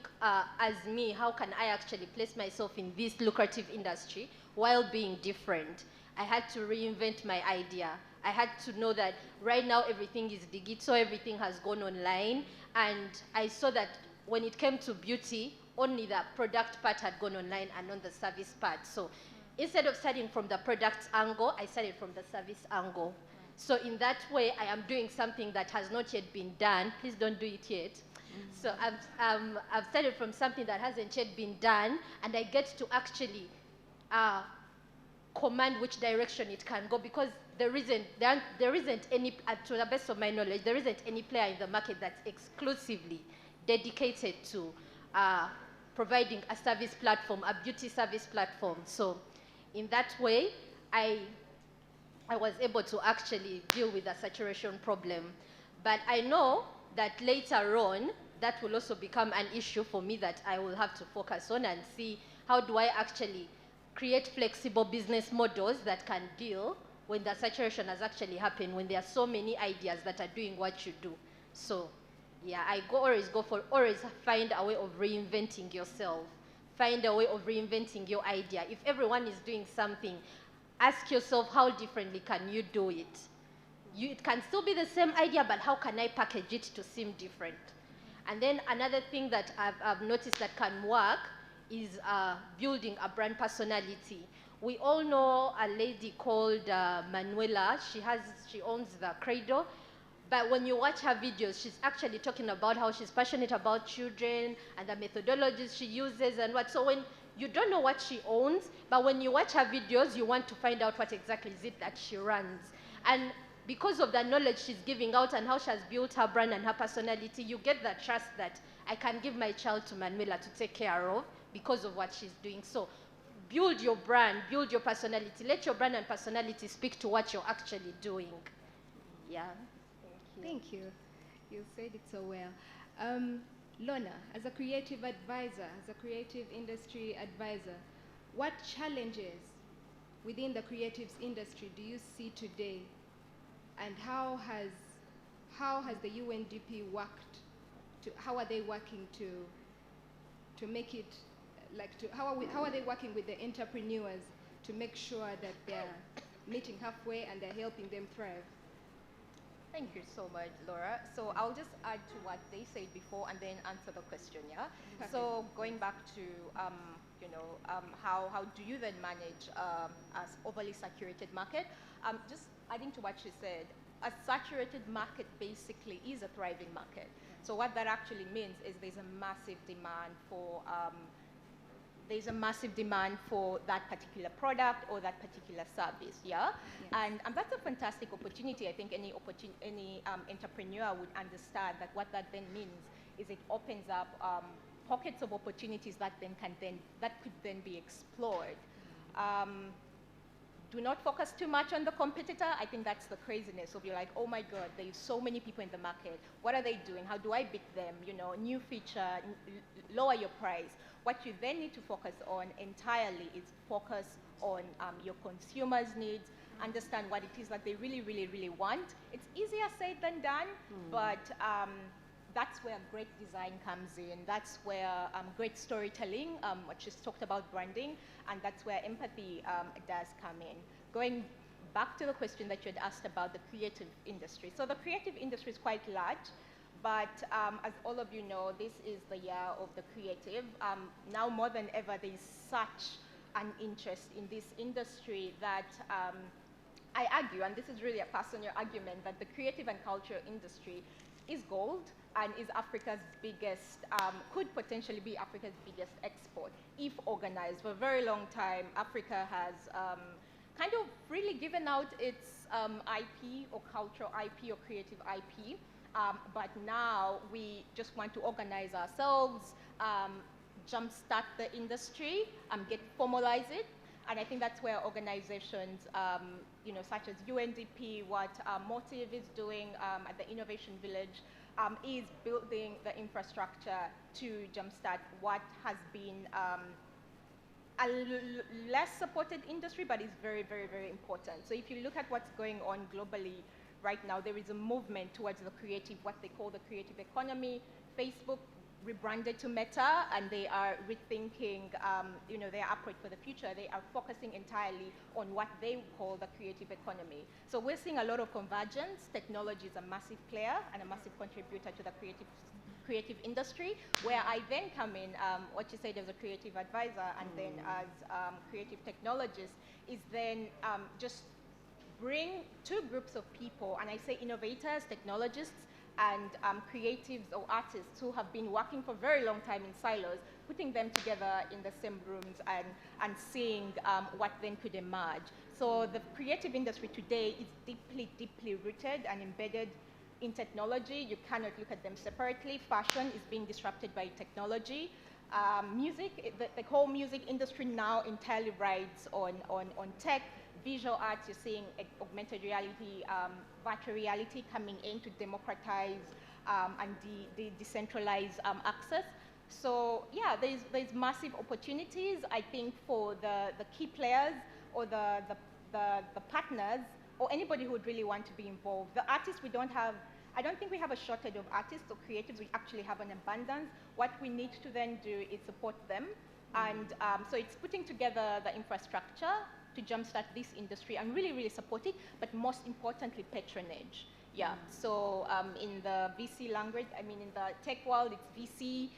as me, how can I actually place myself in this lucrative industry while being different? I had to reinvent my idea. I had to know that right now everything is digital, everything has gone online, and I saw that when it came to beauty, only the product part had gone online and not the service part. So instead of starting from the product angle, I started from the service angle. So in that way, I am doing something that has not yet been done. Please don't do it yet. So I've started from something that hasn't yet been done, and I get to actually command which direction it can go, because there isn't any, to the best of my knowledge, there isn't any player in the market that's exclusively dedicated to providing a service platform, a beauty service platform. So in that way, I was able to actually deal with the saturation problem. But I know that later on, that will also become an issue for me that I will have to focus on and see how do I actually create flexible business models that can deal when the saturation has actually happened, when there are so many ideas that are doing what you do. So yeah, I always find a way of reinventing yourself find a way of reinventing your idea. If everyone is doing something, ask yourself, how differently can you do it? It can still be the same idea, but how can I package it to seem different? And then another thing that I've noticed that can work is building a brand personality. We all know a lady called Manuela. She owns the Cradle. But when you watch her videos, she's actually talking about how she's passionate about children and the methodologies she uses and what. So when you don't know what she owns, but when you watch her videos, you want to find out what exactly is it that she runs. And because of the knowledge she's giving out and how she has built her brand and her personality, you get the trust that I can give my child to Manuela to take care of because of what she's doing. So build your brand, build your personality. Let your brand and personality speak to what you're actually doing. Yeah. Thank you. You said it so well. Lorna, as a creative advisor, as a creative industry advisor, what challenges within the creatives industry do you see today, and how has the UNDP worked? How are they working to make it how are they working with the entrepreneurs to make sure that they're meeting halfway and they're helping them thrive? Thank you so much, Laura. So I'll just add to what they said before and then answer the question, yeah? Perfect. So going back to, how do you then manage as overly saturated market? Just adding to what she said, a saturated market basically is a thriving market. So what that actually means is there's a massive demand for that particular product or that particular service, yeah? Yes. And that's a fantastic opportunity. I think any entrepreneur would understand that what that then means is it opens up pockets of opportunities that could then be explored. Do not focus too much on the competitor. I think that's the craziness of you're like, oh my God, there's so many people in the market. What are they doing? How do I beat them? New feature, lower your price. What you then need to focus on entirely is focus on your consumers' needs, understand what it is that they really, really, really want. It's easier said than done, but that's where great design comes in. That's where great storytelling, what she's talked about branding, and that's where empathy does come in. Going back to the question that you had asked about the creative industry. So the creative industry is quite large, but as all of you know, this is the year of the creative. Now more than ever, there's such an interest in this industry that I argue, and this is really a personal argument, that the creative and culture industry is gold and is Africa's biggest, could potentially be Africa's biggest export if organized. For a very long time, Africa has kind of freely given out its IP or cultural IP or creative IP. But now we just want to organize ourselves, jumpstart the industry, formalize it. And I think that's where organizations, such as UNDP, what Motive is doing at the Innovation Village, is building the infrastructure to jumpstart what has been a less supported industry, but is very, very, very important. So if you look at what's going on globally right now, there is a movement towards the creative, what they call the creative economy. Facebook rebranded to Meta, and they are rethinking, their approach for the future. They are focusing entirely on what they call the creative economy. So we're seeing a lot of convergence. Technology is a massive player and a massive contributor to the creative industry, where I then come in, what you said as a creative advisor, and then as creative technologist, is then just bring two groups of people, and I say innovators, technologists, and creatives or artists who have been working for a very long time in silos, putting them together in the same rooms and seeing what then could emerge. So the creative industry today is deeply, deeply rooted and embedded in technology. You cannot look at them separately. Fashion is being disrupted by technology. Music, the whole music industry now entirely rides on tech. Visual arts, you're seeing augmented reality, virtual reality coming in to democratize and decentralize access. So yeah, there's massive opportunities, I think, for the key players or the partners or anybody who would really want to be involved. The artists, I don't think we have a shortage of artists or creatives. We actually have an abundance. What we need to then do is support them, And so it's putting together the infrastructure to jumpstart this industry and really, really support it, but most importantly, patronage. Yeah, so in the VC language, I mean, in the tech world, it's VC.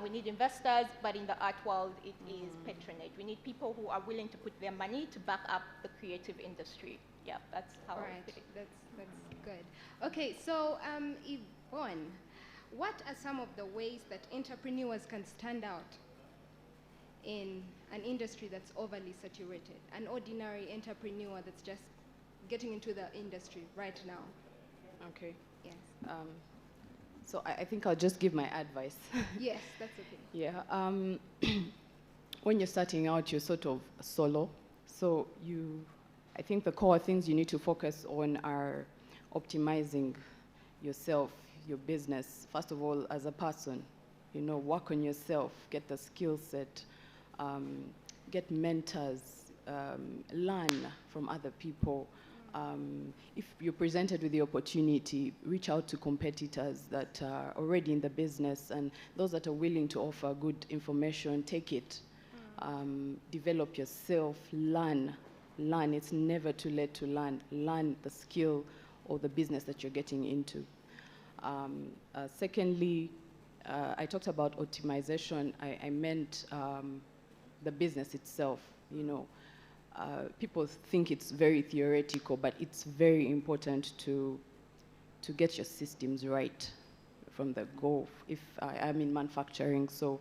We need investors, but in the art world, it is patronage. We need people who are willing to put their money to back up the creative industry. Yeah, that's how I put it. That's good. Okay, so Yvonne, what are some of the ways that entrepreneurs can stand out in an industry that's overly saturated? An ordinary entrepreneur that's just getting into the industry right now. Okay. Yes. So I think I'll just give my advice. Yes, that's okay. Yeah. When you're starting out, you're sort of solo. So I think the core things you need to focus on are optimizing yourself, your business. First of all, as a person, work on yourself, get the skill set, get mentors, learn from other people. If you're presented with the opportunity, reach out to competitors that are already in the business and those that are willing to offer good information, take it. Develop yourself, learn. It's never too late to learn. Learn the skill or the business that you're getting into. Secondly, I talked about optimization. I meant the business itself, people think it's very theoretical, but it's very important to get your systems right from the go. If I'm in manufacturing, so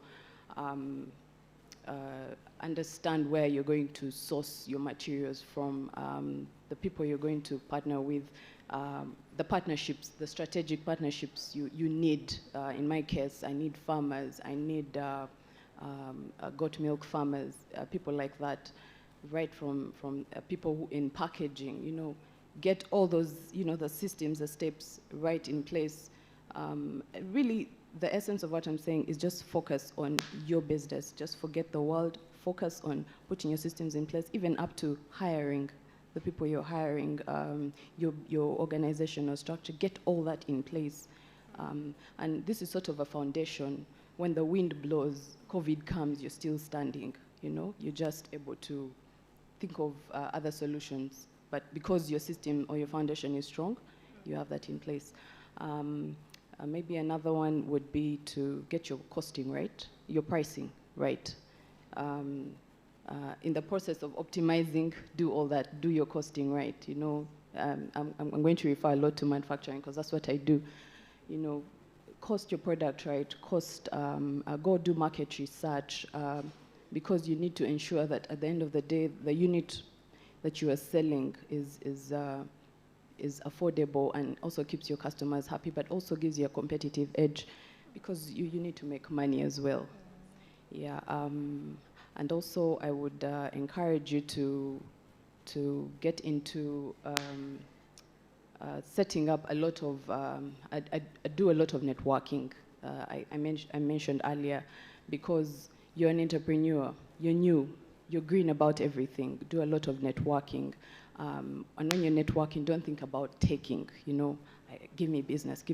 understand where you're going to source your materials from, the people you're going to partner with, the partnerships, the strategic partnerships you need. In my case, I need farmers, I need goat milk farmers, people like that. Right from people who in packaging, get all those, the systems, the steps right in place. Really, the essence of what I'm saying is just focus on your business. Just forget the world. Focus on putting your systems in place, even up to hiring the people you're hiring, your organizational structure. Get all that in place. And this is sort of a foundation. When the wind blows, COVID comes, you're still standing. You're just able to think of other solutions, but because your system or your foundation is strong, you have that in place. Maybe another one would be to get your costing right, your pricing right. In the process of optimizing, do all that, do your costing right. I'm going to refer a lot to manufacturing because that's what I do. Cost your product right, go do market research, because you need to ensure that at the end of the day, the unit that you are selling is affordable and also keeps your customers happy, but also gives you a competitive edge because you need to make money as well. Yeah, and also I would encourage you to get into setting up a lot of, I do a lot of networking. I mentioned earlier, because you're an entrepreneur, you're new, you're green about everything, do a lot of networking. And when you're networking, don't think about taking, give me business,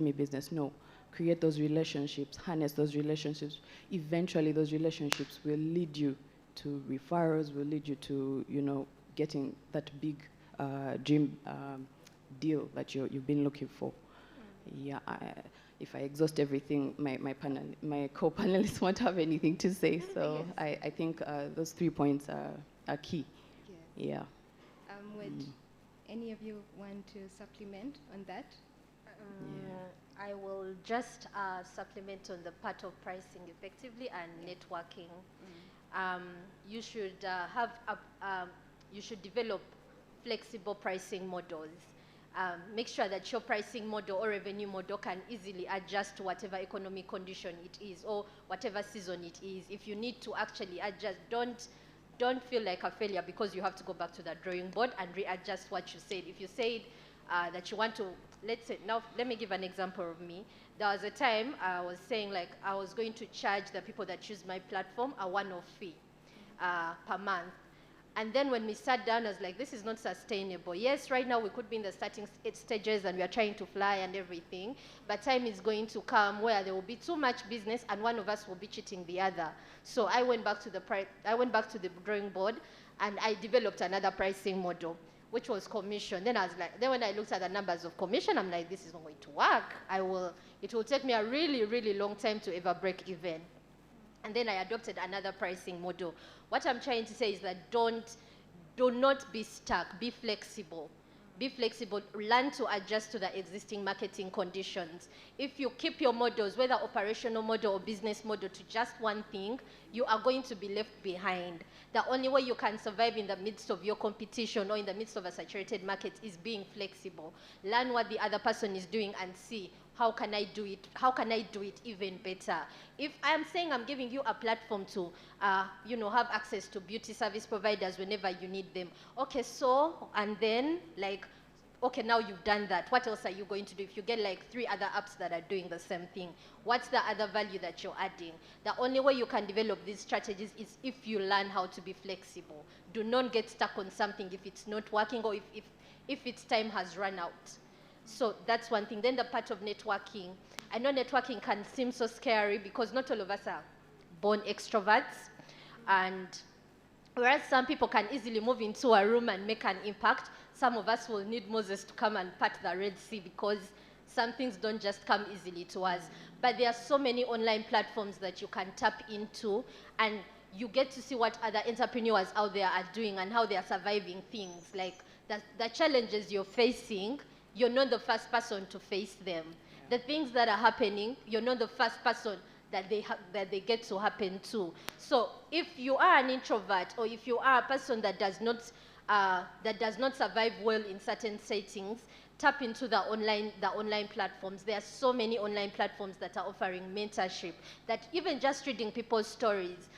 no. Create those relationships, harness those relationships. Eventually, those relationships will lead you to referrals, will lead you to, getting that big dream deal that you've been looking for. Yeah, if I exhaust everything, my co-panelists won't have anything to say. So yes. I think those 3 points are key. Yes. Yeah. Would any of you want to supplement on that? I will just supplement on the part of pricing effectively and networking. You should you should develop flexible pricing models. Make sure that your pricing model or revenue model can easily adjust to whatever economic condition it is or whatever season it is. If you need to actually adjust, don't feel like a failure because you have to go back to the drawing board and readjust what you said. If you said that you want to, let's say, now let me give an example of me. There was a time I was saying like I was going to charge the people that use my platform a one-off fee per month. And then when we sat down, I was like, this is not sustainable. Yes, right now we could be in the starting stages and we are trying to fly and everything, but time is going to come where there will be too much business and one of us will be cheating the other. So I went back to the drawing board and I developed another pricing model, which was commission. Then I was like, then when I looked at the numbers of commission, I'm like, this is not going to work. It will take me a really, really long time to ever break even. And then I adopted another pricing model. What I'm trying to say is that do not be stuck, be flexible. Be flexible, learn to adjust to the existing marketing conditions. If you keep your models, whether operational model or business model, to just one thing, you are going to be left behind. The only way you can survive in the midst of your competition or in the midst of a saturated market is being flexible. Learn what the other person is doing and see, how can I do it? How can I do it even better? If I'm saying I'm giving you a platform to, have access to beauty service providers whenever you need them. Okay, so, and then, like, okay, now you've done that. What else are you going to do? If you get like 3 other apps that are doing the same thing, what's the other value that you're adding? The only way you can develop these strategies is if you learn how to be flexible. Do not get stuck on something if it's not working or if its time has run out. So that's one thing. Then the part of networking. I know networking can seem so scary because not all of us are born extroverts. And whereas some people can easily move into a room and make an impact, some of us will need Moses to come and part the Red Sea because some things don't just come easily to us. But there are so many online platforms that you can tap into, and you get to see what other entrepreneurs out there are doing and how they are surviving things. Like the challenges you're facing, you're not the first person to face them. The things that are happening, you're not the first person that they get to happen to. So if you are an introvert or if you are a person that does not survive well in certain settings, tap into the online platforms. There are so many online platforms that are offering mentorship, that even just reading people's stories,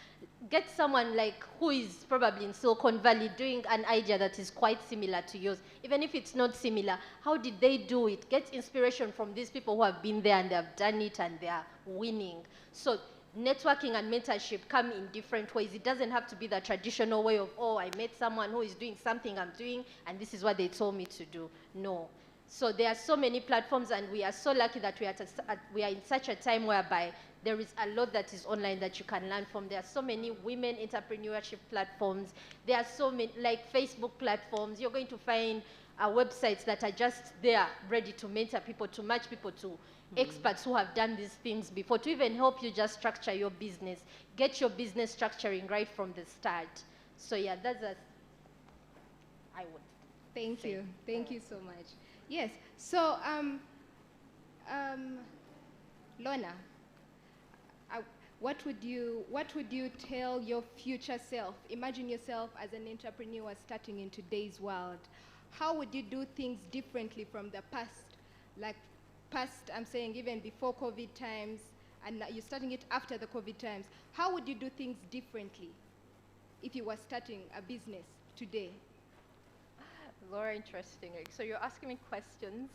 get someone like who is probably in Silicon Valley doing an idea that is quite similar to yours. Even if it's not similar, how did they do it? Get inspiration from these people who have been there and they have done it and they are winning. So networking and mentorship come in different ways. It doesn't have to be the traditional way of, oh, I met someone who is doing something I'm doing and this is what they told me to do. No. So there are so many platforms, and we are so lucky that we are in such a time whereby there is a lot that is online that you can learn from. There are so many women entrepreneurship platforms. There are so many, like Facebook platforms. You're going to find websites that are just there, ready to mentor people, to match people to experts who have done these things before, to even help you just structure your business. Get your business structuring right from the start. So yeah, that's I would. Thank you. Thank you so much. Yes. So, Lorna, what would you tell your future self? Imagine yourself as an entrepreneur starting in today's world. How would you do things differently from the past? Like past, I'm saying even before COVID times, and you're starting it after the COVID times. How would you do things differently if you were starting a business today? Very interesting. So you're asking me questions,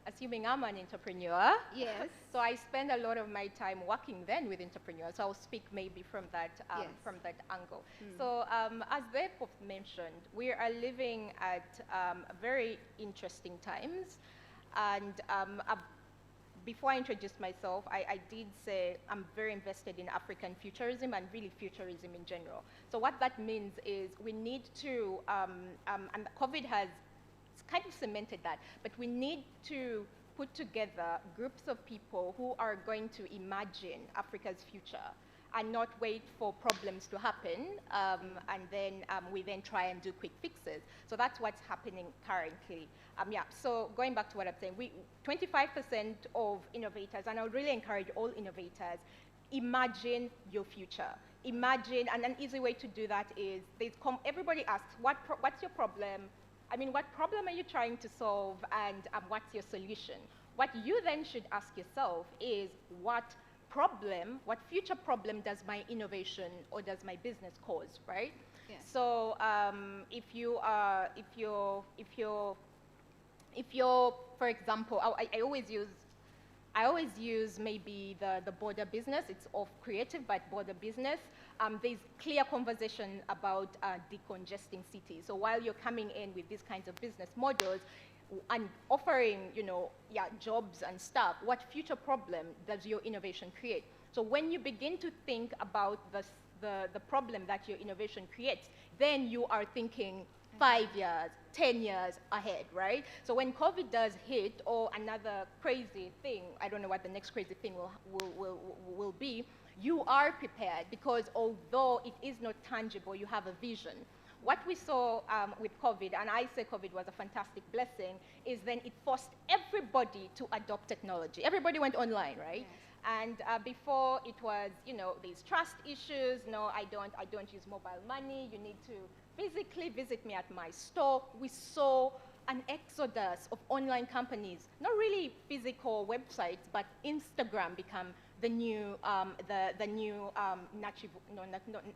assuming I'm an entrepreneur. Yes. So I spend a lot of my time working then with entrepreneurs. So I'll speak maybe from that angle. So as they both mentioned, we are living at very interesting times. And before I introduce myself, I did say I'm very invested in African futurism and really futurism in general. So what that means is we need to, and COVID has kind of cemented that, but we need to put together groups of people who are going to imagine Africa's future and not wait for problems to happen, and then we then try and do quick fixes. So that's what's happening currently. So going back to what I'm saying, 25% of innovators, and I would really encourage all innovators, imagine your future. Imagine, and an easy way to do that is, everybody asks, what's your problem? I mean, what problem are you trying to solve, and what's your solution? What you then should ask yourself is, what future problem does my innovation or does my business cause, right? Yeah. So if you're, for example, I always use maybe the border business. It's of creative, but border business. there's clear conversation about decongesting cities. So while you're coming in with these kinds of business models and offering, jobs and stuff, what future problem does your innovation create? So when you begin to think about the problem that your innovation creates, then you are thinking 5 years, 10 years ahead, right? So when COVID does hit, or another crazy thing, I don't know what the next crazy thing will be, you are prepared, because although it is not tangible, you have a vision. What we saw with COVID, and I say COVID was a fantastic blessing, is then it forced everybody to adopt technology. Everybody went online, right? Yes. And before it was, these trust issues. No, I don't use mobile money. You need to physically visit me at my store. We saw an exodus of online companies, not really physical websites, but Instagram become the new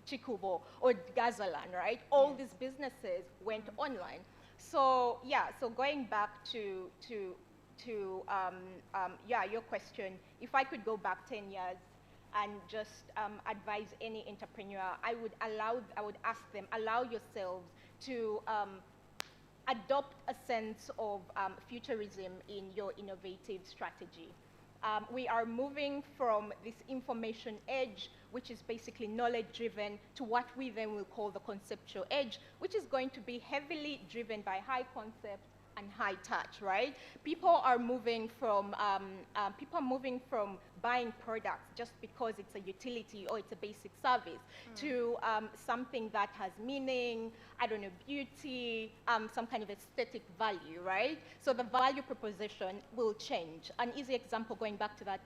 Chikubo or Gazalan, right? All these businesses went online. So yeah, so going back to your question, if I could go back 10 years and just advise any entrepreneur, I would ask them, allow yourselves to adopt a sense of futurism in your innovative strategy. We are moving from this information age, which is basically knowledge-driven, to what we then will call the conceptual age, which is going to be heavily driven by high concept and high touch, right? People are moving from buying products just because it's a utility or it's a basic service to something that has meaning, I don't know, beauty, some kind of aesthetic value, right? So the value proposition will change. An easy example going back to that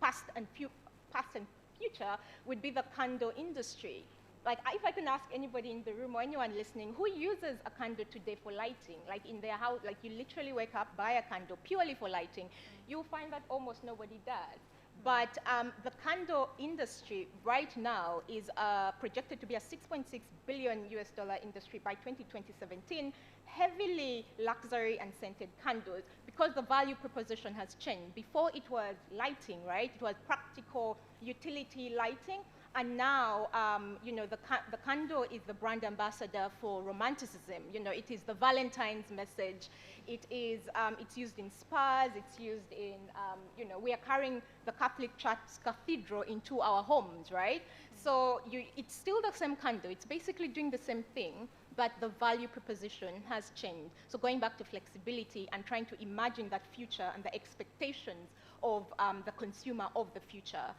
past and future would be the candle industry. Like, if I can ask anybody in the room or anyone listening, who uses a candle today for lighting? Like in their house, like you literally wake up, buy a candle purely for lighting. You'll find that almost nobody does. But the candle industry right now is projected to be a $6.6 billion industry by 2017, heavily luxury and scented candles, because the value proposition has changed. Before it was lighting, right? It was practical utility lighting. And now, the candle is the brand ambassador for romanticism. It is the Valentine's message. It is, it's used in spas. It's used in, we are carrying the Catholic Church's cathedral into our homes, right? So it's still the same candle. It's basically doing the same thing, but the value proposition has changed. So going back to flexibility and trying to imagine that future and the expectations of the consumer of the future.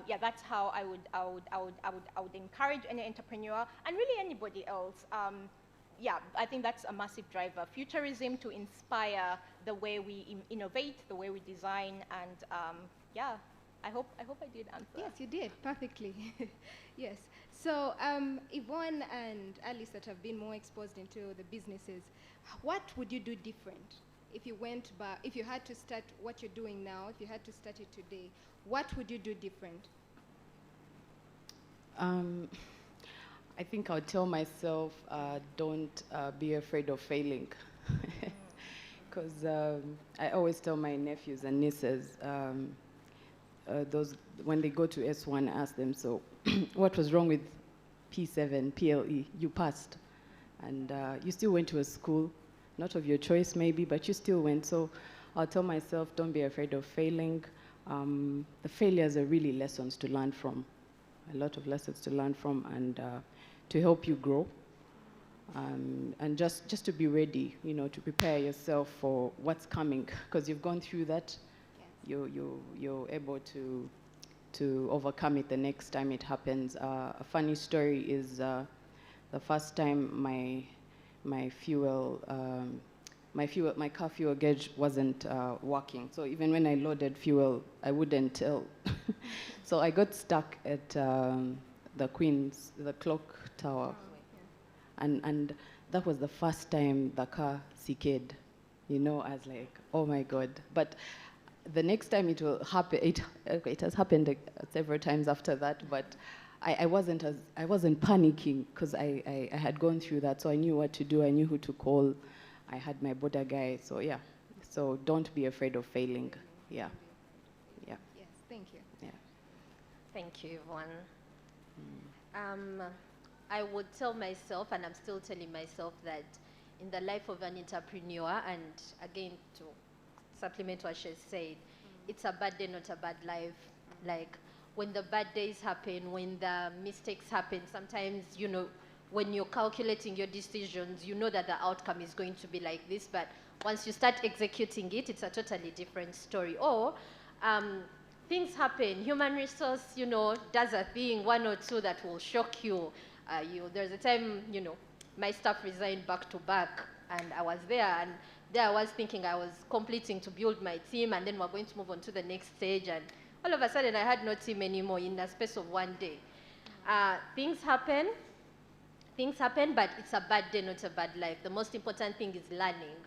Yeah, that's how I would encourage any entrepreneur and really anybody else. Yeah, I think that's a massive driver. Futurism to inspire the way we innovate, the way we design, and yeah, I hope I did answer. Yes, you did perfectly. Yes. So Yvonne and Alice that have been more exposed into the businesses, what would you do different? If you went back, if you had to start what you're doing now, if you had to start it today, what would you do different? I think I would tell myself, don't be afraid of failing. Because I always tell my nephews and nieces, when they go to S1, I ask them, so what was wrong with P7, PLE? You passed. And you still went to a school, not of your choice maybe, but you still went. So I'll tell myself, don't be afraid of failing. The failures are really lessons to learn from, a lot of lessons to learn from, and to help you grow. And just to be ready, to prepare yourself for what's coming, because you've gone through that. Yes. You're able to overcome it the next time it happens. A funny story is the first time my car fuel gauge wasn't working. So even when I loaded fuel, I wouldn't tell. So I got stuck at the clock tower. And that was the first time the car CK'd. I was like, oh my God. But the next time it will happen, it has happened several times after that, but I wasn't panicking because I had gone through that, so I knew what to do, I knew who to call, I had my border guy, so yeah. So don't be afraid of failing, yeah. Yeah. Yes, thank you. Yeah. Thank you, Yvonne. Um, I would tell myself, and I'm still telling myself, that in the life of an entrepreneur, and again to supplement what she said, it's a bad day, not a bad life. Like when the bad days happen, when the mistakes happen, sometimes, you know, when you're calculating your decisions, you know that the outcome is going to be like this, but once you start executing it, it's a totally different story. Or things happen, human resource, you know, does a thing, one or two that will shock you. There's a time, you know, my staff resigned back to back, and I was there, and there I was thinking I was completing to build my team, and then we're going to move on to the next stage, and all of a sudden I had no team anymore in the space of one day. Things happen, but it's a bad day, not a bad life. The most important thing is learning.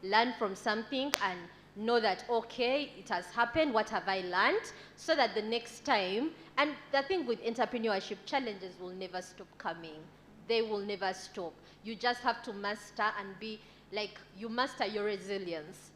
Learn from something and know that, okay, it has happened, what have I learned? So that the next time, and the thing with entrepreneurship, challenges will never stop coming. They will never stop. You just have to master and be, like, you master your resilience.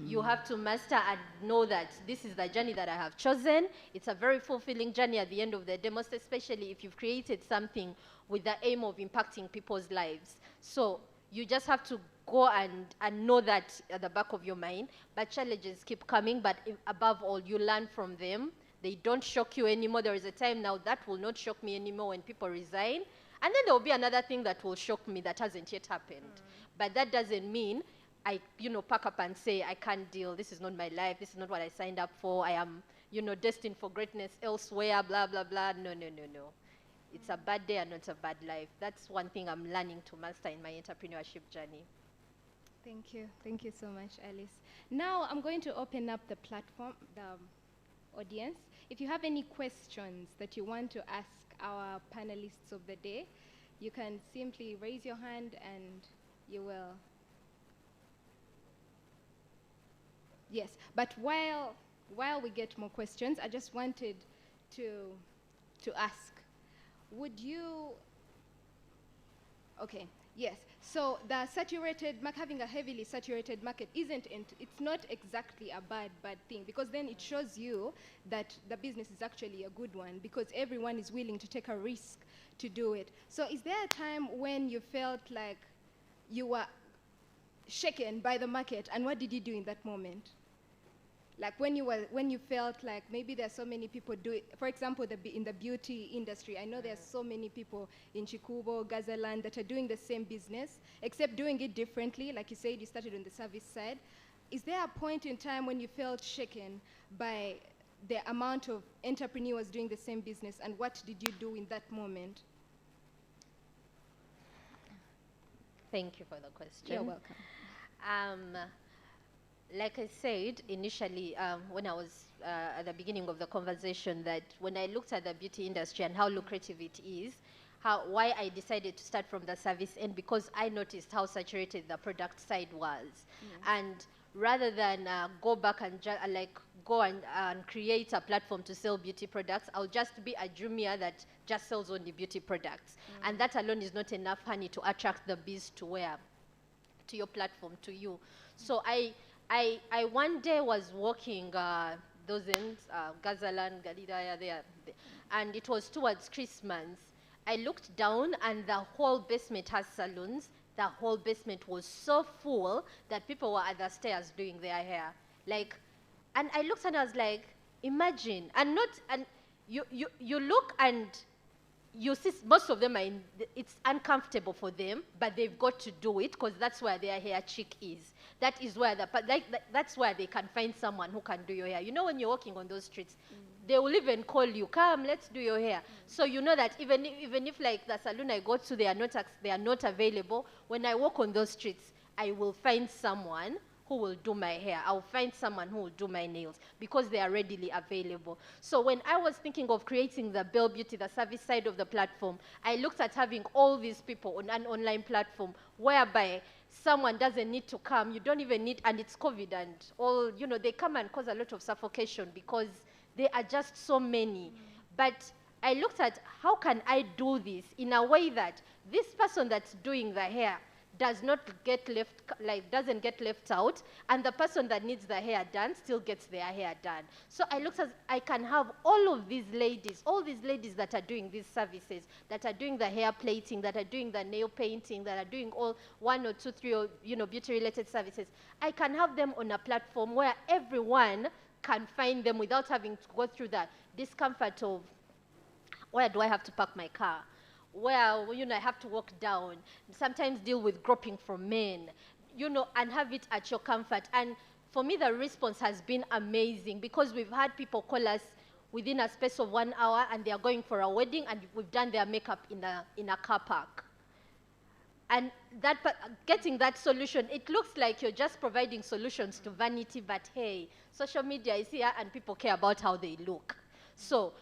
You have to master and know that this is the journey that I have chosen. It's a very fulfilling journey at the end of the day, most especially if you've created something with the aim of impacting people's lives. So you just have to go and know that at the back of your mind. But challenges keep coming, but above all, you learn from them. They don't shock you anymore. There is a time now that will not shock me anymore when people resign. And then there will be another thing that will shock me that hasn't yet happened. But that doesn't mean I, you know, pack up and say, I can't deal, this is not my life, this is not what I signed up for, I am, you know, destined for greatness elsewhere, blah, blah, blah. No, no, no, no. It's a bad day and not a bad life. That's one thing I'm learning to master in my entrepreneurship journey. Thank you. Thank you so much, Alice. Now I'm going to open up the platform, the audience. If you have any questions that you want to ask our panelists of the day, you can simply raise your hand and you will. Yes, but while we get more questions, I just wanted to ask, would you, okay, yes, so the saturated, having a heavily saturated market it's not exactly a bad thing, because then it shows you that the business is actually a good one, because everyone is willing to take a risk to do it. So is there a time when you felt like you were shaken by the market, and what did you do in that moment? Like when you felt like maybe there's so many people do it. For example, in the beauty industry, I know there's so many people in Chikubo, Gazaland that are doing the same business, except doing it differently. Like you said, you started on the service side. Is there a point in time when you felt shaken by the amount of entrepreneurs doing the same business, and what did you do in that moment? Thank you for the question. You're welcome. Like I said initially, when I was at the beginning of the conversation, that when I looked at the beauty industry and how lucrative it is, why I decided to start from the service end, because I noticed how saturated the product side was. And rather than go back and go and create a platform to sell beauty products, I'll just be a jumia that just sells only beauty products. And that alone is not enough honey to attract the bees to where? To your platform, to you. So I one day was walking those ends, Gazaland, Galilaya, there, and it was towards Christmas. I looked down, and the whole basement has salons. The whole basement was so full that people were at the stairs doing their hair. Like, and I looked and I was like, imagine, and you look and you see most of them it's uncomfortable for them, but they've got to do it because that's where their hair chic is. That is where that's where they can find someone who can do your hair. You know, when you're walking on those streets, they will even call you, come, let's do your hair. So you know that even if like the salon I go to, they are not available, when I walk on those streets, I will find someone who will do my hair. I'll find someone who will do my nails because they are readily available. So when I was thinking of creating the Bell Beauty, the service side of the platform, I looked at having all these people on an online platform whereby someone doesn't need to come. You don't even need, and it's COVID and all, you know, they come and cause a lot of suffocation because there are just so many. But I looked at how can I do this in a way that this person that's doing the hair doesn't get left out, and the person that needs their hair done still gets their hair done. So I looked as I can have all these ladies that are doing these services, that are doing the hair plating, that are doing the nail painting, that are doing all 1 or 2, 3, or, beauty related services. I can have them on a platform where everyone can find them without having to go through the discomfort of, where do I have to park my car? Where, I have to walk down, sometimes deal with groping from men, and have it at your comfort. And for me, the response has been amazing, because we've had people call us within a space of 1 hour, and they are going for a wedding, and we've done their makeup in a car park. And getting that solution, it looks like you're just providing solutions to vanity, but hey, social media is here, and people care about how they look. So,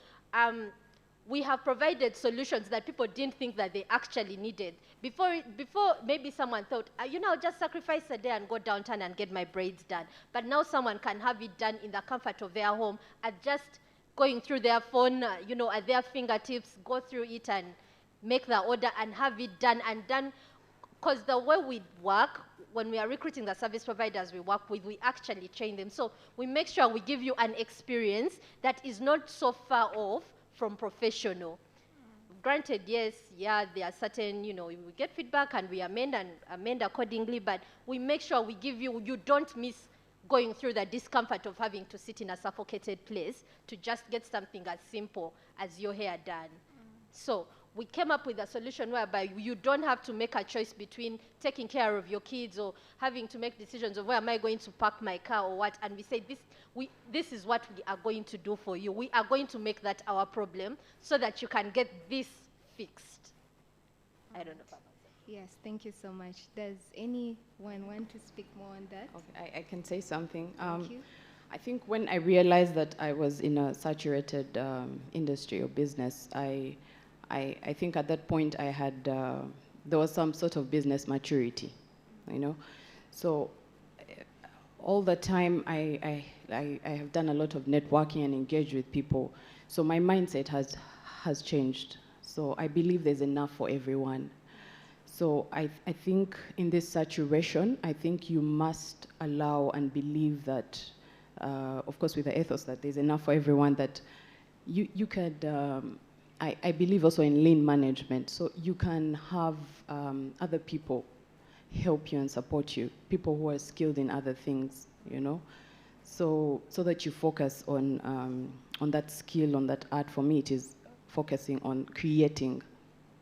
we have provided solutions that people didn't think that they actually needed. Before maybe someone thought, I'll just sacrifice a day and go downtown and get my braids done. But now someone can have it done in the comfort of their home, at just going through their phone, at their fingertips, go through it and make the order and have it done. Because the way we work, when we are recruiting the service providers we work with, we actually train them. So we make sure we give you an experience that is not so far off from professional. Granted, yes, there are certain, we get feedback and we amend accordingly, but we make sure we give you don't miss going through the discomfort of having to sit in a suffocated place to just get something as simple as your hair done. So we came up with a solution whereby you don't have to make a choice between taking care of your kids or having to make decisions of where am I going to park my car or what. And we say, this is what we are going to do for you. We are going to make that our problem so that you can get this fixed. I don't know if I'm Yes, thank you so much. Does anyone want to speak more on that? Okay, I can say something. Thank you. I think when I realized that I was in a saturated industry or business, I think at that point I had, there was some sort of business maturity, So all the time I have done a lot of networking and engaged with people. So my mindset has changed. So I believe there's enough for everyone. So I think in this saturation, I think you must allow and believe that, of course with the ethos that there's enough for everyone, that you could, I believe also in lean management. So you can have other people help you and support you, people who are skilled in other things, so that you focus on that skill, on that art. For me, it is focusing on creating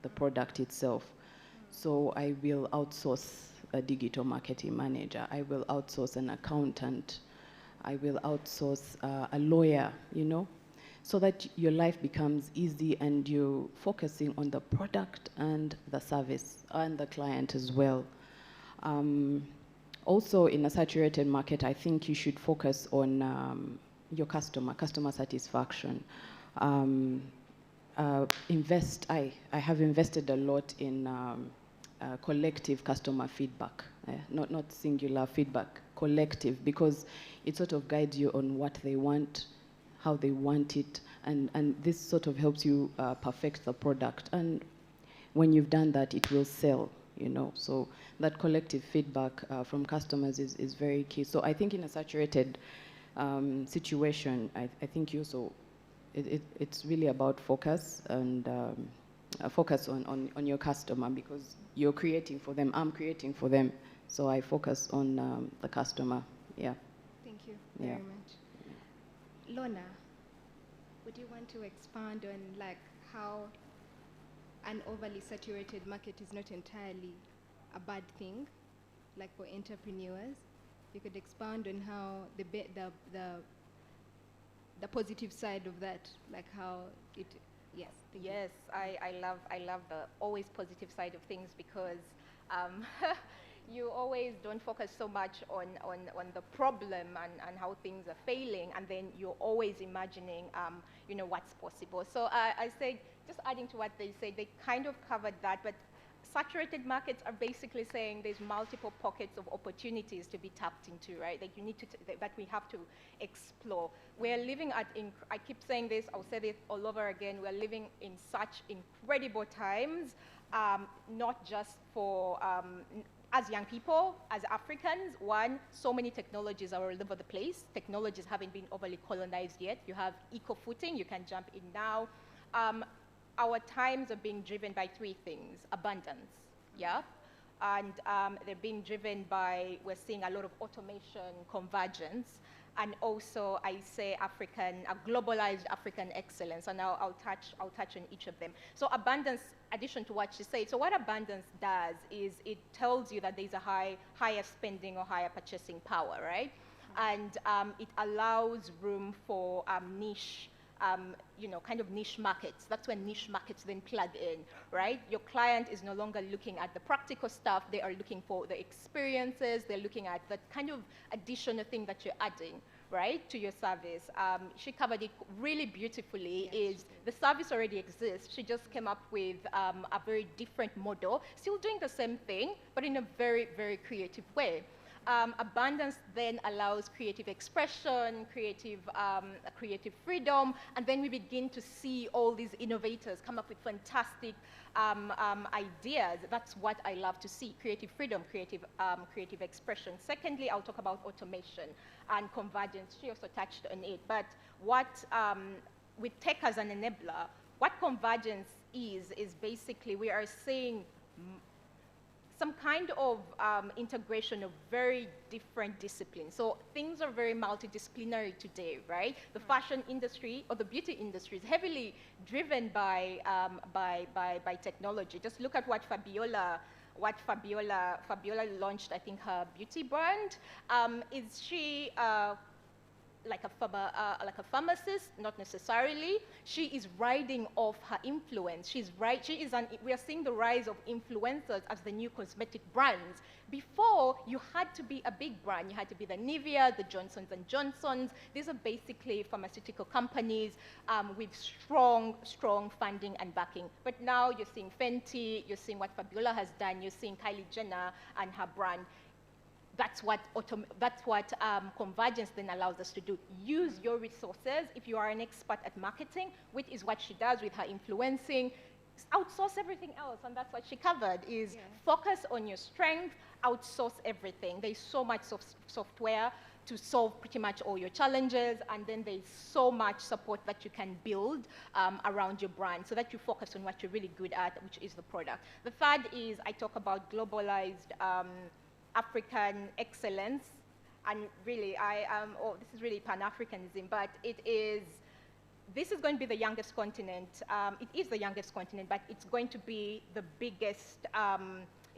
the product itself. So I will outsource a digital marketing manager. I will outsource an accountant. I will outsource a lawyer, so that your life becomes easy and you're focusing on the product and the service and the client as well. Also, in a saturated market, I think you should focus on your customer satisfaction. I have invested a lot in collective customer feedback, not singular feedback, collective, because it sort of guides you on what they want, how they want it, and this sort of helps you perfect the product. And when you've done that, it will sell, So that collective feedback from customers is very key. So I think in a saturated situation, I think you also, it's really about focus and focus on your customer, because you're creating for them, I'm creating for them. So I focus on the customer, Thank you very much. Lona, would you want to expand on how an overly saturated market is not entirely a bad thing, for entrepreneurs? You could expound on how the positive side of that, how it. Yes. Yes, I love the always positive side of things, because you always don't focus so much on the problem and how things are failing, and then you're always imagining what's possible. So I say, just adding to what they say, they kind of covered that, but saturated markets are basically saying there's multiple pockets of opportunities to be tapped into, right? That you need to that we have to explore. We're living I keep saying this, I'll say this all over again, we're living in such incredible times, not just for as young people, as Africans, one, so many technologies are all over the place. Technologies haven't been overly colonized yet. You have eco-footing, you can jump in now. Our times are being driven by three things: abundance, yeah? And they're being driven by, we're seeing a lot of automation, convergence, and also I say a globalized African excellence, and I'll touch on each of them. So abundance, addition to what she said, so what abundance does is it tells you that there's a higher spending or higher purchasing power, right? And it allows room for niche, kind of niche markets. That's when niche markets then plug in, right? Your client is no longer looking at the practical stuff. They are looking for the experiences. They're looking at the kind of additional thing that you're adding, right, to your service. She covered it really beautifully. Is the service already exists. She just came up with a very different model, still doing the same thing, but in a very, very creative way. Abundance then allows creative expression, creative freedom, and then we begin to see all these innovators come up with fantastic ideas. That's what I love to see: creative freedom, creative expression. Secondly, I'll talk about automation and convergence. She also touched on it. But what, with tech as an enabler, what convergence is basically we are seeing some kind of integration of very different disciplines. So things are very multidisciplinary today, right? The fashion industry or the beauty industry is heavily driven by technology. Just look at what Fabiola launched, I think, her beauty brand. Is she like a pharmacist? Not necessarily. She is riding off her influence. We are seeing the rise of influencers as the new cosmetic brands. Before, you had to be a big brand. You had to be the Nivea, the Johnsons & Johnsons. These are basically pharmaceutical companies with strong funding and backing. But now you're seeing Fenty, you're seeing what Fabiola has done, you're seeing Kylie Jenner and her brand. That's what convergence then allows us to do. Use your resources. If you are an expert at marketing, which is what she does with her influencing, outsource everything else, and that's what she covered, is focus on your strength, outsource everything. There's so much software to solve pretty much all your challenges, and then there's so much support that you can build around your brand so that you focus on what you're really good at, which is the product. The third is I talk about globalized African excellence, and really this is really Pan-Africanism, but this is going to be the youngest continent. It is the youngest continent, but it's going to be the biggest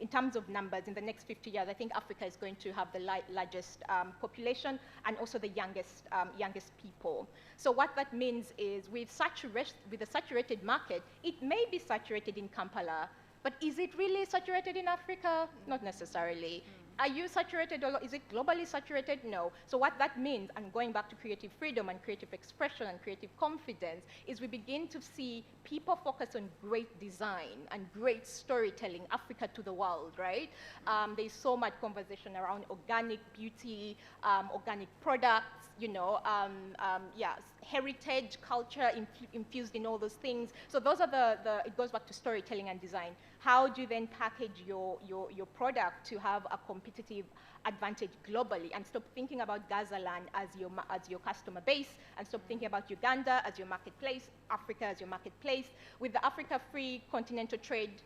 in terms of numbers in the next 50 years. I think Africa is going to have the largest population and also the youngest people. So what that means is with a saturated market, it may be saturated in Kampala, but is it really saturated in Africa? Not necessarily. Are you saturated, or is it globally saturated? No. So what that means, and going back to creative freedom and creative expression and creative confidence, is we begin to see people focus on great design and great storytelling, Africa to the world, right? There's so much conversation around organic beauty, organic products, heritage, culture infused in all those things. So those are it goes back to storytelling and design. How do you then package your product to have a competitive advantage globally, and stop thinking about Gazaland as your customer base, and stop thinking about Uganda as your marketplace, Africa as your marketplace. With the Africa Free Continental Trade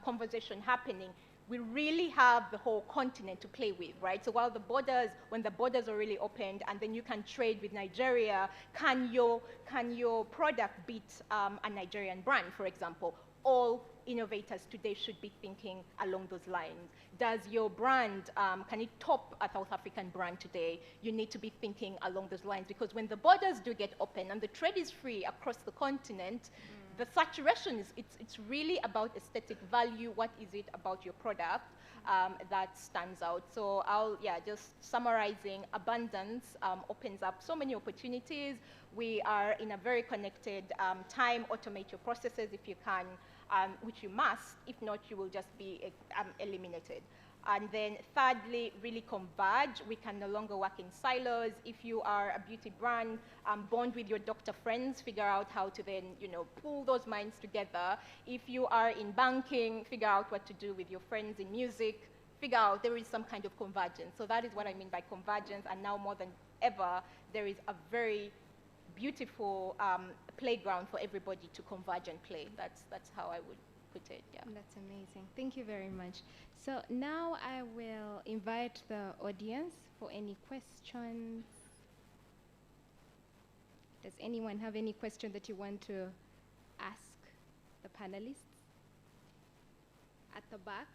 conversation happening, we really have the whole continent to play with, right? So when the borders are really opened, and then you can trade with Nigeria, can your product beat a Nigerian brand, for example? All innovators today should be thinking along those lines. Does your brand, can it top a South African brand today? You need to be thinking along those lines, because when the borders do get open and the trade is free across the continent, the saturation it's really about aesthetic value. What is it about your product that stands out? So just summarizing, abundance opens up so many opportunities. We are in a very connected time. Automate your processes if you can, which you must. If not, you will just be eliminated. And then thirdly, really converge. We can no longer work in silos. If you are a beauty brand, bond with your doctor friends, figure out how to then, pull those minds together. If you are in banking, figure out what to do with your friends in music, figure out there is some kind of convergence. So that is what I mean by convergence, and now more than ever, there is a very beautiful playground for everybody to converge and play. That's how I would put it, yeah. That's amazing. Thank you very much. So now I will invite the audience for any questions. Does anyone have any question that you want to ask the panelists? At the back.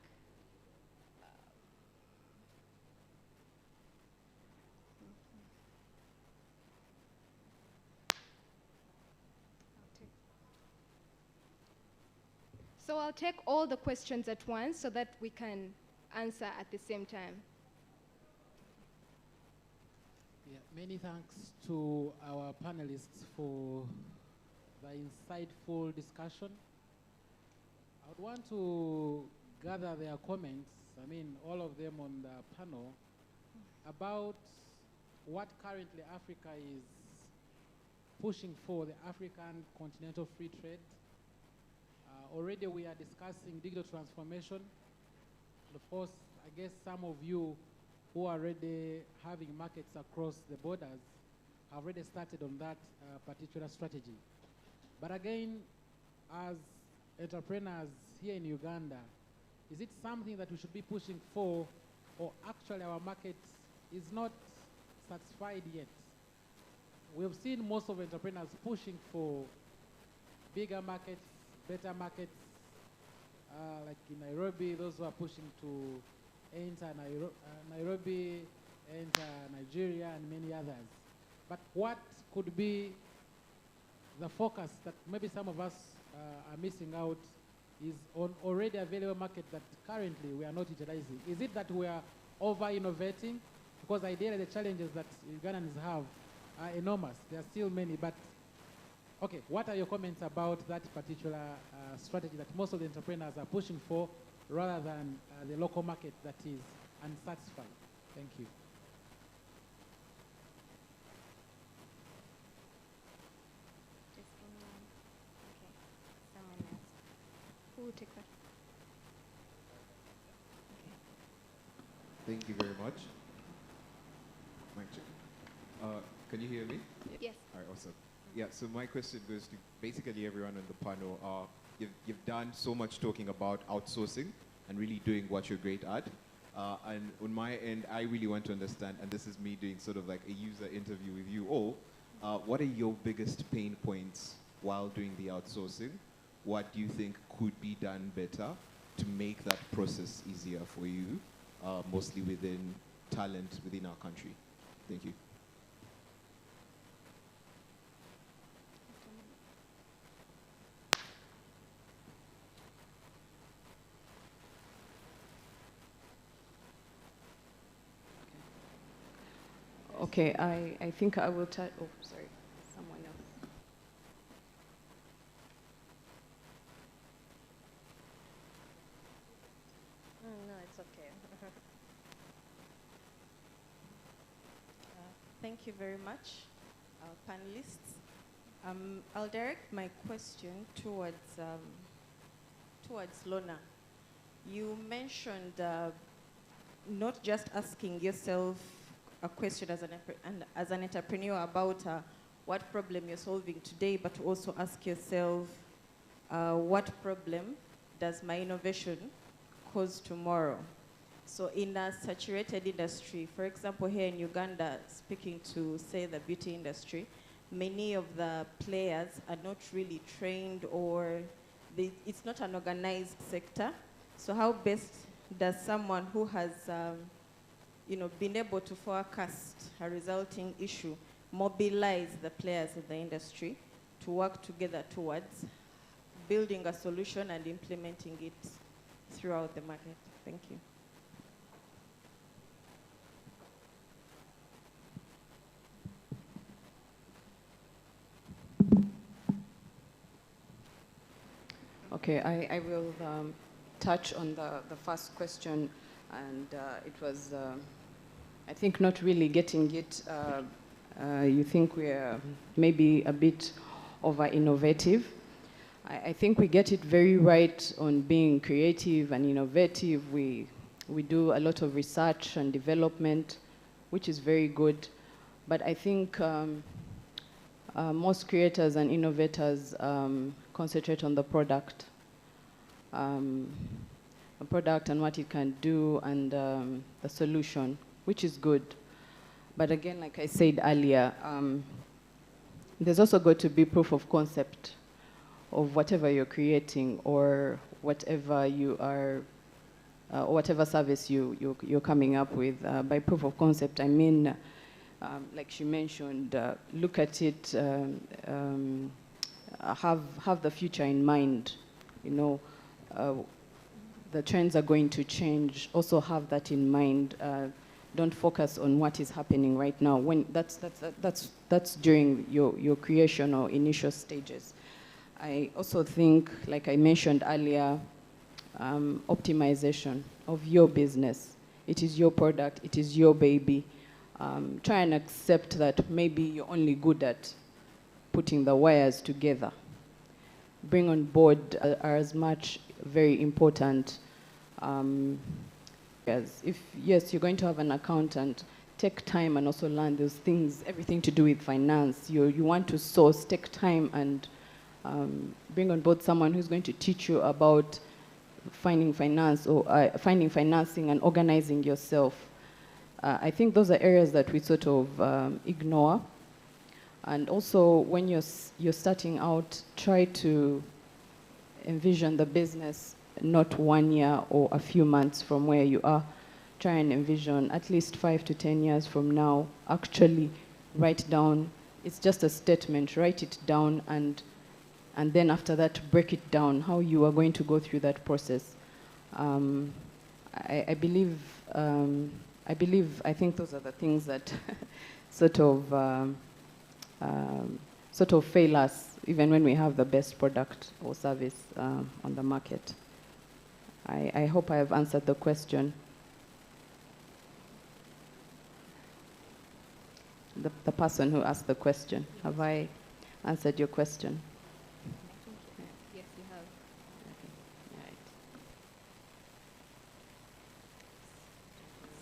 So I'll take all the questions at once so that we can answer at the same time. Yeah, many thanks to our panelists for the insightful discussion. I would want to gather their comments, I mean all of them on the panel, about what currently Africa is pushing for, the African continental free trade. Already we are discussing digital transformation. And of course, I guess some of you who are already having markets across the borders have already started on that particular strategy. But again, as entrepreneurs here in Uganda, is it something that we should be pushing for, or actually our market is not satisfied yet? We have seen most of entrepreneurs pushing for bigger markets, better markets, like in Nairobi, those who are pushing to enter Nairobi, enter Nigeria, and many others. But what could be the focus that maybe some of us are missing out is on already available market that currently we are not utilizing? Is it that we are over-innovating? Because ideally the challenges that Ugandans have are enormous. There are still many, but okay, what are your comments about that particular strategy that most of the entrepreneurs are pushing for rather than the local market that is unsatisfied? Thank you. Just anyone? Okay, someone else. Who will take that? Okay. Thank you very much. Mic check. Can you hear me? Yes. All right, awesome. Yeah, so my question goes to basically everyone on the panel. You've done so much talking about outsourcing and really doing what you're great at. And on my end, I really want to understand, and this is me doing sort of like a user interview with you all, what are your biggest pain points while doing the outsourcing? What do you think could be done better to make that process easier for you, mostly within talent within our country? Thank you. Okay, I think I will touch, oh, sorry, someone else. No, it's okay. Thank you very much, panelists. I'll direct my question towards Lona. You mentioned not just asking yourself a question as an entrepreneur about what problem you're solving today, but also ask yourself, what problem does my innovation cause tomorrow? So in a saturated industry, for example, here in Uganda, speaking to, say, the beauty industry, many of the players are not really trained, or it's not an organized sector. So how best does someone who has been able to forecast a resulting issue mobilize the players in the industry to work together towards building a solution and implementing it throughout the market? Thank you. Okay, I will touch on the first question, and it was, I think, not really getting it. You think we're maybe a bit over-innovative. I think we get it very right on being creative and innovative. We we do a lot of research and development, which is very good. But I think most creators and innovators concentrate on the product and what it can do, and the solution, which is good. But again, like I said earlier, there's also got to be proof of concept of whatever you're creating, or whatever you are, or whatever service you're coming up with. By proof of concept, I mean, like she mentioned, look at it, have the future in mind. You know, the trends are going to change. Also have that in mind. Don't focus on what is happening right now. When that's during your creation or initial stages. I also think, like I mentioned earlier, optimization of your business. It is your product. It is your baby. Try and accept that maybe you're only good at putting the wires together. Bring on board are as much very important. If yes, you're going to have an accountant, take time and also learn those things, everything to do with finance. You want to source, take time and bring on board someone who's going to teach you about finding finance, or finding financing and organizing yourself. I think those are areas that we sort of ignore. And also, when you're starting out, try to envision the business not 1 year or a few months from where you are. Try and envision at least 5 to 10 years from now. Actually, write down. It's just a statement. Write it down, and then after that, break it down, how you are going to go through that process. I think those are the things that sort of fail us, even when we have the best product or service on the market. I hope I have answered the question. The person who asked the question, have I answered your question? Yes, you have. Okay. Right.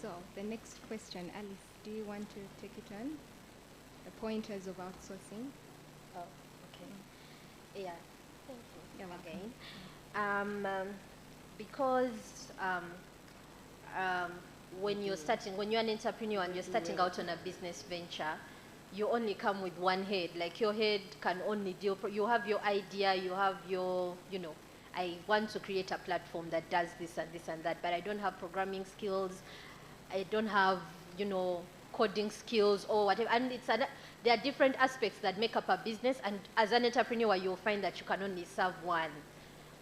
So the next question, Alice, do you want to take it on? The pointers of outsourcing. Oh, okay. Yeah, thank you. You're welcome. Again. Because when you're an entrepreneur and you're starting out on a business venture, you only come with one head. Like, your head can only deal, you have your idea, you have your, I want to create a platform that does this and this and that, but I don't have programming skills, I don't have, coding skills or whatever. And there are different aspects that make up a business, and as an entrepreneur, you'll find that you can only serve one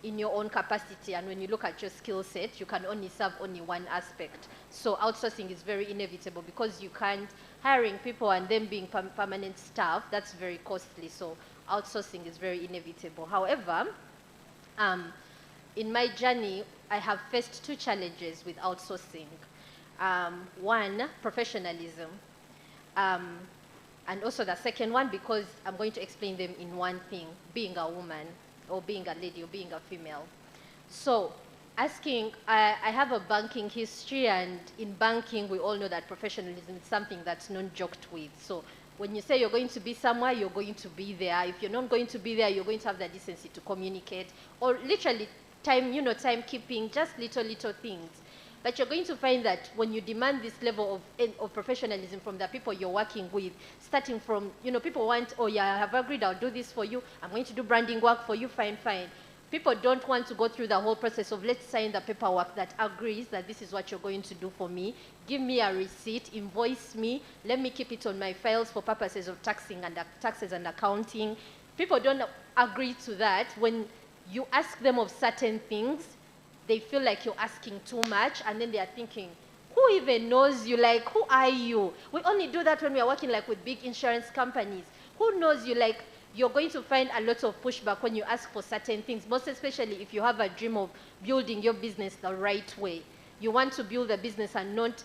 in your own capacity, and when you look at your skill set, you can only serve only one aspect. So outsourcing is very inevitable, because you can't, hiring people and them being permanent staff, that's very costly. So outsourcing is very inevitable. However, in my journey, I have faced two challenges with outsourcing. One, professionalism. And also the second one, because I'm going to explain them in one thing, being a woman, or being a lady, or being a female. So I have a banking history, and in banking, we all know that professionalism is something that's not joked with. So when you say you're going to be somewhere, you're going to be there. If you're not going to be there, you're going to have the decency to communicate, or literally timekeeping, just little things. But you're going to find that when you demand this level of professionalism from the people you're working with, starting from, people want, oh yeah, I have agreed, I'll do this for you, I'm going to do branding work for you, fine. People don't want to go through the whole process of, let's sign the paperwork that agrees that this is what you're going to do for me, give me a receipt, invoice me, let me keep it on my files for purposes of taxes and accounting. People don't agree to that. When you ask them of certain things, they feel like you're asking too much, and then they are thinking, who even knows you? Like, who are you? We only do that when we are working like with big insurance companies. Who knows you? Like, you're going to find a lot of pushback when you ask for certain things, most especially if you have a dream of building your business the right way. You want to build a business and not,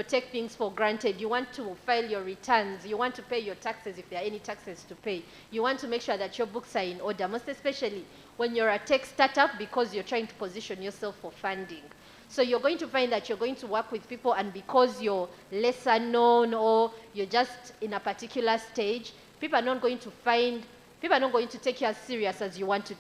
take things for granted. You want to file your returns. You want to pay your taxes if there are any taxes to pay. You want to make sure that your books are in order, most especially when you're a tech startup, because you're trying to position yourself for funding. So you're going to find that you're going to work with people, and because you're lesser known or you're just in a particular stage, people are not going to take you as serious as you want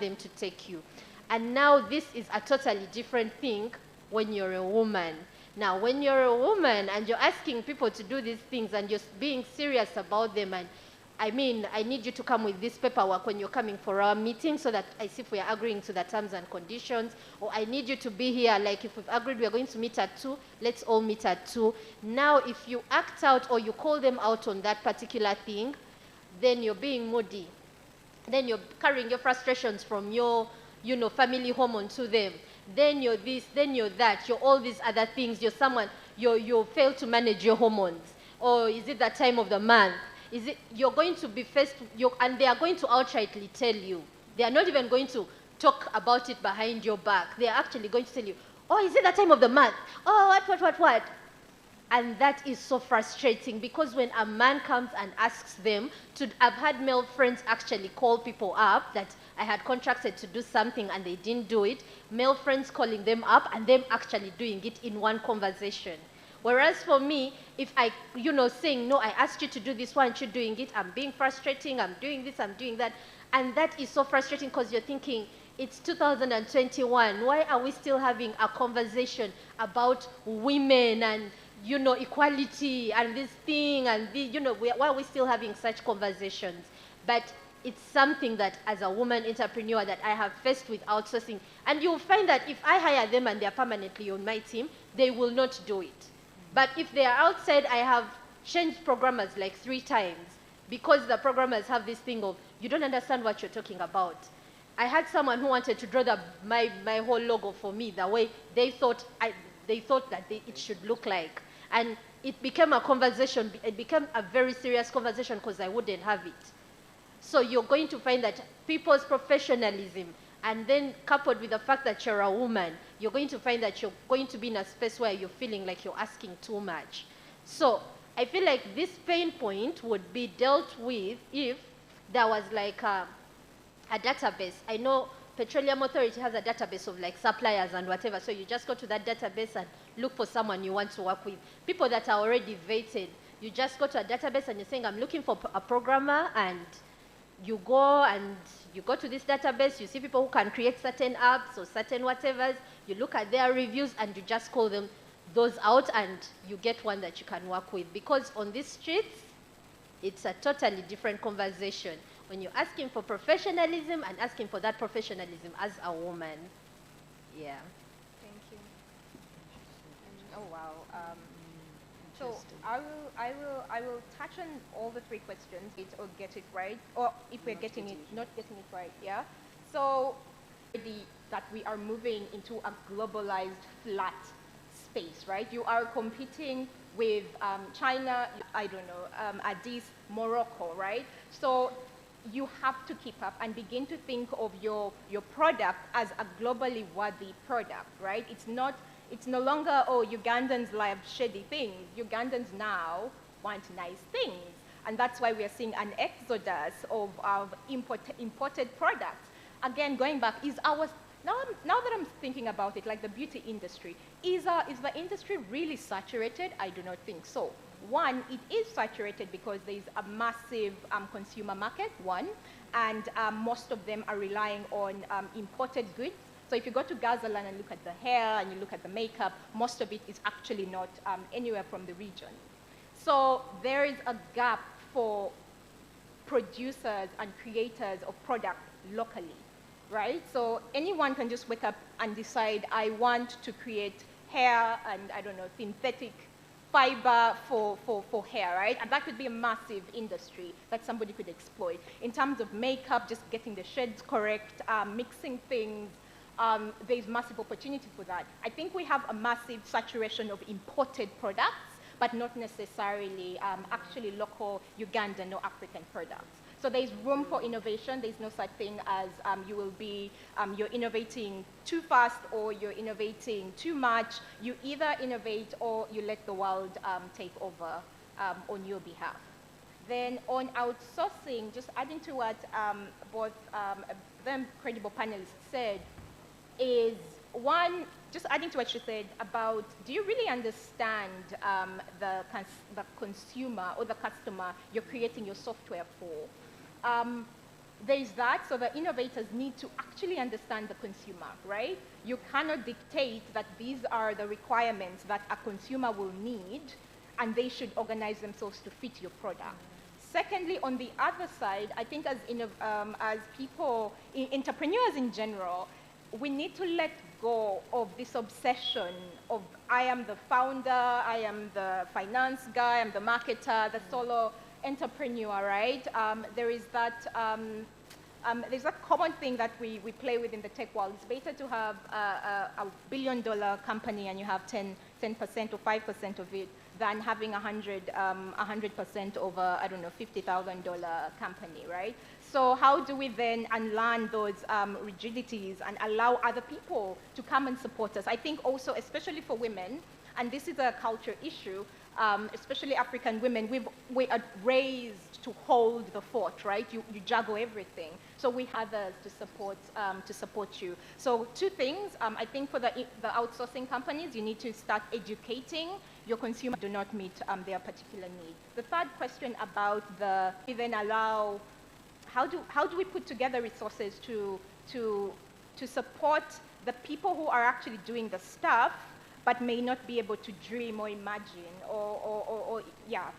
them to take you. And now this is a totally different thing when you're a woman. Now, when you're a woman and you're asking people to do these things and you're being serious about them, and I mean, I need you to come with this paperwork when you're coming for our meeting so that I see if we are agreeing to the terms and conditions, or I need you to be here, like if we've agreed we are going to meet at 2, let's all meet at 2. Now, if you act out or you call them out on that particular thing, then you're being moody. Then you're carrying your frustrations from your, family home onto them. Then you're this, then you're that, you're all these other things. You're someone, you fail to manage your hormones. Or is it that time of the month? You're going to be faced, and they are going to outrightly tell you. They are not even going to talk about it behind your back. They are actually going to tell you, oh, is it that time of the month? Oh, what? And that is so frustrating, because when a man comes and asks them to, I've had male friends actually call people up that I had contracted to do something and they didn't do it. Male friends calling them up and them actually doing it in one conversation. Whereas for me, if I, saying, no, I asked you to do this, why aren't you doing it? I'm being frustrating, I'm doing this, I'm doing that. And that is so frustrating, because you're thinking, it's 2021. Why are we still having a conversation about women and, equality and this thing and why are we still having such conversations? But it's something that as a woman entrepreneur that I have faced with outsourcing. And you'll find that if I hire them and they're permanently on my team, they will not do it. But if they are outside, I have changed programmers like 3 times, because the programmers have this thing of, you don't understand what you're talking about. I had someone who wanted to draw my whole logo for me the way they thought that it should look like. And it became a conversation, it became a very serious conversation, because I wouldn't have it. So you're going to find that people's professionalism, and then coupled with the fact that you're a woman, you're going to find that you're going to be in a space where you're feeling like you're asking too much. So I feel like this pain point would be dealt with if there was like a database. I know Petroleum Authority has a database of like suppliers and whatever, so you just go to that database and look for someone you want to work with. People that are already vetted, you just go to a database and you're saying, I'm looking for a programmer, and you go to this database, you see people who can create certain apps or certain whatevers, you look at their reviews and you just call them those out, and you get one that you can work with. Because on these streets, it's a totally different conversation when you're asking for professionalism and asking for that professionalism as a woman. Yeah. Thank you. Oh wow. So I will touch on all the 3 questions, or get it right, or if we're not getting it right. Yeah. So that we are moving into a globalized flat space, right? You are competing with China, I don't know, Addis, Morocco, right? So you have to keep up and begin to think of your product as a globally worthy product, right? It's no longer, oh, Ugandans love shady things. Ugandans now want nice things. And that's why we are seeing an exodus of imported products. Again, going back, now that I'm thinking about it, like the beauty industry, is the industry really saturated? I do not think so. One, it is saturated because there's a massive consumer market, one, and most of them are relying on imported goods. So if you go to Gazaland and look at the hair and you look at the makeup, most of it is actually not anywhere from the region. So there is a gap for producers and creators of product locally, right? So anyone can just wake up and decide, I want to create hair and, I don't know, synthetic fiber for hair, right? And that could be a massive industry that somebody could exploit. In terms of makeup, just getting the shades correct, mixing things, there's massive opportunity for that. I think we have a massive saturation of imported products, but not necessarily actually local Ugandan or African products. So there's room for innovation. There's no such thing as you're innovating too fast or you're innovating too much. You either innovate or you let the world take over on your behalf. Then on outsourcing, just adding to what both them credible panelists said, is one, just adding to what you said about, do you really understand the consumer or the customer you're creating your software for? There is that, so the innovators need to actually understand the consumer, right? You cannot dictate that these are the requirements that a consumer will need, and they should organize themselves to fit your product. Secondly, on the other side, I think as people, entrepreneurs in general, we need to let go of this obsession of I am the founder, I am the finance guy, I'm the marketer, the solo entrepreneur, right? There's that common thing that we play with in the tech world. It's better to have a billion-dollar company and you have 10% or 5% of it than having 100% of a, I don't know, $50,000 company, right? So how do we then unlearn those rigidities and allow other people to come and support us? I think also, especially for women, and this is a culture issue, especially African women, we are raised to hold the fort, right? You juggle everything. So we have others to support you. So two things, I think for the outsourcing companies, you need to start educating your consumers do not meet their particular need. The third question about we then allow, how do we put together resources to support the people who are actually doing the stuff but may not be able to dream or imagine or yeah.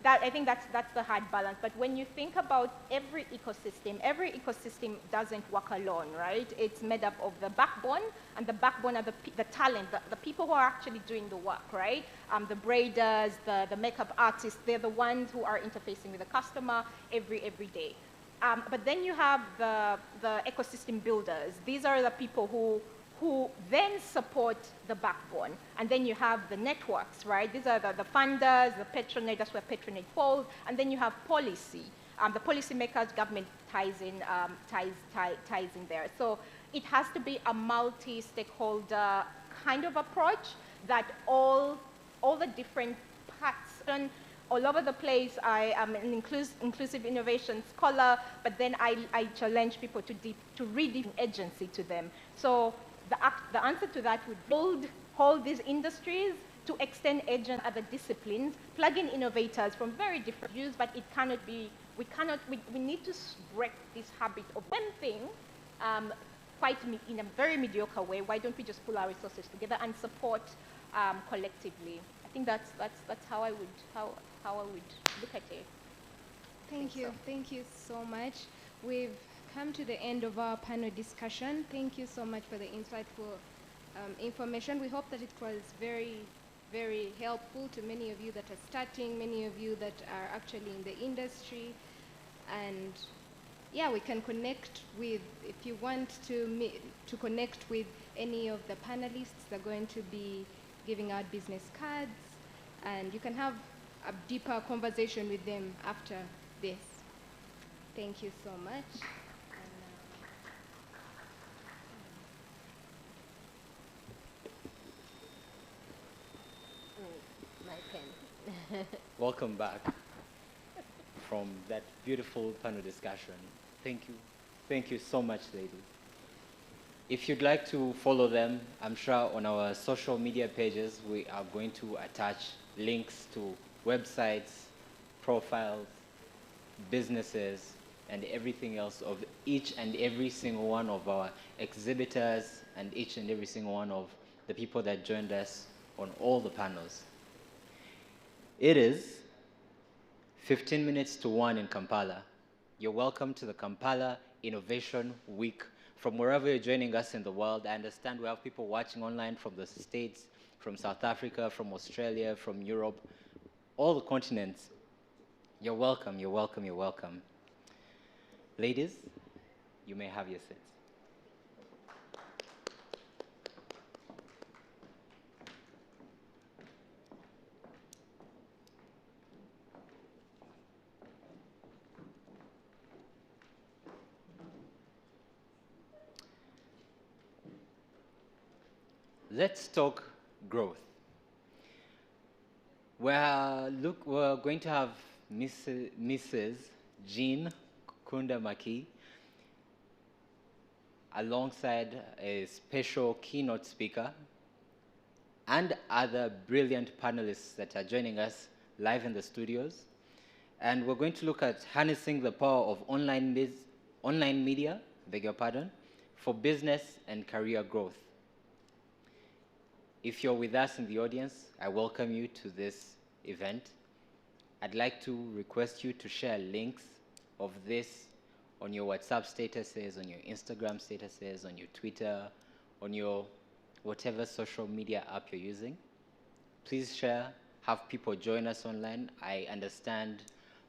I think that's the hard balance. But when you think about every ecosystem doesn't work alone, right? It's made up of the backbone, and the backbone are the talent, the people who are actually doing the work, right? The braiders, the makeup artists, they're the ones who are interfacing with the customer every day. But then you have the ecosystem builders. These are the people who then support the backbone. And then you have the networks, right? These are the funders, the patronage, that's where patronage falls. And then you have policy. The policymakers, government ties in there. So it has to be a multi-stakeholder kind of approach that all the different parts all over the place. I am an inclusive innovation scholar, but then I challenge people to read agency to them. So the answer to that would hold these industries to extend agent other disciplines, plug in innovators from very different views, but it cannot be, we need to break this habit of one thing in a very mediocre way. Why don't we just pull our resources together and support collectively? I think that's how I would look at it. Thank you so much. We've come to the end of our panel discussion. Thank you so much for the insightful information. We hope that it was very, very helpful to many of you that are starting, many of you that are actually in the industry. And yeah, we can connect with, if you want to connect with any of the panelists, they're going to be giving out business cards, and you can have a deeper conversation with them after this. Thank you so much. My pen. Welcome back from that beautiful panel discussion. Thank you. Thank you so much, ladies. If you'd like to follow them, I'm sure on our social media pages, we are going to attach links to websites, profiles, businesses, and everything else of each and every single one of our exhibitors and each and every single one of the people that joined us on all the panels. It is 15 minutes to 1 in Kampala. You're welcome to the Kampala Innovation Week. From wherever you're joining us in the world, I understand we have people watching online from the States, from South Africa, from Australia, from Europe, all the continents. You're welcome, you're welcome, you're welcome. Ladies, you may have your seats. Let's talk growth. We're going to have Mrs. Jean Kunda-Maki alongside a special keynote speaker, and other brilliant panelists that are joining us live in the studios. And we're going to look at harnessing the power of online media, beg your pardon, for business and career growth. If you're with us in the audience, I welcome you to this event. I'd like to request you to share links of this on your WhatsApp statuses, on your Instagram statuses, on your Twitter, on your whatever social media app you're using. Please share, have people join us online. I understand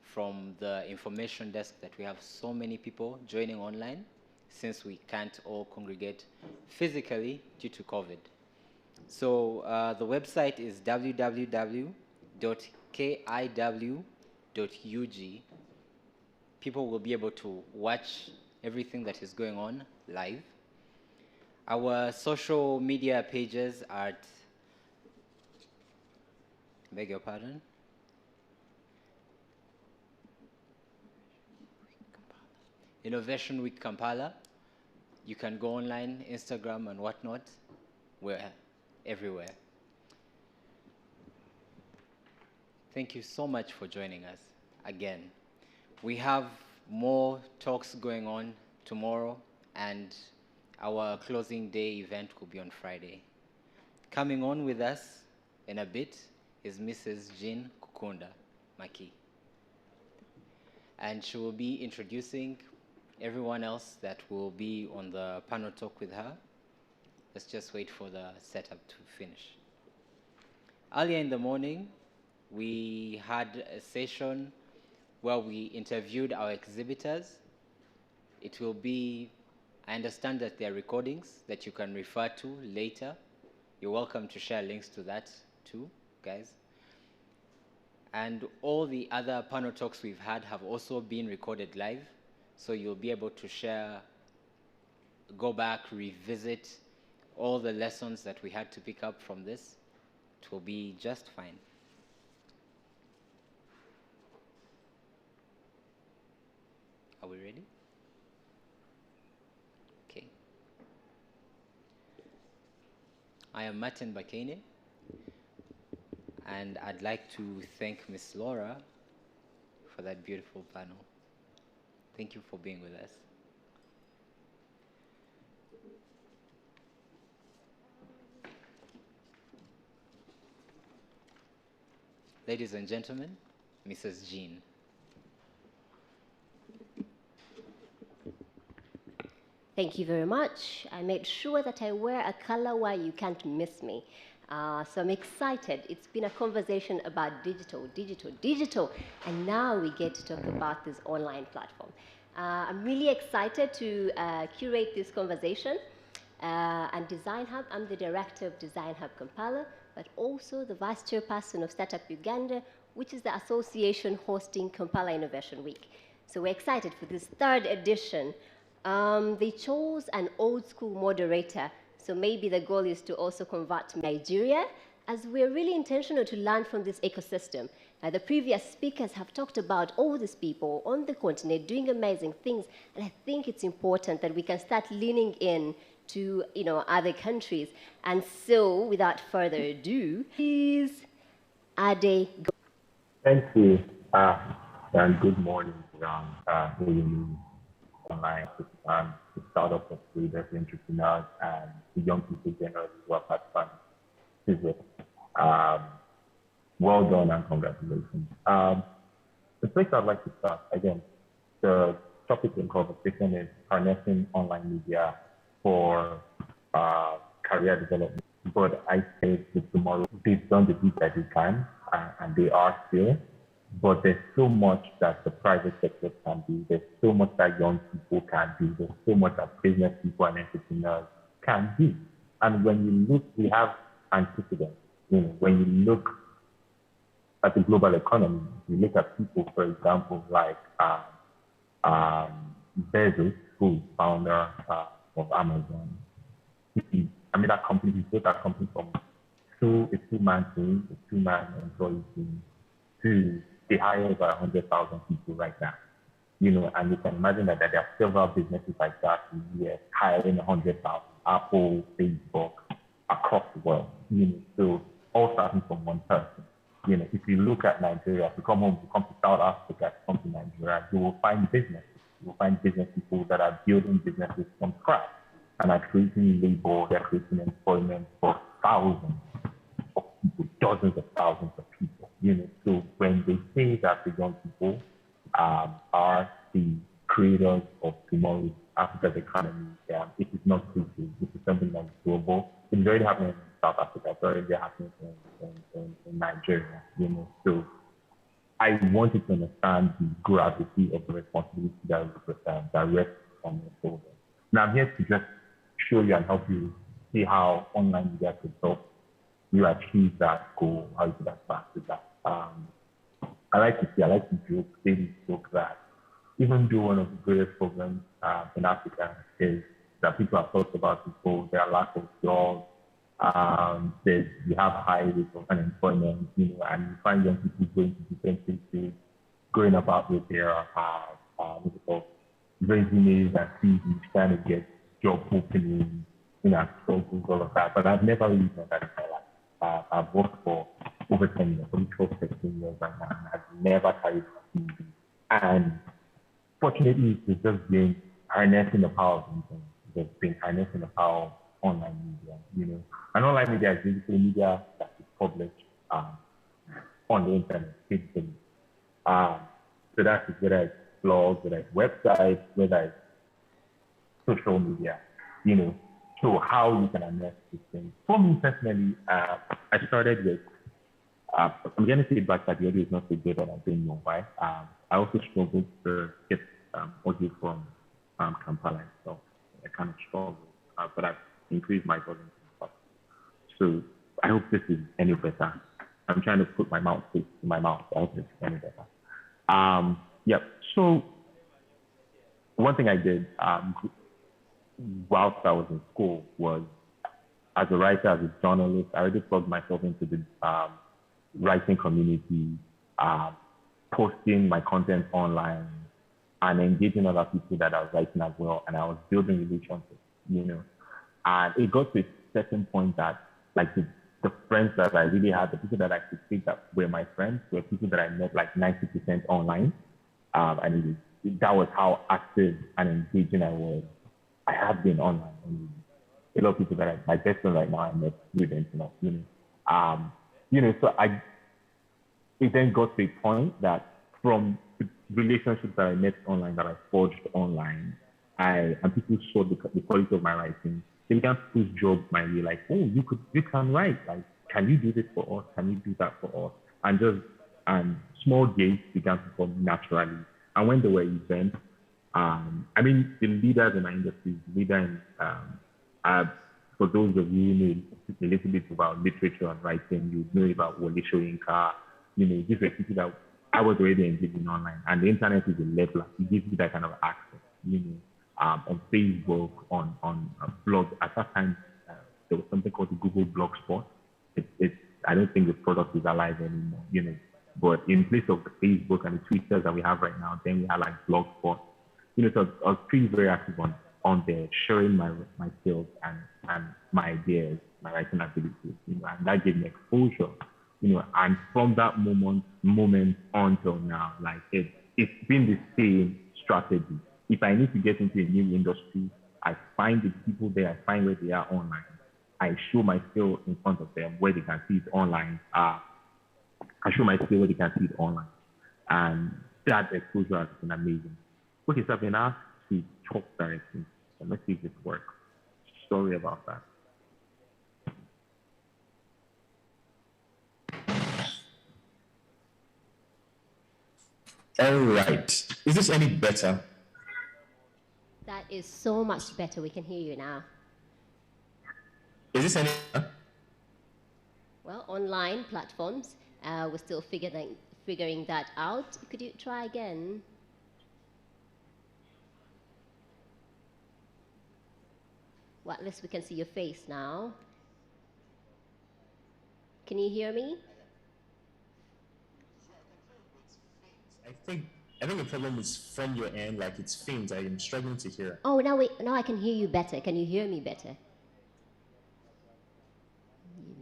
from the information desk that we have so many people joining online since we can't all congregate physically due to COVID. So the website is www.kiw.ug. People will be able to watch everything that is going on live. Our social media pages are beg your pardon? Innovation Week Kampala. You can go online, Instagram and whatnot. We're everywhere. Thank you so much for joining us again. We have more talks going on tomorrow, and our closing day event will be on Friday. Coming on with us in a bit is Mrs. Jean Kukunda Maki. And she will be introducing everyone else that will be on the panel talk with her. Let's just wait for the setup to finish. Earlier in the morning, we had a session where we interviewed our exhibitors. It will be, I understand that there are recordings that you can refer to later. You're welcome to share links to that too, guys. And all the other panel talks we've had have also been recorded live, so you'll be able to share, go back, revisit all the lessons that we had to pick up from this. It will be just fine. Are we ready? Okay. I am Martin Bakene, and I'd like to thank Miss Laura for that beautiful panel. Thank you for being with us. Ladies and gentlemen, Mrs. Jean. Thank you very much. I made sure that I wear a color where you can't miss me. So I'm excited. It's been a conversation about digital, and now we get to talk about this online platform. I'm really excited to curate this conversation and Design Hub. I'm the director of Design Hub Kampala, but also the vice chairperson of Startup Uganda, which is the association hosting Kampala Innovation Week. So we're excited for this third edition. They chose an old school moderator, so maybe the goal is to also convert to Nigeria, as we're really intentional to learn from this ecosystem. The previous speakers have talked about all these people on the continent doing amazing things, and I think it's important that we can start leaning in to other countries. And so, without further ado, please, Ade, go. Thank you, and good morning, online, the startup of leaders, entrepreneurs, and the young people generally who are part of it. Well done and congratulations. The place I'd like to start, again, the topic in conversation is harnessing online media for career development. But I say that tomorrow, they've done the best that they can, and they are still. But there's so much that the private sector can do. There's so much that young people can do. There's so much that business people and entrepreneurs can do. And when you look, we have antecedents. When you look at the global economy, you look at people, for example, like Bezos, who is founder of Amazon. That company, he built that company from a two-man team, a two-man employee team, to they hire over 100,000 people right now. And you can imagine that there are several businesses like that in the US hiring 100,000, Apple, Facebook, across the world. So all starting from one person. If you look at Nigeria, if you come home, you come to South Africa, you come to Nigeria, you will find businesses. You will find business people that are building businesses from scratch and are creating labor, they're creating employment for thousands of people, dozens of thousands of people. So when they say that the young people are the creators of tomorrow's Africa's economy, it is not easy. This is something that is global. It's already happening in South Africa. It's already happening in Nigeria. So I wanted to understand the gravity of the responsibility that rests on your shoulders. Now I'm here to just show you and help you see how online media could help you achieve that goal, how you could advance with that. I like to joke that even though one of the greatest problems in Africa is that people have talked about before, their lack of jobs, you have high rates of unemployment, and you find young people going to different places, going about with their resumes and CVs, trying to get job openings, struggles, all of that. But I've never really done that in my life. I've worked for over 10 years, probably 12, 13 years right now, and I've never carried a CV. And fortunately, it's just been harnessing the power of internet. It's been harnessing the power of online media, And online media is basically media that is published on the internet, digitally. So that's whether it's blogs, whether it's websites, whether it's social media, So how you can harness these things. For me personally, I started with, I'm getting feedback that the audio is not so good, and I don't know why. I also struggled to get audio from Kampala, so I kind of struggled, but I've increased my volume. So I hope this is any better. I'm trying to put my mouthpiece in my mouth. I hope this is any better. So one thing I did whilst I was in school was, as a writer, as a journalist, I already plugged myself into the writing community, posting my content online, and engaging other people that are writing as well. And I was building relationships, And it got to a certain point that, like, the friends that I really had, the people that I could say that were my friends, were people that I met like 90% online. And that was how active and engaging I was. I have been online. A lot of people that my best friend right now, I met through the internet, So it then got to a point that from relationships that I met online, that I forged online, and people saw the quality of my writing, they began to push jobs my way, like, oh, you can write, like, can you do this for us? Can you do that for us? And small gigs began to come naturally. And when there were events, the leaders in my industry, for those of you who know a little bit about literature and writing, you know about Wole Soyinka, these were people that I was already engaging online. And the internet is a leveler. It gives you that kind of access, on Facebook, on blog. At that time, there was something called the Google Blogspot. I don't think the product is alive anymore, But in place of the Facebook and the Twitters that we have right now, then we have like Blogspot. So I was pretty very active on there, sharing my skills and my ideas, my writing abilities, and that gave me exposure, and from that moment until now, like it's been the same strategy. If I need to get into a new industry, I find the people there, I find where they are online. I show my skill in front of them where they can see it online. I show my skill where they can see it online. And that exposure has been amazing. Okay, so I've been asked to talk directly. So let's see if this works. Sorry about that. All right. Is this any better? That is so much better. We can hear you now. Is this any better? Well, online platforms, we're still figuring that out. Could you try again? Well, at least we can see your face now. Can you hear me? I think the problem is from your end, like it's faint. I am struggling to hear. Oh, now I can hear you better. Can you hear me better?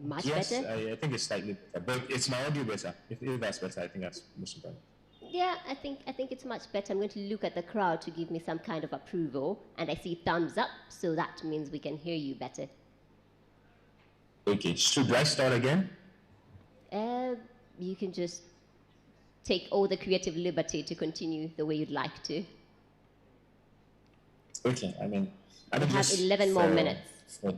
Much Yes, better? I think it's slightly better, but it's my audio better. If that's better, I think that's most important. Yeah, I think it's much better. I'm going to look at the crowd to give me some kind of approval, and I see thumbs up, so that means we can hear you better. Okay, so do I start again? You can just take all the creative liberty to continue the way you'd like to. Okay, I mean, You have 11 more minutes. For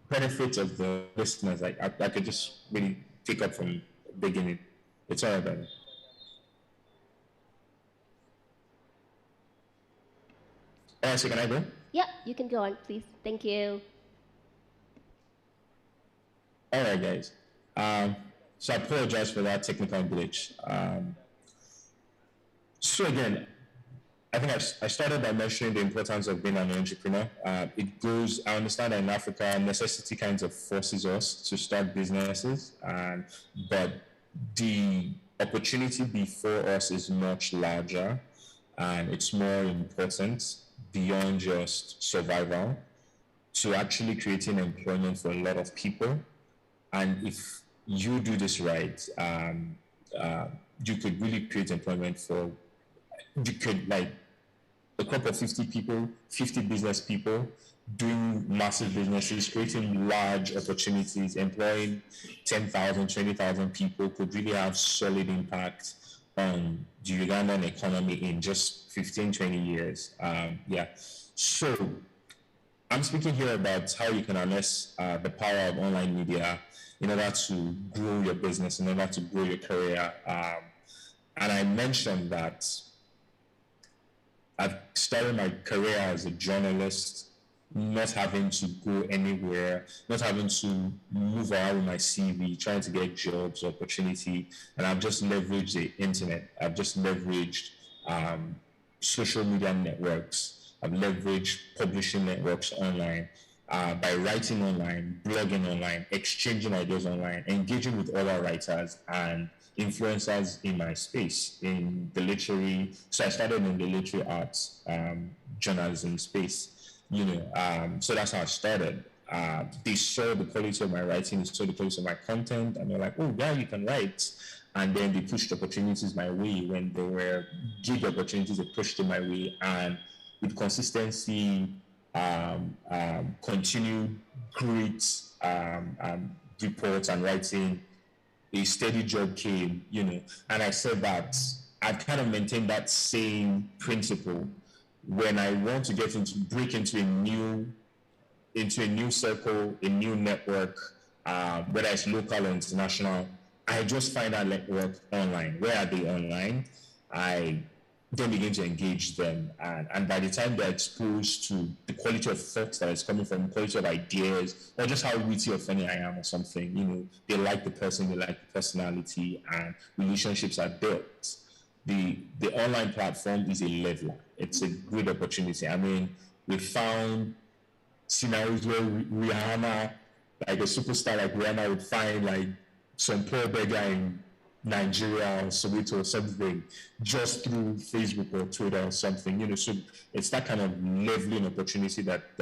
benefit of the listeners, I could just really pick up from the beginning. It's all right. All right, so can I go? Yeah, you can go on, please. Thank you. All right, guys. So I apologize for that technical glitch. So again, I think I started by mentioning the importance of being an entrepreneur. I understand that in Africa, necessity kind of forces us to start businesses, but the opportunity before us is much larger, and it's more important beyond just survival to actually creating employment for a lot of people. And if you do this right, you could really create employment for, you could like a crop of 50 people, 50 business people doing massive businesses, creating large opportunities, employing 10,000, 20,000 people could really have solid impact on the Ugandan economy in just 15, 20 years. So I'm speaking here about how you can harness the power of online media in order to grow your business, in order to grow your career. And I mentioned that I've started my career as a journalist, not having to go anywhere, not having to move around with my CV, trying to get jobs, opportunity, and I've just leveraged the internet. I've just leveraged social media networks. I've leveraged publishing networks online, by writing online, blogging online, exchanging ideas online, engaging with other writers and influencers in my space, in the literary. So I started in the literary arts, journalism space, so that's how I started. They saw the quality of my writing, they saw the quality of my content, and they're like, oh, yeah, you can write. And then they pushed opportunities my way. When there were gig opportunities, they pushed them my way. And with consistency, continued great reports and writing, a steady job came, and I said that I've kind of maintained that same principle when I want to break into a new circle, a new network, whether it's local or international. I just find that network online. Where are they online? I then begin to engage them, and by the time they're exposed to the quality of thoughts that is coming from, quality of ideas, or just how witty or funny I am or something, they like the person, they like the personality, and relationships are built. The online platform is a leveler. It's a great opportunity. I mean, we found scenarios where Rihanna, like a superstar like Rihanna, would find like some poor beggar in Nigeria or Soweto or something just through Facebook or Twitter or something, so it's that kind of leveling opportunity that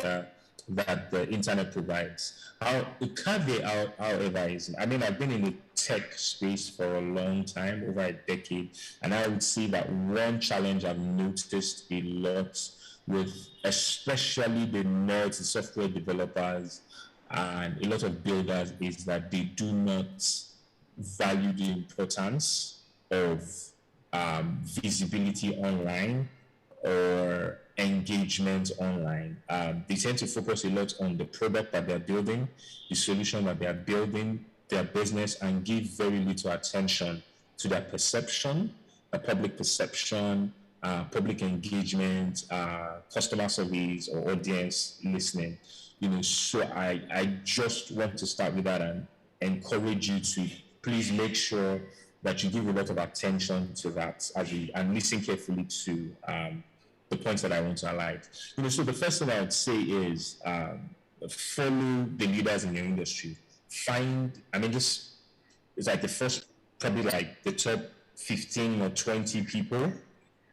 the internet provides. The caveat, however, is, I mean, I've been in the tech space for a long time, over a decade, and I would say that one challenge I've noticed a lot with especially the nerds, the software developers, and a lot of builders is that they do not value the importance of visibility online or engagement online. They tend to focus a lot on the product that they're building, the solution that they're building, their business, and give very little attention to their perception, public perception, public engagement, customer surveys, or audience listening. So I just want to start with that and encourage you to please make sure that you give a lot of attention to that and listen carefully to the points that I want to highlight. So the first thing I would say is follow the leaders in your industry. This is like the first, probably like the top 15 or 20 people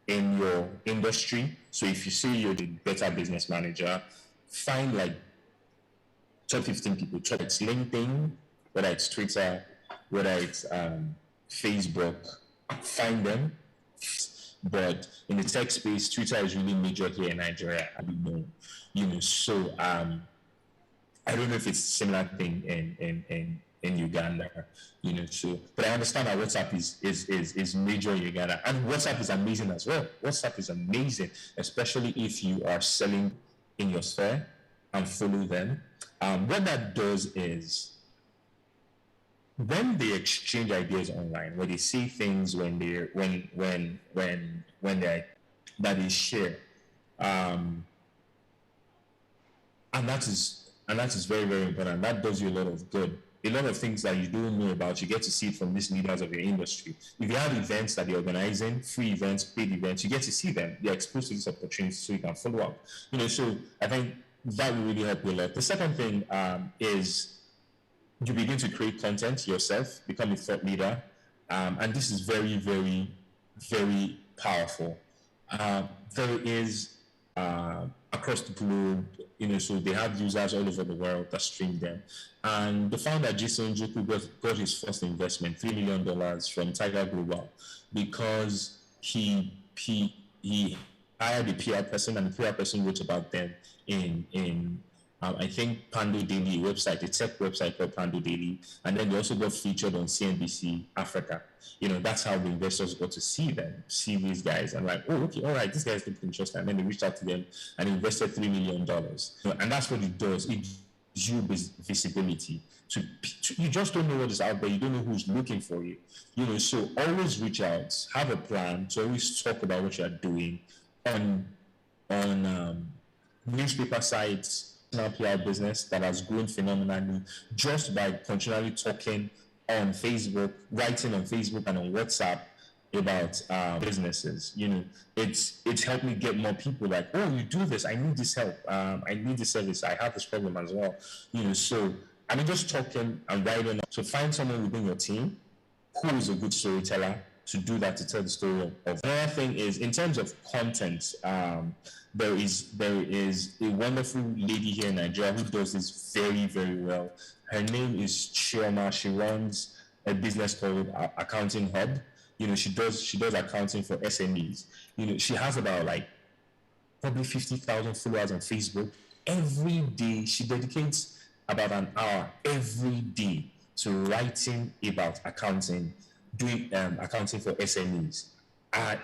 in your industry. So if you say you're the better business manager, find like top 15 people. It's LinkedIn, whether it's Twitter, whether it's Facebook, find them. But in the tech space, Twitter is really major here in Nigeria. So I don't know if it's a similar thing in Uganda, but I understand that WhatsApp is major in Uganda, and WhatsApp is amazing as well. WhatsApp is amazing, especially if you are selling in your sphere and follow them. What that does is, when they exchange ideas online, when they say things, when they that they share, and that is very, very important. That does you a lot of good. A lot of things that you don't know about, you get to see it from these leaders of your industry. If you have events that you're organizing, free events, paid events, you get to see them. You're exposed to these opportunities, so you can follow up. So I think that will really help you a lot. The second thing is, you begin to create content yourself, become a thought leader, and this is very, very, very powerful. There is across the globe, so they have users all over the world that stream them. And the founder, Jason Njoku, got his first investment, $3 million from Tiger Global, because he hired a PR person, and the PR person wrote about them in I think Pando Daily website, a tech website called Pando Daily, and then they also got featured on CNBC Africa. That's how the investors got to see them, see these guys, and like, oh, okay, all right, these guys look interesting. And then they reached out to them and invested $3 million. And that's what it does. It gives you visibility. You just don't know what is out there. You don't know who's looking for you. So always reach out, have a plan, to always talk about what you're doing on newspaper sites, PR business that has grown phenomenally just by continually talking on Facebook, writing on Facebook and on WhatsApp about businesses. It's helped me get more people like, oh, you do this, I need this help, I need this service, I have this problem as well. So just talking and writing. So find someone within your team who is a good storyteller to do that, to tell the story of. Another thing is, in terms of content, there is a wonderful lady here in Nigeria who does this very, very well. Her name is Chioma. She runs a business called Accounting Hub. She does accounting for SMEs. She has about probably 50,000 followers on Facebook. Every day she dedicates about an hour every day to writing about accounting, doing accounting for SMEs.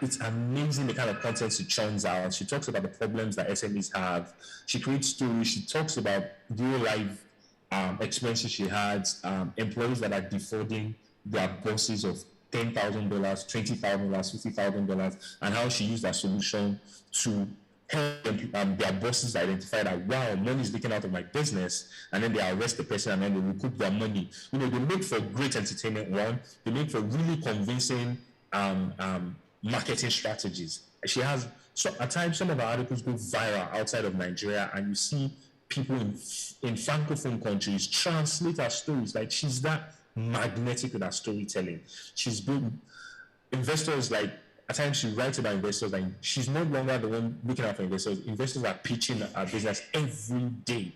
It's amazing the kind of content she churns out. She talks about the problems that SMEs have. She creates stories. She talks about real life experiences she had, employees that are defrauding their bosses of $10,000, $20,000, $50,000, and how she used that solution to help their bosses identify that, wow, money is leaking out of my business, and then they arrest the person and then they recoup their money. They make for great entertainment. They make for really convincing marketing strategies. She has, so at times some of her articles go viral outside of Nigeria, and you see people in francophone countries translate her stories. Like, she's that magnetic with her storytelling. She's been investors, like, at times she writes about investors, and she's no longer the one looking out for investors. Investors are pitching her business every day,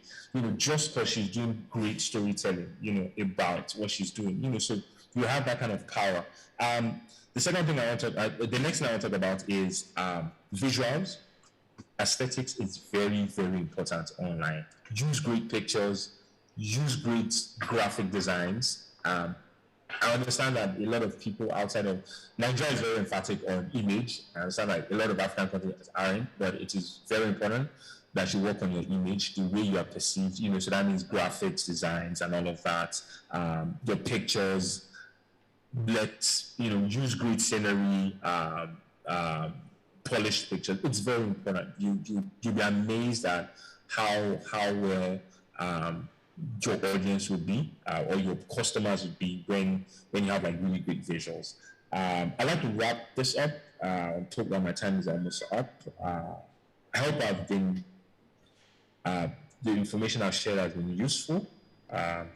just because she's doing great storytelling, about what she's doing, so you have that kind of power. The second thing the next thing I want to talk about is visuals. Aesthetics is very, very important online. Use great pictures, use great graphic designs. I understand that a lot of people outside of Nigeria is very emphatic on image. I understand that a lot of African countries aren't, but it is very important that you work on your image, the way you are perceived, so that means graphics, designs, and all of that. Your pictures, use great scenery, polished pictures. It's very important. You'll be amazed at how well your audience would be, or your customers would be when you have really great visuals. I'd like to wrap this up. Talk about my time is almost up. I hope the information I've shared has been useful.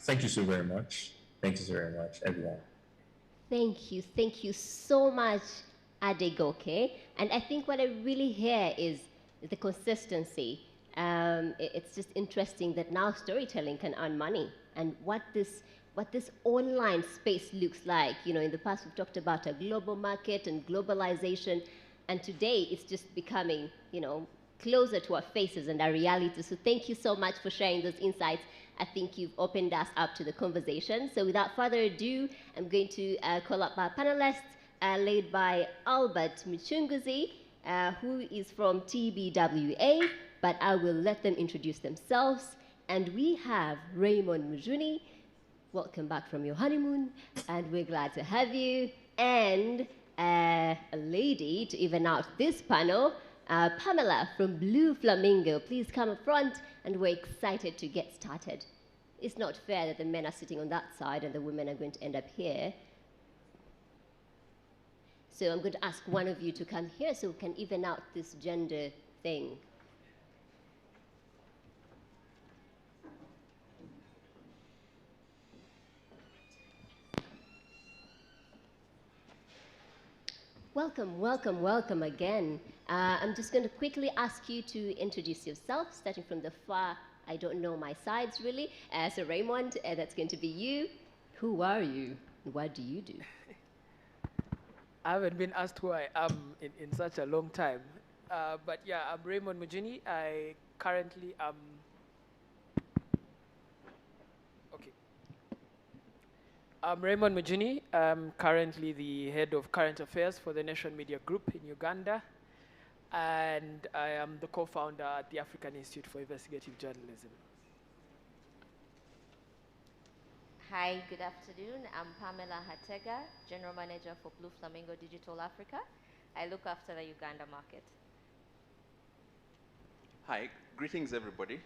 Thank you so very much. Thank you so very much, everyone. Thank you so much, Adegoke. And I think what I really hear is the consistency. It's just interesting that now storytelling can earn money, and what this what this online space looks like. You know, in the past we've talked about a global market and globalization, and today it's just becoming, you know, closer to our faces and our reality. So thank you so much for sharing those insights. I think you've opened us up to the conversation. So without further ado, I'm going to call up our panelists, led by Albert Muchunguzi, who is from TBWA, but I will let them introduce themselves. And we have Raymond Mujuni. Welcome back from your honeymoon, and we're glad to have you. And a lady to even out this panel, Pamela from Blue Flamingo. Please come up front, and we're excited to get started. It's not fair that the men are sitting on that side and the women are going to end up here. So I'm going to ask one of you to come here so we can even out this gender thing. Welcome, welcome, welcome again. I'm just going to quickly ask you to introduce yourself, starting from the far, I don't know my sides really. So Raymond, that's going to be you. Who are you? What do you do? I haven't been asked who I am in such a long time. But yeah, I'm Raymond Mujini. I currently am... Okay. I'm Raymond Mujini. I'm currently the head of current affairs for the Nation Media Group in Uganda. And I am the co-founder at the African Institute for Investigative Journalism. Hi, good afternoon. I'm Pamela Hatega, General Manager for Blue Flamingo Digital Africa. I look after the Uganda market. Hi, greetings everybody.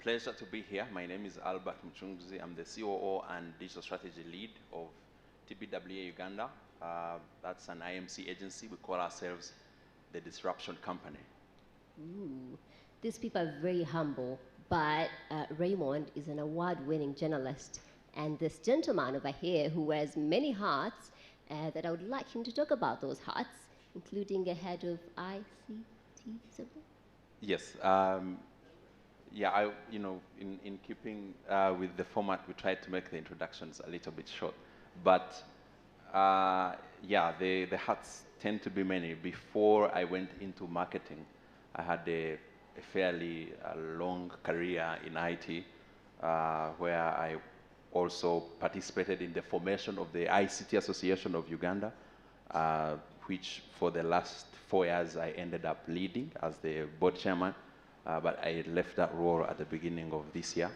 Pleasure to be here. My name is Albert Mchunguzi. I'm the COO and Digital Strategy Lead of TBWA Uganda. That's an IMC agency. We call ourselves the Disruption Company. Ooh, these people are very humble, but Raymond is an award-winning journalist. And this gentleman over here who wears many hats, that I would like him to talk about those hats, including a head of ICT, something? Yes. Yeah, in keeping with the format, we tried to make the introductions a little bit short. But yeah, the hats tend to be many. Before I went into marketing, I had a fairly long career in IT, where I also participated in the formation of the ICT Association of Uganda, which for the last 4 years I ended up leading as the board chairman. But I left that role at the beginning of this year.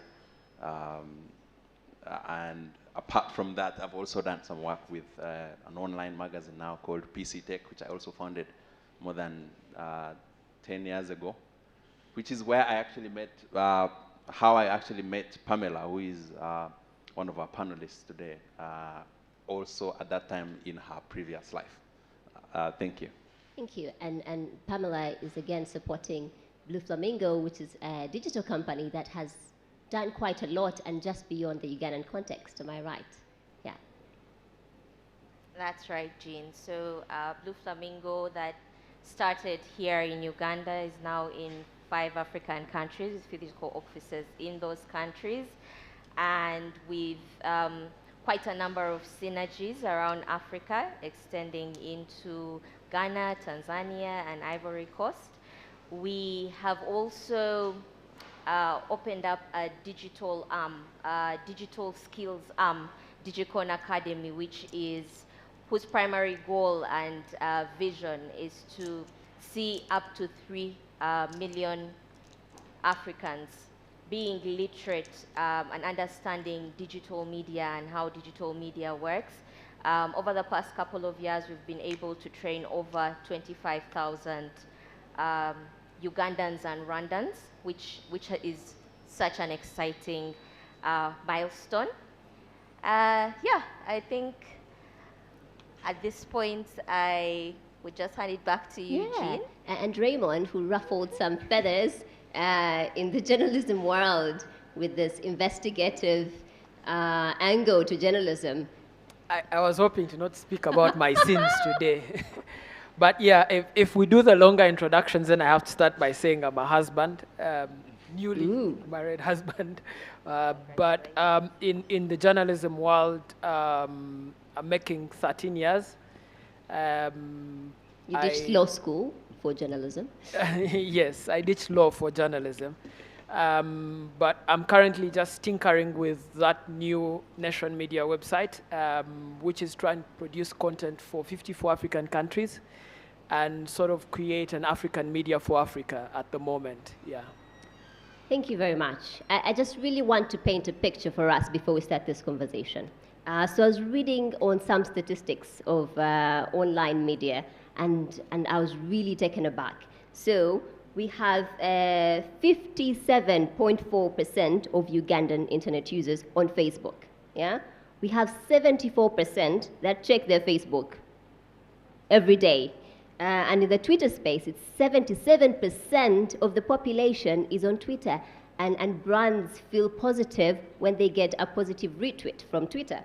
And apart from that, I've also done some work with an online magazine now called PC Tech, which I also founded more than 10 years ago, which is where I actually met, how I actually met Pamela, who is one of our panelists today, also at that time in her previous life. Thank you. Thank you. And Pamela is again supporting Blue Flamingo, which is a digital company that has done quite a lot and just beyond the Ugandan context. Am I right? Yeah. That's right, Jean. So Blue Flamingo that started here in Uganda is now in 5 African countries, with physical offices in those countries. And with quite a number of synergies around Africa, extending into Ghana, Tanzania, and Ivory Coast. We have also opened up a digital skills Digicon Academy, whose primary goal and vision is to see up to 3 million Africans being literate and understanding digital media and how digital media works. Over the past couple of years, we've been able to train over 25,000 Ugandans and Rwandans, which is such an exciting milestone. Yeah, I think at this point, I would just hand it back to you, Jean. And Raymond, who ruffled some feathers in the journalism world with this investigative angle to journalism. I was hoping to not speak about my sins today. But yeah, if we do the longer introductions, then I have to start by saying I'm a husband. newly married husband. But in the journalism world, I'm making 13 years. You ditched law school for journalism? Yes, I ditched law for journalism. But I'm currently just tinkering with that new Nation Media website, which is trying to produce content for 54 African countries and sort of create an African media for Africa at the moment, yeah. Thank you very much. I just really want to paint a picture for us before we start this conversation. So I was reading on some statistics of online media, and I was really taken aback. So we have 57.4% of Ugandan internet users on Facebook. Yeah, we have 74% that check their Facebook every day. And in the Twitter space, it's 77% of the population is on Twitter. And brands feel positive when they get a positive retweet from Twitter.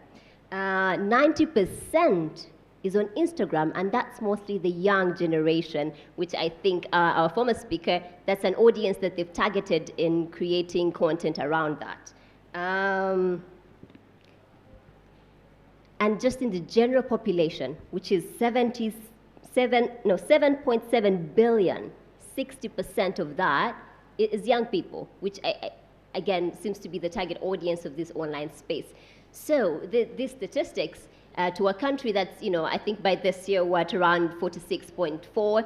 90% is on Instagram, and that's mostly the young generation, which I think our former speaker, that's an audience that they've targeted in creating content around that. And just in the general population, which is 7.7 billion, 60% of that is young people, which again seems to be the target audience of this online space. So these statistics to a country that's, I think by this year we're at around 46.4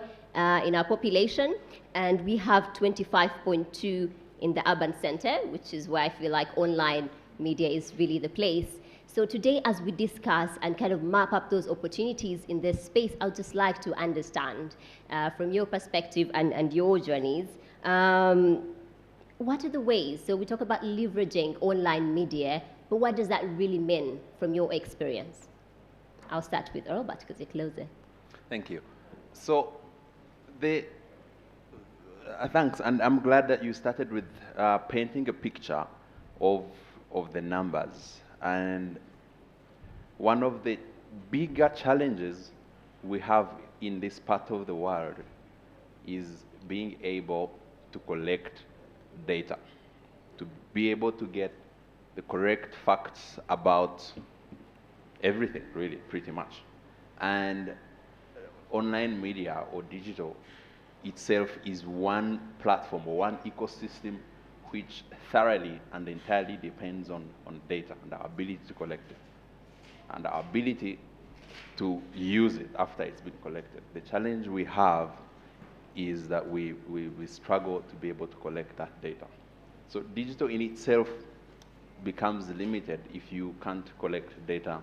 in our population, and we have 25.2 in the urban center, which is where I feel like online media is really the place. So today, as we discuss and kind of map up those opportunities in this space, I would just like to understand from your perspective and your journeys, what are the ways? So we talk about leveraging online media, but what does that really mean from your experience? I'll start with Robert because you're closer. Thank you. So, thanks, and I'm glad that you started with painting a picture of the numbers. And one of the bigger challenges we have in this part of the world is being able to collect data, to be able to get the correct facts about everything, really, pretty much. And online media or digital itself is one platform or one ecosystem which thoroughly and entirely depends on data and our ability to collect it and our ability to use it after it's been collected. The challenge we have is that we struggle to be able to collect that data. So digital in itself becomes limited if you can't collect data,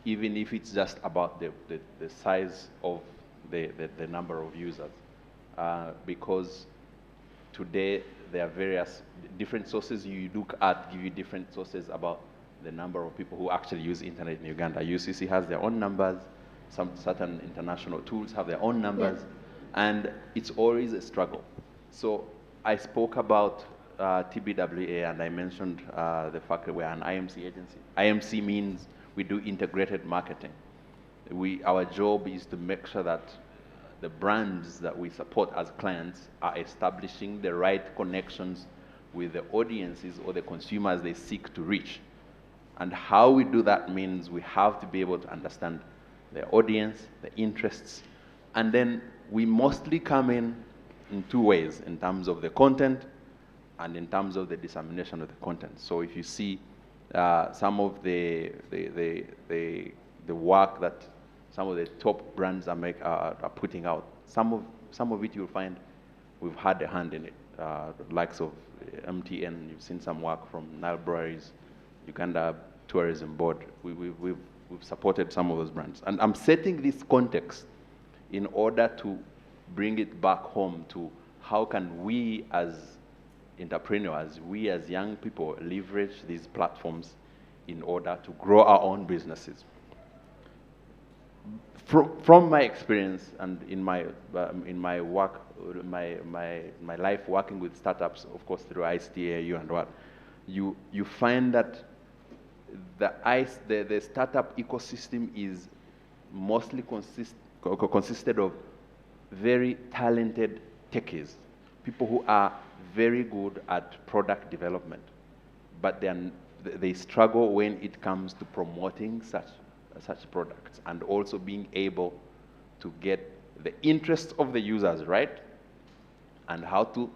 even if it's just about the size of the number of users. Because today, there are various different sources you look at, give you different sources about the number of people who actually use internet in Uganda. UCC has their own numbers, some certain international tools have their own numbers, and it's always a struggle. So I spoke about TBWA, and I mentioned the fact that we're an IMC agency. IMC means we do integrated marketing. Our job is to make sure that the brands that we support as clients are establishing the right connections with the audiences or the consumers they seek to reach. And how we do that means we have to be able to understand the audience, the interests, and then we mostly come in two ways, in terms of the content and in terms of the dissemination of the content. So if you see some of the work that some of the top brands are putting out, some of it you'll find we've had a hand in it. The likes of MTN, you've seen some work from Nile Breweries, Uganda Tourism Board. We've supported some of those brands. And I'm setting this context in order to bring it back home to how can we as entrepreneurs, we as young people leverage these platforms in order to grow our own businesses. From my experience and in my work, my life working with startups, of course through ICTAU and what, you find that the startup ecosystem is mostly consisted of very talented techies, people who are very good at product development, but they struggle when it comes to promoting such products and also being able to get the interest of the users right and how to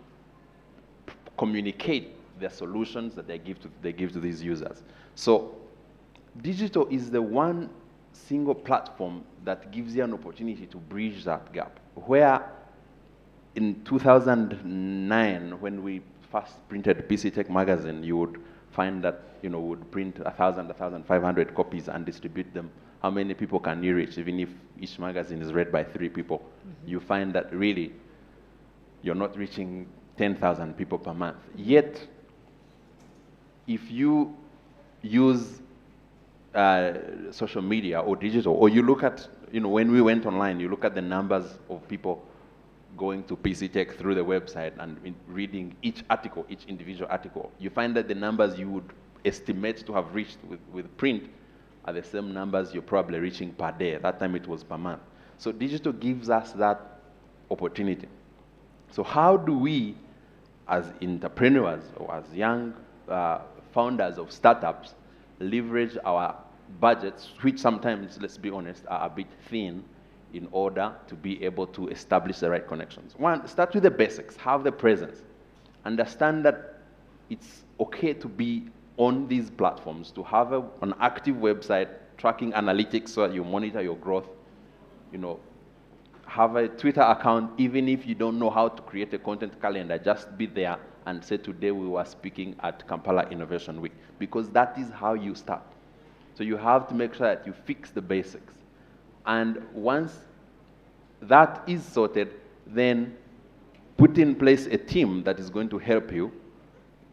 communicate the solutions that they give to these users. So digital is the one single platform that gives you an opportunity to bridge that gap. Where in 2009, when we first printed PC Tech magazine, you would find that would print 1,000, 1,500 copies and distribute them. How many people can you reach? Even if each magazine is read by 3 people, you find that really you're not reaching 10,000 people per month. Yet, if you use social media or digital, or you look at, when we went online, you look at the numbers of people going to PC Tech through the website and reading each article, each individual article, you find that the numbers you would estimate to have reached with print are the same numbers you're probably reaching per day. That time it was per month. So digital gives us that opportunity. So how do we, as entrepreneurs or as young founders of startups, leverage our budgets, which sometimes, let's be honest, are a bit thin, in order to be able to establish the right connections? One, start with the basics, have the presence. Understand that it's okay to be on these platforms, to have an active website, tracking analytics so that you monitor your growth, have a Twitter account, even if you don't know how to create a content calendar, just be there and say, today we were speaking at Kampala Innovation Week, because that is how you start. So you have to make sure that you fix the basics. And once that is sorted, then put in place a team that is going to help you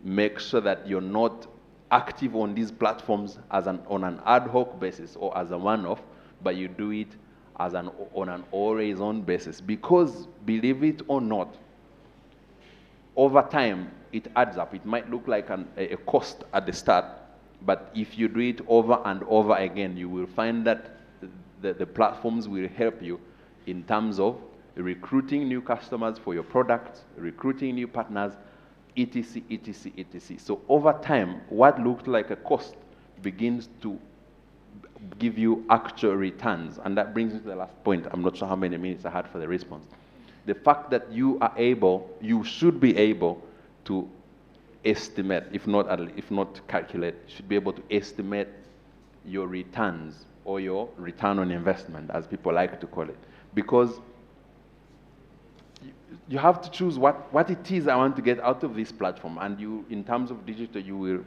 make sure that you're not active on these platforms on an ad hoc basis or as a one-off, but you do it on an always-on basis. Because, believe it or not, over time, it adds up. It might look like a cost at the start, but if you do it over and over again, you will find that the platforms will help you in terms of recruiting new customers for your products, recruiting new partners, etc., etc., etc. So over time, what looked like a cost begins to give you actual returns. And that brings me to the last point. I'm not sure how many minutes I had for the response. The fact that you should be able to estimate, if not calculate, should be able to estimate your returns or your return on investment, as people like to call it. Because you have to choose what it is I want to get out of this platform. And you, in terms of digital, you will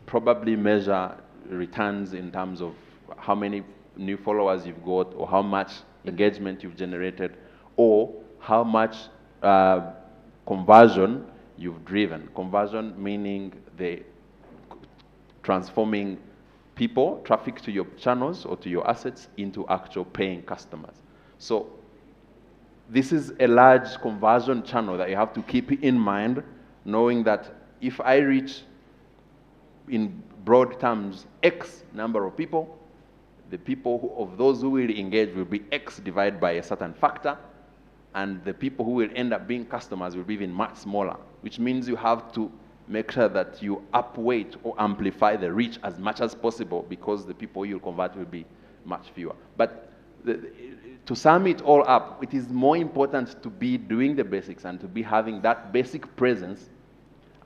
probably measure returns in terms of how many new followers you've got, or how much engagement you've generated, or how much conversion you've driven. Conversion meaning the transforming people, traffic to your channels or to your assets into actual paying customers. So this is a large conversion channel that you have to keep in mind, knowing that if I reach, in broad terms, X number of people, the people of those who will engage will be X divided by a certain factor, and the people who will end up being customers will be even much smaller, which means you have to make sure that you upweight or amplify the reach as much as possible, because the people you'll convert will be much fewer. But to sum it all up, it is more important to be doing the basics and to be having that basic presence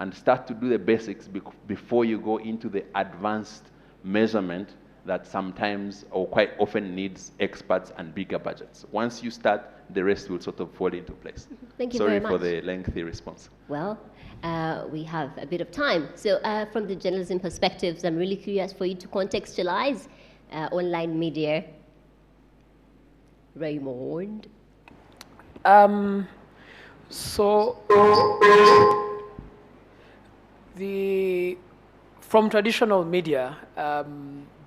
and start to do the basics before you go into the advanced measurement that sometimes or quite often needs experts and bigger budgets. Once you start, the rest will sort of fall into place. Thank you very much. Sorry for the lengthy response. Well, we have a bit of time. So from the journalism perspectives, I'm really curious for you to contextualize online media. Raymond? From traditional media,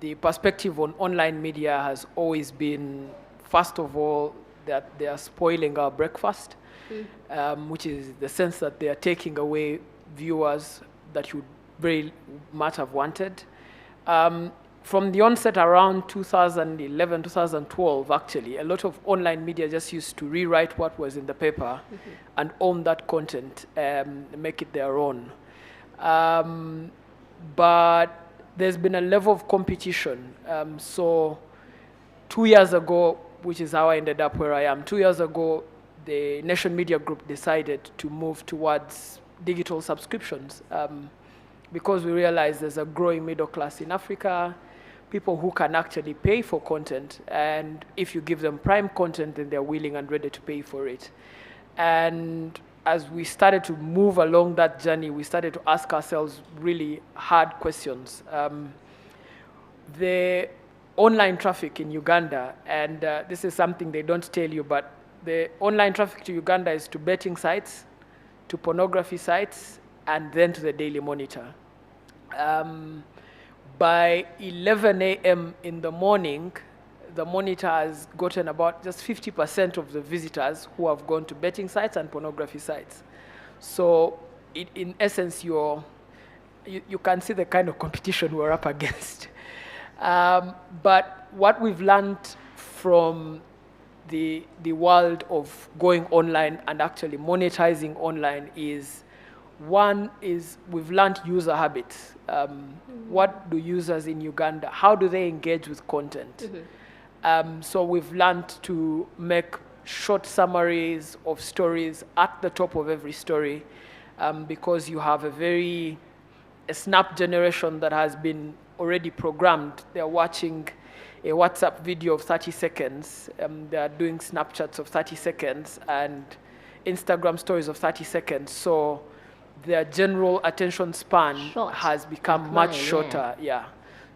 the perspective on online media has always been, first of all, that they are spoiling our breakfast, which is the sense that they are taking away viewers that you very much have wanted. from the onset around 2011, 2012, actually, a lot of online media just used to rewrite what was in the paper and own that content, make it their own. But there's been a level of competition. So 2 years ago, which is how I ended up where I am, 2 years ago, the Nation Media Group decided to move towards digital subscriptions because we realized there's a growing middle class in Africa, people who can actually pay for content, and if you give them prime content, then they're willing and ready to pay for it. And as we started to move along that journey, we started to ask ourselves really hard questions. The online traffic in Uganda, and this is something they don't tell you, but the online traffic to Uganda is to betting sites, to pornography sites, and then to the Daily Monitor. By 11 a.m. in the morning, the Monitor has gotten about just 50% of the visitors who have gone to betting sites and pornography sites. So in essence, you can see the kind of competition we're up against. But what we've learned from the world of going online and actually monetizing online is, one is we've learned user habits. What do users in Uganda, how do they engage with content? So we've learned to make short summaries of stories at the top of every story because you have a snap generation that has been already programmed. They're watching a WhatsApp video of 30 seconds. They're doing Snapchats of 30 seconds and Instagram stories of 30 seconds. So their general attention span has become much shorter. Yeah.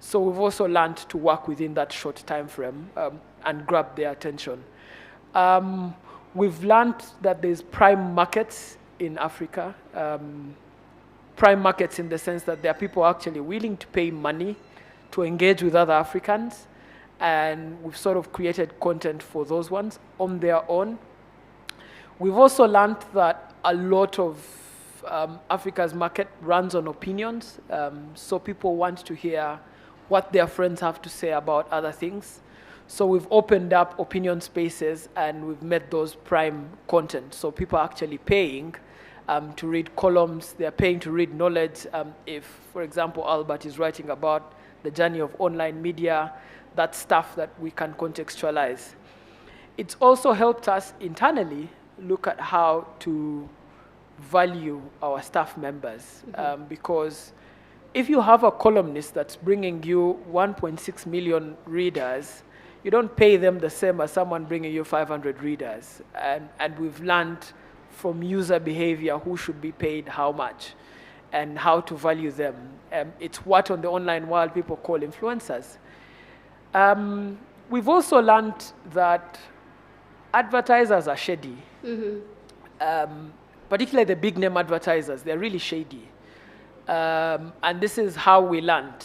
So we've also learned to work within that short time frame and grab their attention. We've learned that there's prime markets in Africa. Prime markets in the sense that there are people actually willing to pay money to engage with other Africans. And we've sort of created content for those ones on their own. We've also learned that a lot of Africa's market runs on opinions. So people want to hear what their friends have to say about other things. So we've opened up opinion spaces and we've made those prime content. So people are actually paying to read columns. They're paying to read knowledge. If, for example, Albert is writing about the journey of online media, that's stuff that we can contextualize. It's also helped us internally look at how to value our staff members because if you have a columnist that's bringing you 1.6 million readers, you don't pay them the same as someone bringing you 500 readers. And we've learned from user behavior who should be paid how much and how to value them. It's what on the online world people call influencers. We've also learned that advertisers are shady. Particularly the big name advertisers, they're really shady. And this is how we learned.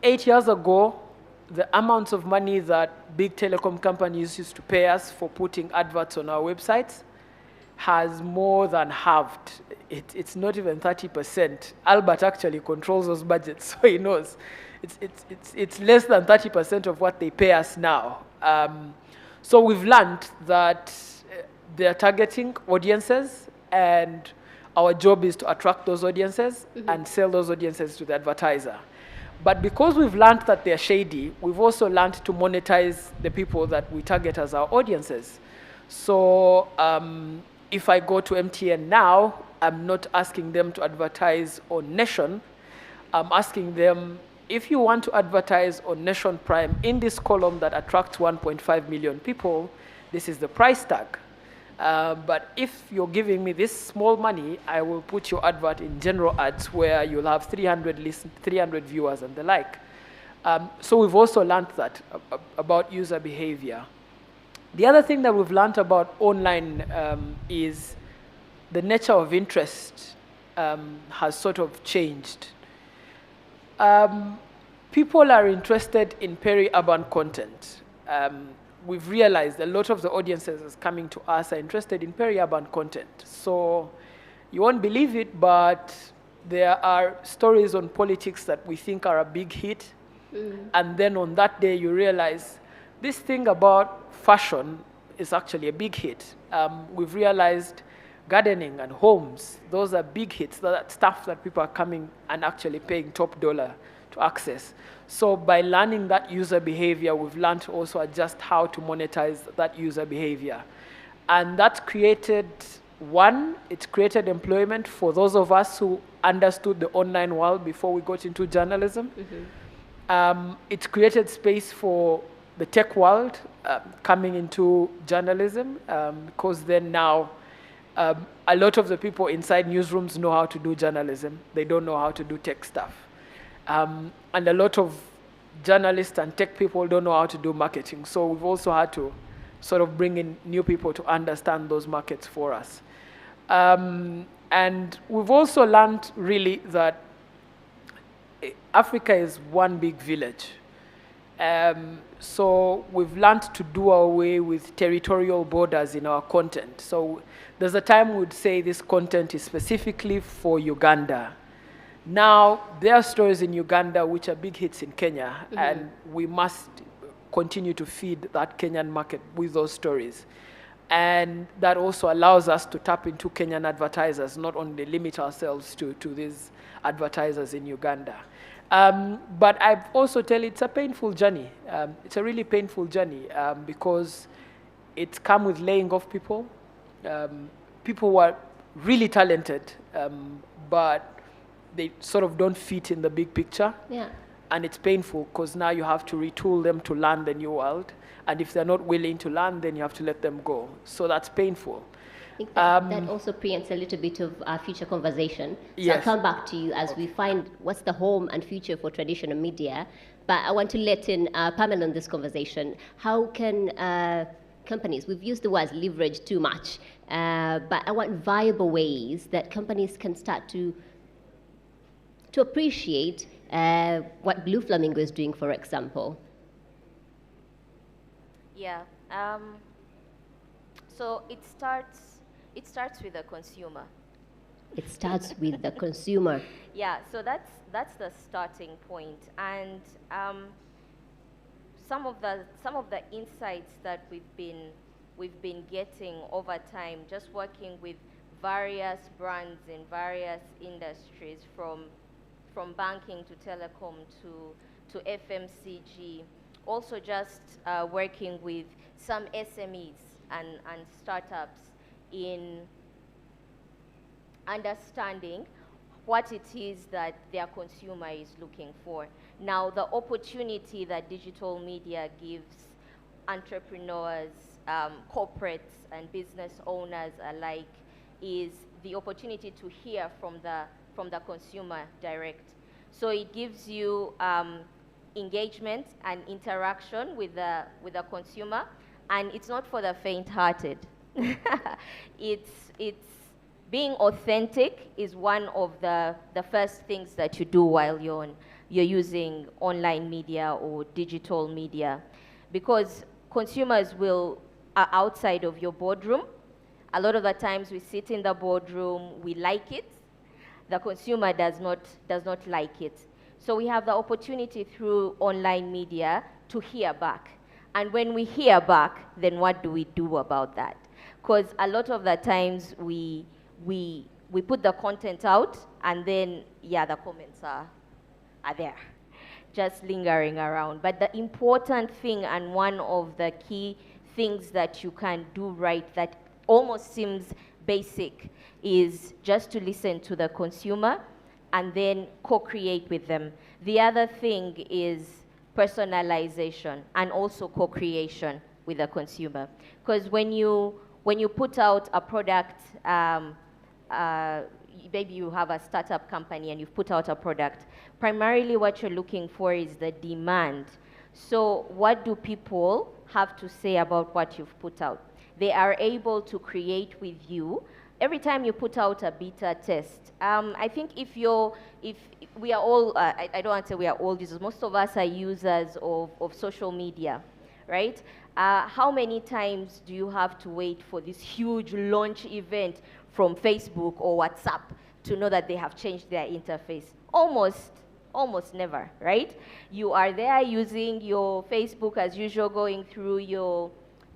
8 years ago, the amounts of money that big telecom companies used to pay us for putting adverts on our websites has more than halved. It's not even 30%. Albert actually controls those budgets, so he knows. It's less than 30% of what they pay us now. So we've learned that they're targeting audiences, and our job is to attract those audiences and sell those audiences to the advertiser. But because we've learned that they're shady, we've also learned to monetize the people that we target as our audiences. So if I go to MTN now, I'm not asking them to advertise on Nation. I'm asking them, if you want to advertise on Nation Prime in this column that attracts 1.5 million people, this is the price tag. But if you're giving me this small money, I will put your advert in general ads where you'll have 300 viewers and the like. So we've also learned that about user behavior. The other thing that we've learned about online is the nature of interest has sort of changed. People are interested in peri-urban content. We've realized a lot of the audiences that's coming to us are interested in peri-urban content. So you won't believe it, but there are stories on politics that we think are a big hit, and then on that day you realize this thing about fashion is actually a big hit. We've realized gardening and homes, those are big hits, that stuff that people are coming and actually paying top dollar to access. So by learning that user behavior, we've learned to also adjust how to monetize that user behavior. And that's created, one, it's created employment for those of us who understood the online world before we got into journalism. It's created space for the tech world coming into journalism, because then now a lot of the people inside newsrooms know how to do journalism. They don't know how to do tech stuff. And a lot of journalists and tech people don't know how to do marketing. So we've also had to sort of bring in new people to understand those markets for us. And we've also learned really that Africa is one big village. So we've learned to do away with territorial borders in our content. So there's a time we'd say this content is specifically for Uganda. Now, there are stories in Uganda which are big hits in Kenya, and we must continue to feed that Kenyan market with those stories. And that also allows us to tap into Kenyan advertisers, not only limit ourselves to these advertisers in Uganda. But I also tell it's a painful journey. It's a really painful journey because it's come with laying off people. People who are really talented, but they sort of don't fit in the big picture. Yeah. And it's painful because now you have to retool them to learn the new world. And if they're not willing to learn, then you have to let them go. So that's painful. I think that also preempts a little bit of our future conversation. So Yes. I'll come back to you as we find what's the home and future for traditional media. But I want to let in Pamela on this conversation. How can companies, we've used the words leverage too much, but I want viable ways that companies can start to appreciate what Blue Flamingo is doing, for example. Yeah. So it starts with the consumer. It starts with the consumer. Yeah. So that's the starting point, and some of the insights that we've been getting over time, just working with various brands in various industries, from banking to telecom to FMCG, also just working with some SMEs and startups in understanding what it is that their consumer is looking for. Now, the opportunity that digital media gives entrepreneurs, corporates, and business owners alike is the opportunity to hear from the consumer direct. So it gives you engagement and interaction with the consumer, and it's not for the faint-hearted. It's being authentic is one of the first things that you do while you're using online media or digital media, because consumers are outside of your boardroom. A lot of the times we sit in the boardroom, we like it. The consumer does not like it. So we have the opportunity through online media to hear back. And when we hear back, then what do we do about that? Because a lot of the times we put the content out, and then, yeah, the comments are there, just lingering around. But the important thing, and one of the key things that you can do right that almost seems basic, is just to listen to the consumer and then co-create with them. The other thing is personalization and also co-creation with the consumer. Because when you put out a product, maybe you have a startup company and you've put out a product, primarily what you're looking for is the demand. So what do people have to say about what you've put out? They are able to create with you. Every time you put out a beta test, I think if we are all, I don't want to say we are all users, most of us are users of social media, right? How many times do you have to wait for this huge launch event from Facebook or WhatsApp to know that they have changed their interface? Almost never, right? You are there using your Facebook as usual, going through your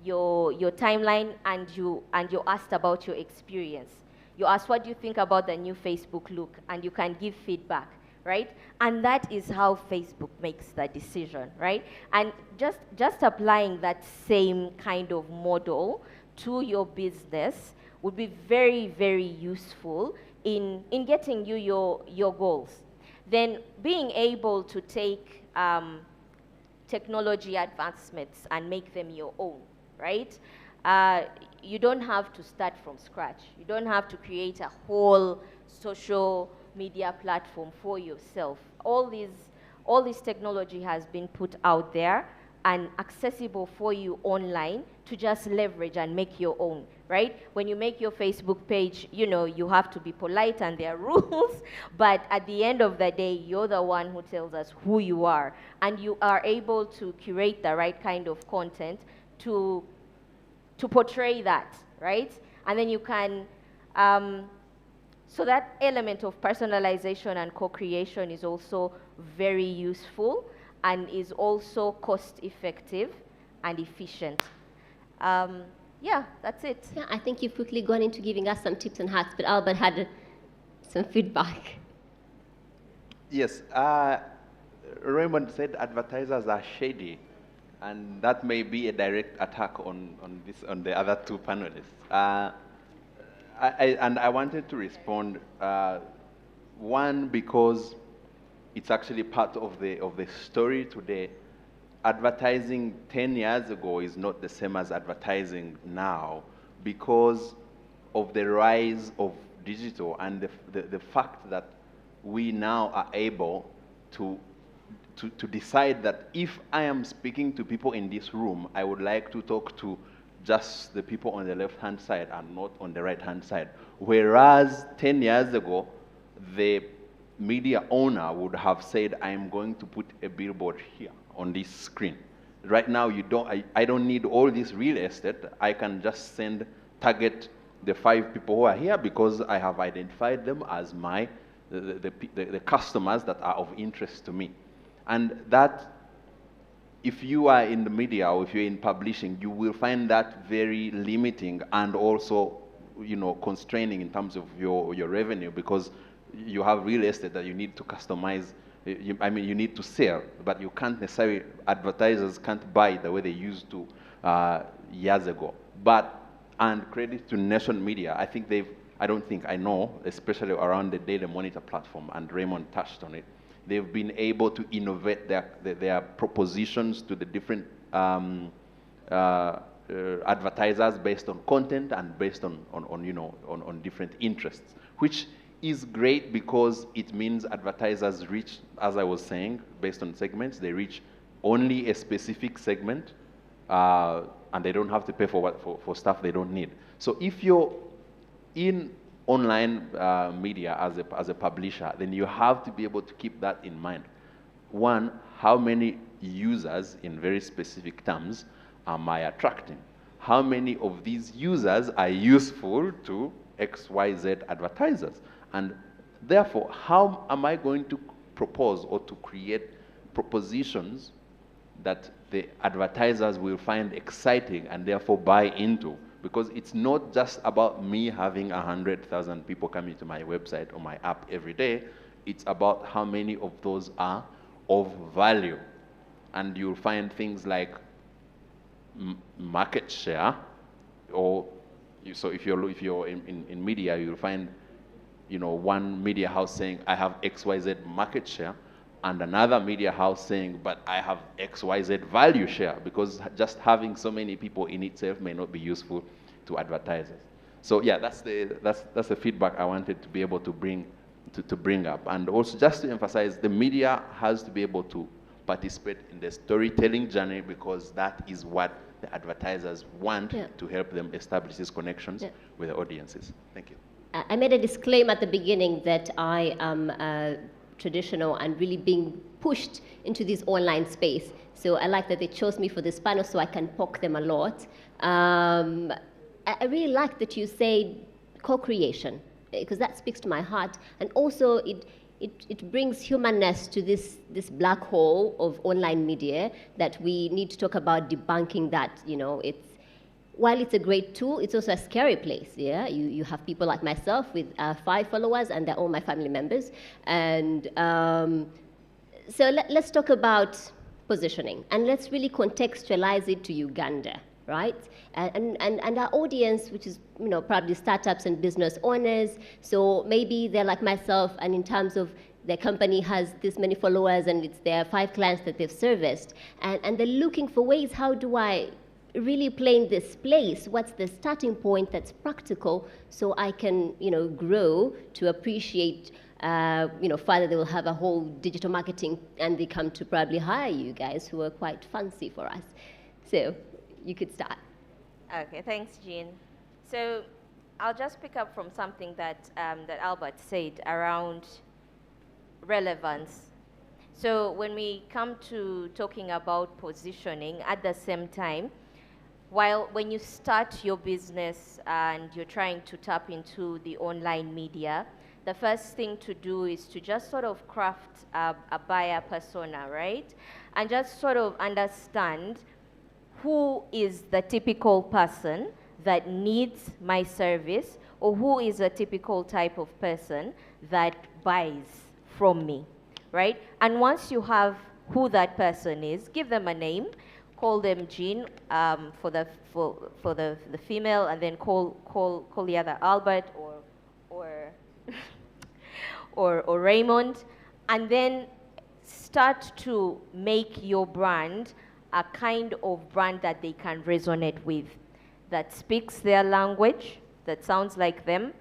timeline, and you're asked about your experience. You ask, what do you think about the new Facebook look? And you can give feedback, right? And that is how Facebook makes the decision, right? And just applying that same kind of model to your business would be very, very useful in getting you your goals. Then being able to take technology advancements and make them your own, right? You don't have to start from scratch. You don't have to create a whole social media platform for yourself. All this technology has been put out there and accessible for you online to just leverage and make your own, right? When you make your Facebook page, you know, you have to be polite and there are rules, but at the end of the day, you're the one who tells us who you are, and you are able to curate the right kind of content to portray that, right? And then you can, so that element of personalization and co-creation is also very useful and is also cost-effective and efficient. Yeah, that's it. Yeah, I think you've quickly gone into giving us some tips and hacks, but Albert had some feedback. Yes, Raymond said advertisers are shady, and that may be a direct attack on the other two panelists. And I wanted to respond, one, because it's actually part of the story today. Advertising 10 years ago is not the same as advertising now because of the rise of digital and the fact that we now are able to decide that if I am speaking to people in this room, I would like to talk to just the people on the left-hand side and not on the right-hand side. Whereas 10 years ago, the media owner would have said, I'm going to put a billboard here on this screen. Right now, I don't need all this real estate. I can just target the 5 people who are here because I have identified them as the customers that are of interest to me. And that, if you are in the media or if you're in publishing, you will find that very limiting and also, you know, constraining in terms of your revenue because you have real estate that you need to customize. I mean, you need to sell, but you can't necessarily, advertisers can't buy the way they used to years ago. And credit to Nation Media, I know, especially around the Daily Monitor platform, and Raymond touched on it, they've been able to innovate their propositions to the different advertisers based on content and based on different interests, which is great because it means advertisers reach, as I was saying, based on segments, they reach only a specific segment, and they don't have to pay for stuff they don't need. So if you're in online media as a publisher, then you have to be able to keep that in mind. One, how many users in very specific terms am I attracting? How many of these users are useful to XYZ advertisers? And therefore, how am I going to propose or to create propositions that the advertisers will find exciting and therefore buy into? Because it's not just about me having 100,000 people coming to my website or my app every day. It's about how many of those are of value. And you'll find things like market share, or so if you're in media, you'll find, you know, one media house saying I have XYZ market share, and another media house saying, but I have XYZ value share, because just having so many people in itself may not be useful to advertisers. So yeah, that's the feedback I wanted to be able to bring up. And also just to emphasize, the media has to be able to participate in the storytelling journey, because that is what the advertisers want to help them establish these connections with the audiences. Thank you. I made a disclaimer at the beginning that I am traditional and really being pushed into this online space. So I like that they chose me for this panel so I can poke them a lot. I really like that you say co-creation, because that speaks to my heart, and also it brings humanness to this black hole of online media that we need to talk about debunking that, while it's a great tool, it's also a scary place, yeah? You have people like myself with 5 followers, and they're all my family members. And so let's talk about positioning, and let's really contextualize it to Uganda, right? And our audience, which is probably startups and business owners, so maybe they're like myself, and in terms of their company has this many followers and it's their 5 clients that they've serviced, and they're looking for ways, how do I really play in this place? What's the starting point that's practical so I can grow to appreciate further they will have a whole digital marketing, and they come to probably hire you guys who are quite fancy for us. So you could start. Okay, thanks, Jean. So I'll just pick up from something that Albert said around relevance. So when we come to talking about positioning, at the same time, when you start your business and you're trying to tap into the online media, the first thing to do is to just sort of craft a buyer persona, right? And just sort of understand who is the typical person that needs my service, or who is a typical type of person that buys from me, right? And once you have who that person is, give them a name, call them Jean for the female, and then call the other Albert or Raymond, and then start to make your brand a kind of brand that they can resonate with, that speaks their language, that sounds like them,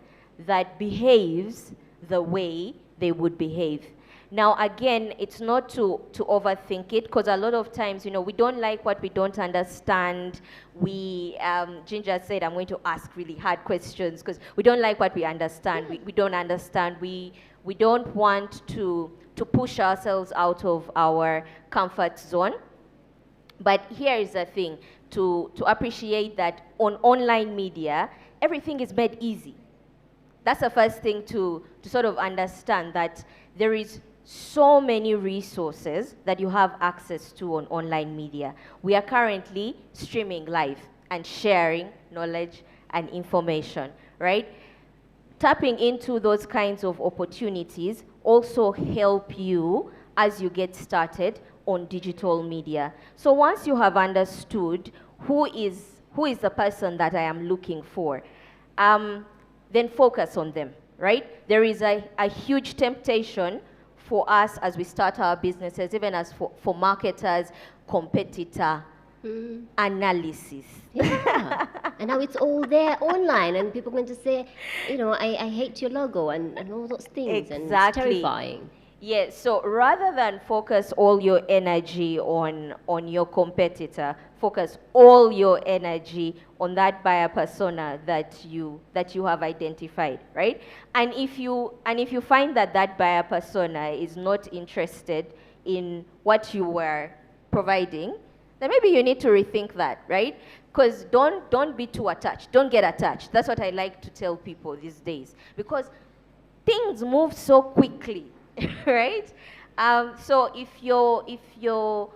that behaves the way they would behave. Now, again, it's not to overthink it, because a lot of times, we don't like what we don't understand. Ginger said, I'm going to ask really hard questions, because we don't like what we understand. We don't understand. We don't want to push ourselves out of our comfort zone. But here is the thing, to appreciate that on online media, everything is made easy. That's the first thing to sort of understand, that there is so many resources that you have access to on online media. We are currently streaming live and sharing knowledge and information, right? Tapping into those kinds of opportunities also help you as you get started on digital media. So once you have understood who is the person that I am looking for, then focus on them, right? There is a huge temptation for us as we start our businesses, even as for marketers, competitor analysis. Yeah. And now it's all there online, and people are going to say, I hate your logo and all those things. Exactly. And it's terrifying. Yes, so rather than focus all your energy on your competitor, focus all your energy on that buyer persona that you have identified, right? And if you find that buyer persona is not interested in what you were providing, then maybe you need to rethink that, right? Because don't be too attached. Don't get attached. That's what I like to tell people these days, because things move so quickly. Right? So if your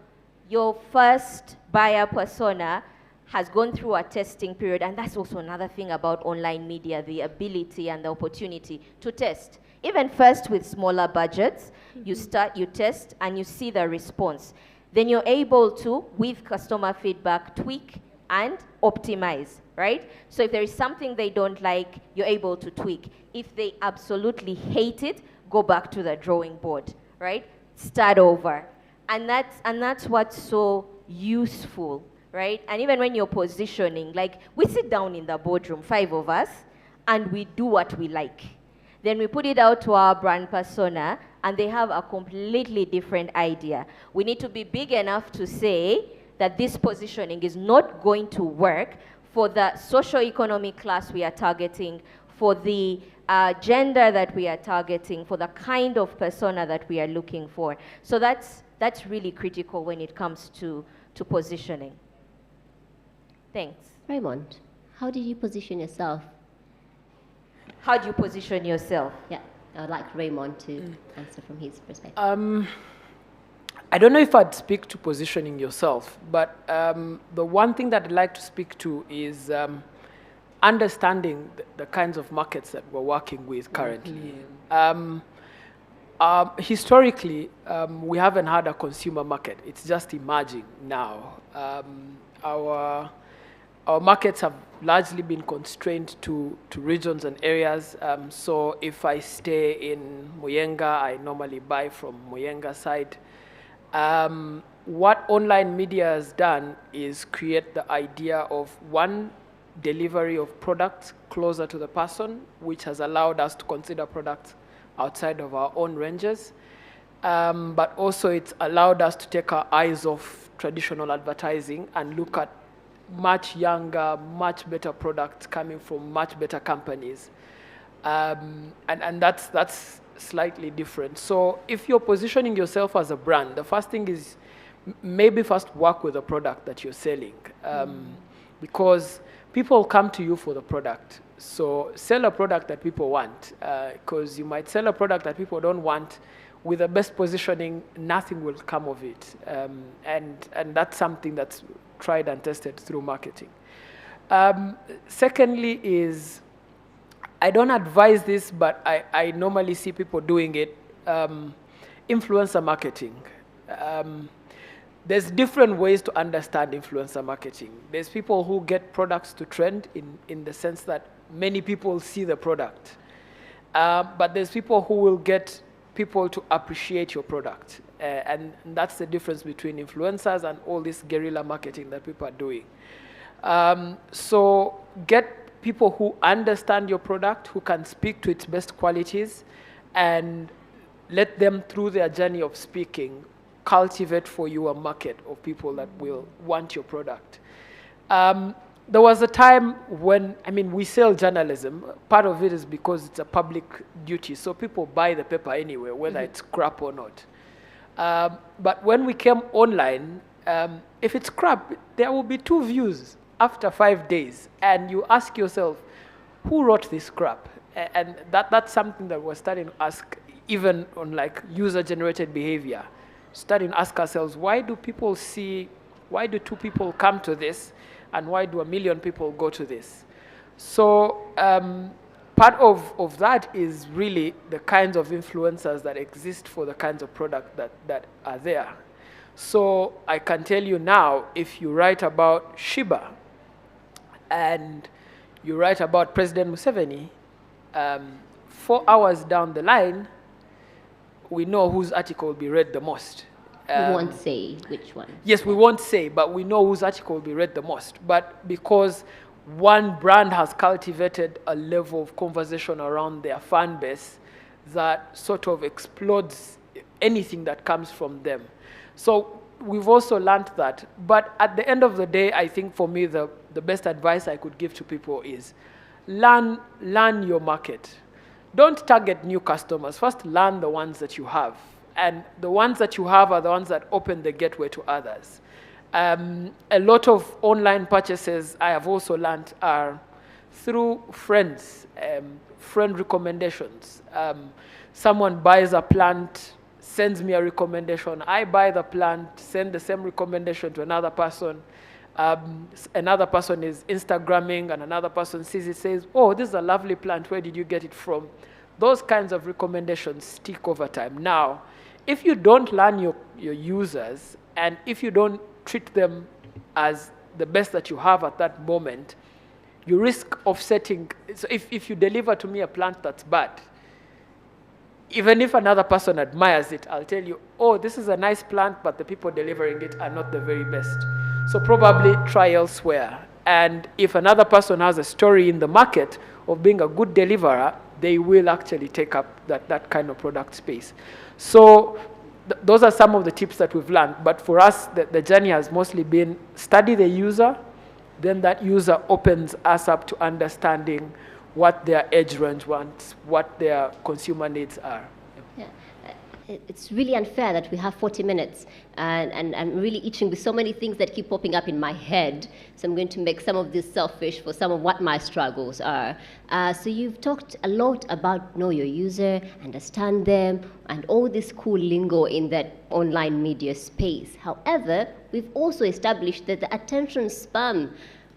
first buyer persona has gone through a testing period, and that's also another thing about online media, the ability and the opportunity to test. Even first with smaller budgets, you test, and you see the response. Then you're able to, with customer feedback, tweak and optimize, right? So if there is something they don't like, you're able to tweak. If they absolutely hate it, go back to the drawing board, right? Start over. And that's what's so useful, right? And even when you're positioning, like we sit down in the boardroom, 5 of us, and we do what we like. Then we put it out to our brand persona, and they have a completely different idea. We need to be big enough to say that this positioning is not going to work for the socio-economic class we are targeting, for the gender that we are targeting, for the kind of persona that we are looking for. So that's really critical when it comes to positioning. Thanks. Raymond, how did you position yourself? how do you position yourself? Yeah, I'd like Raymond to answer from his perspective. I don't know if I'd speak to positioning yourself, but the one thing that I'd like to speak to is understanding the kinds of markets that we're working with currently. Historically, we haven't had a consumer market. It's just emerging now. Our markets have largely been constrained to regions and areas. So if I stay in Muyenga, I normally buy from Muyenga side. What online media has done is create the idea of one delivery of products closer to the person, which has allowed us to consider products outside of our own ranges. But also it's allowed us to take our eyes off traditional advertising and look at much younger, much better products coming from much better companies. And that's slightly different. So if you're positioning yourself as a brand, the first thing is maybe first work with the product that you're selling. Because people come to you for the product. So sell a product that people want, because you might sell a product that people don't want. With the best positioning, nothing will come of it. And that's something that's tried and tested through marketing. Secondly is, I don't advise this, but I normally see people doing it, influencer marketing. There's different ways to understand influencer marketing. There's people who get products to trend in the sense that many people see the product. But there's people who will get people to appreciate your product. And that's the difference between influencers and all this guerrilla marketing that people are doing. So get people who understand your product, who can speak to its best qualities, and let them, through their journey of speaking, cultivate for you a market of people that will want your product. There was a time when, we sell journalism. Part of it is because it's a public duty, so people buy the paper anyway, whether it's crap or not. But when we came online, if it's crap, there will be 2 views after 5 days, and you ask yourself, who wrote this crap? And that's something that we're starting to ask, even on like user-generated behavior. Starting to ask ourselves, why do 2 people come to this, and why do 1 million people go to this? So part of that is really the kinds of influencers that exist for the kinds of product that are there. So I can tell you now, if you write about Shiba and you write about President Museveni, 4 hours down the line, we know whose article will be read the most. We won't say which one. Yes, we won't say, but we know whose article will be read the most. But because one brand has cultivated a level of conversation around their fan base that sort of explodes anything that comes from them. So we've also learned that. But at the end of the day, I think for me, the best advice I could give to people is learn your market. Don't target new customers. First, learn the ones that you have. And the ones that you have are the ones that open the gateway to others. A lot of online purchases I have also learned are through friends, friend recommendations. Someone buys a plant, sends me a recommendation. I buy the plant, send the same recommendation to another person. Another person is Instagramming, and another person sees it, says, oh, this is a lovely plant. Where did you get it from? Those kinds of recommendations stick over time. Now, if you don't learn your users, and if you don't treat them as the best that you have at that moment, you risk offsetting. So if you deliver to me a plant that's bad, even if another person admires it, I'll tell you, oh, this is a nice plant, but the people delivering it are not the very best. So probably try elsewhere. And if another person has a story in the market of being a good deliverer, they will actually take up that kind of product space. So those are some of the tips that we've learned. But for us, the journey has mostly been study the user, then that user opens us up to understanding what their age range wants, what their consumer needs are. Yeah. it's really unfair that we have 40 minutes, and I'm really itching with so many things that keep popping up in my head. So I'm going to make some of this selfish for some of what my struggles are. So you've talked a lot about know your user, understand them, and all this cool lingo in that online media space. However, we've also established that the attention span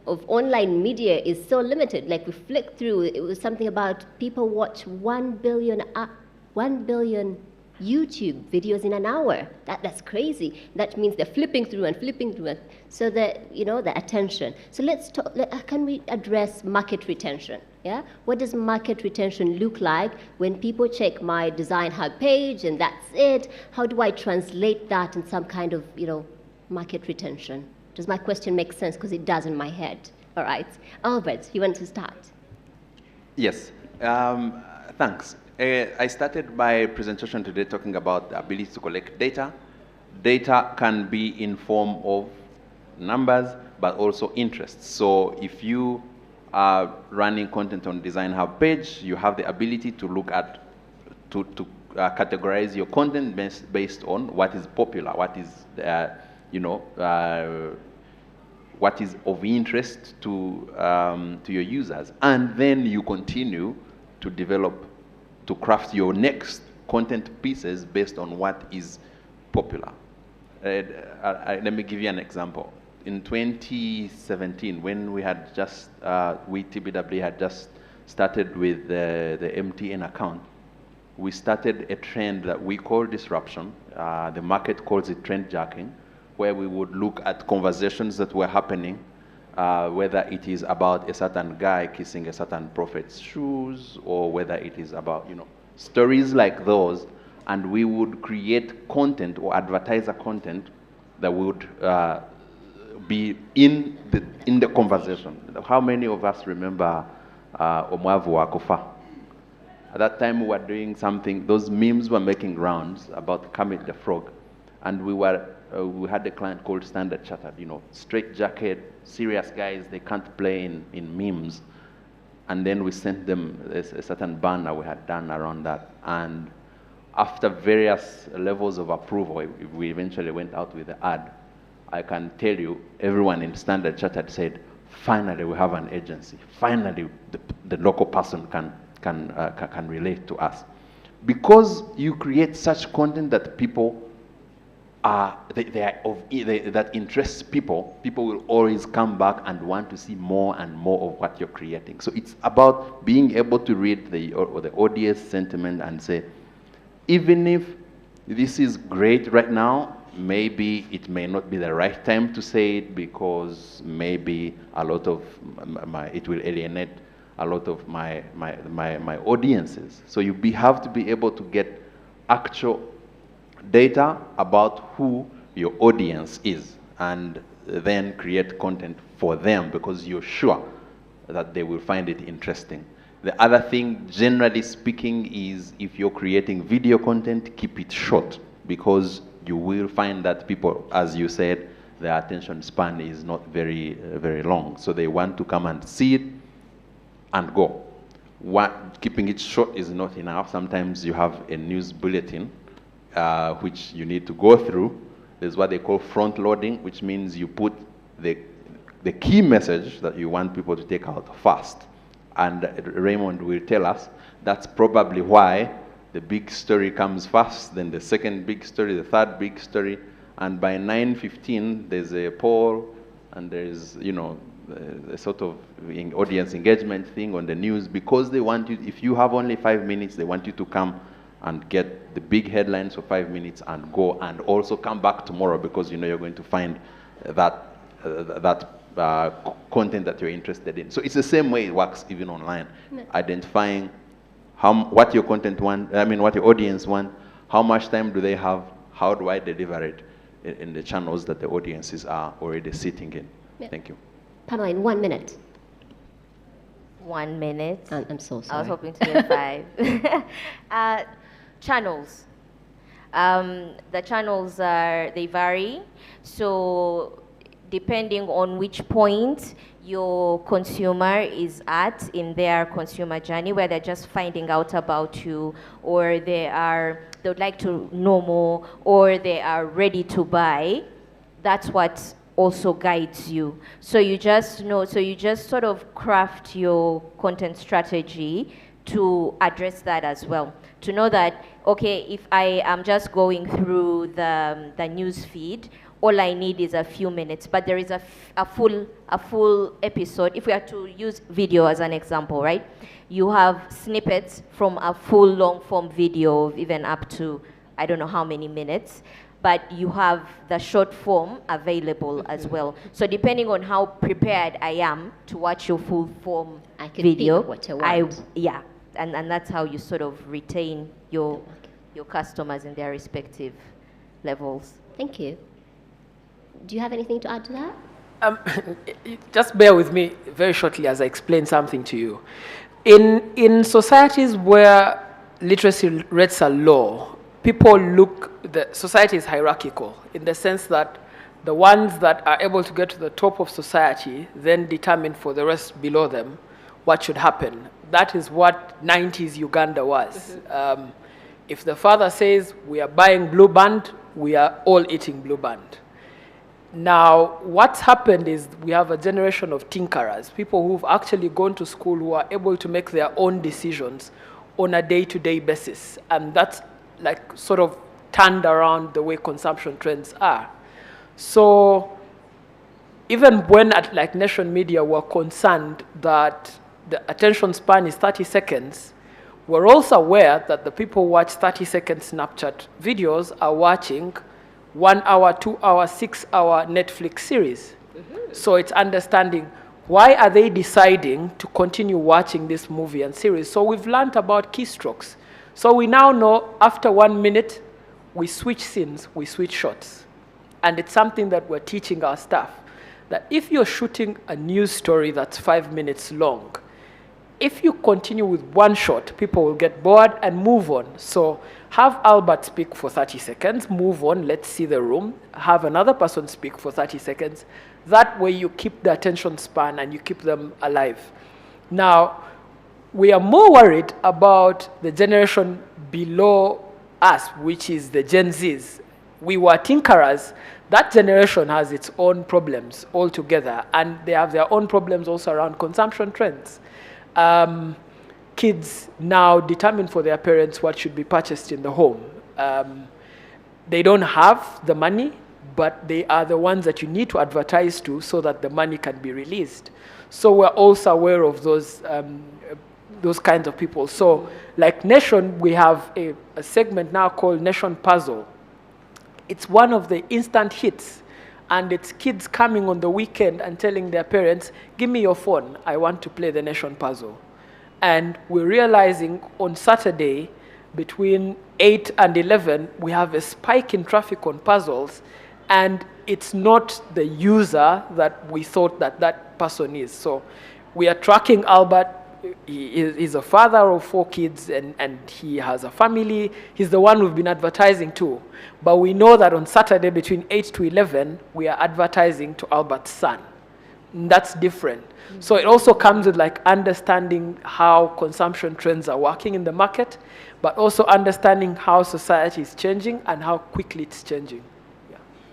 of online media is so limited. Like we flicked through, it was something about people watch 1 billion YouTube videos in an hour. That's crazy. That means they're flipping through and flipping through. And so the attention. So let's talk, can we address market retention? Yeah? What does market retention look like when people check my Design Hub page and that's it? How do I translate that in some kind of, market retention? Does my question make sense? Because it does in my head. All right. Albert, you want to start? Yes. Thanks. I started my presentation today talking about the ability to collect data. Data can be in form of numbers, but also interests. So if you are running content on Design Hub page, you have the ability to look at, to categorize your content based on what is popular, what is, what is of interest to your users. And then you continue to develop, to craft your next content pieces based on what is popular. Let me give you an example. In 2017, when we had just, we TBW had just started with the MTN account, we started a trend that we call disruption. The market calls it trend jacking, where we would look at conversations that were happening, whether it is about a certain guy kissing a certain prophet's shoes, or whether it is about, stories like those, and we would create content or advertiser content that would be in the conversation. How many of us remember Omwavu Wakofa? At that time, we were doing something, those memes were making rounds about Kermit the Frog, and we had a client called Standard Chartered, straight jacket, serious guys, they can't play in memes. And then we sent them a certain banner we had done around that. And after various levels of approval, we eventually went out with the ad. I can tell you, everyone in Standard Chartered said, finally we have an agency. Finally, the local person can relate to us. Because you create such content that people that interests people, people will always come back and want to see more and more of what you're creating. So it's about being able to read the audience sentiment and say, even if this is great right now, maybe it may not be the right time to say it, because maybe a lot of it will alienate a lot of my audiences. So you have to be able to get actual data about who your audience is, and then create content for them, because you're sure that they will find it interesting. The other thing, generally speaking, is if you're creating video content, keep it short, because you will find that people, as you said, their attention span is not very, very long. So they want to come and see it and go. Keeping it short is not enough. Sometimes you have a news bulletin which you need to go through. There's what they call front loading, which means you put the key message that you want people to take out fast. And Raymond will tell us that's probably why the big story comes first, then the second big story, the third big story, and by 9:15 there's a poll, and there's a sort of audience engagement thing on the news, because they want you, if you have only 5 minutes, they want you to come and get the big headlines for 5 minutes and go, and also come back tomorrow, because you're going to find that content that you're interested in. So it's the same way it works even online. Identifying what your content what your audience want, how much time do they have, how do I deliver it in the channels that the audiences are already sitting in. Yeah. Thank you. Pamela, in 1 minute. 1 minute. I'm so sorry. I was hoping to get 5. Channels. The channels they vary. So depending on which point your consumer is at in their consumer journey, where they're just finding out about you, or they would like to know more, or they are ready to buy, that's what also guides you. So you just sort of craft your content strategy to address that as well. To know that, okay, if I am just going through the news feed, all I need is a few minutes, but there is a full episode. If we are to use video as an example, right? You have snippets from a full long form video of even up to, I don't know how many minutes, but you have the short form available as well. So depending on how prepared I am to watch your full form video, pick what I want. And that's how you sort of retain your customers in their respective levels. Thank you. Do you have anything to add to that? Just bear with me very shortly as I explain something to you. In societies where literacy rates are low, the society is hierarchical in the sense that the ones that are able to get to the top of society then determine for the rest below them what should happen. That is what 90s Uganda was. If the father says, we are buying Blue Band, we are all eating Blue Band. Now, what's happened is we have a generation of tinkerers, people who've actually gone to school who are able to make their own decisions on a day-to-day basis. And that's like sort of turned around the way consumption trends are. So even when at like Nation Media were concerned that the attention span is 30 seconds, we're also aware that the people who watch 30-second Snapchat videos are watching 1 hour, 2 hour, 6 hour Netflix series. So it's understanding why are they deciding to continue watching this movie and series. So we've learned about keystrokes. So we now know after 1 minute, we switch scenes, we switch shots. And it's something that we're teaching our staff, that if you're shooting a news story that's 5 minutes long, if you continue with one shot, people will get bored and move on. So have Albert speak for 30 seconds, move on, let's see the room, have another person speak for 30 seconds. That way you keep the attention span and you keep them alive. Now, we are more worried about the generation below us, which is the Gen Zs. We were tinkerers. That generation has its own problems altogether, and they have their own problems also around consumption trends. Kids now determine for their parents what should be purchased in the home. They don't have the money, but they are the ones that you need to advertise to so that the money can be released. So we're also aware of those kinds of people. So like Nation, we have a segment now called Nation Puzzle. It's one of the instant hits. And it's kids coming on the weekend and telling their parents, give me your phone, I want to play the Nation Puzzle. And we're realizing on Saturday, between 8 and 11, we have a spike in traffic on puzzles, and it's not the user that we thought that person is. So we are tracking Albert. He's a father of 4 kids, and he has a family. He's the one we've been advertising to. But we know that on Saturday between 8 to 11, we are advertising to Albert's son. And that's different. So it also comes with like understanding how consumption trends are working in the market, but also understanding how society is changing and how quickly it's changing.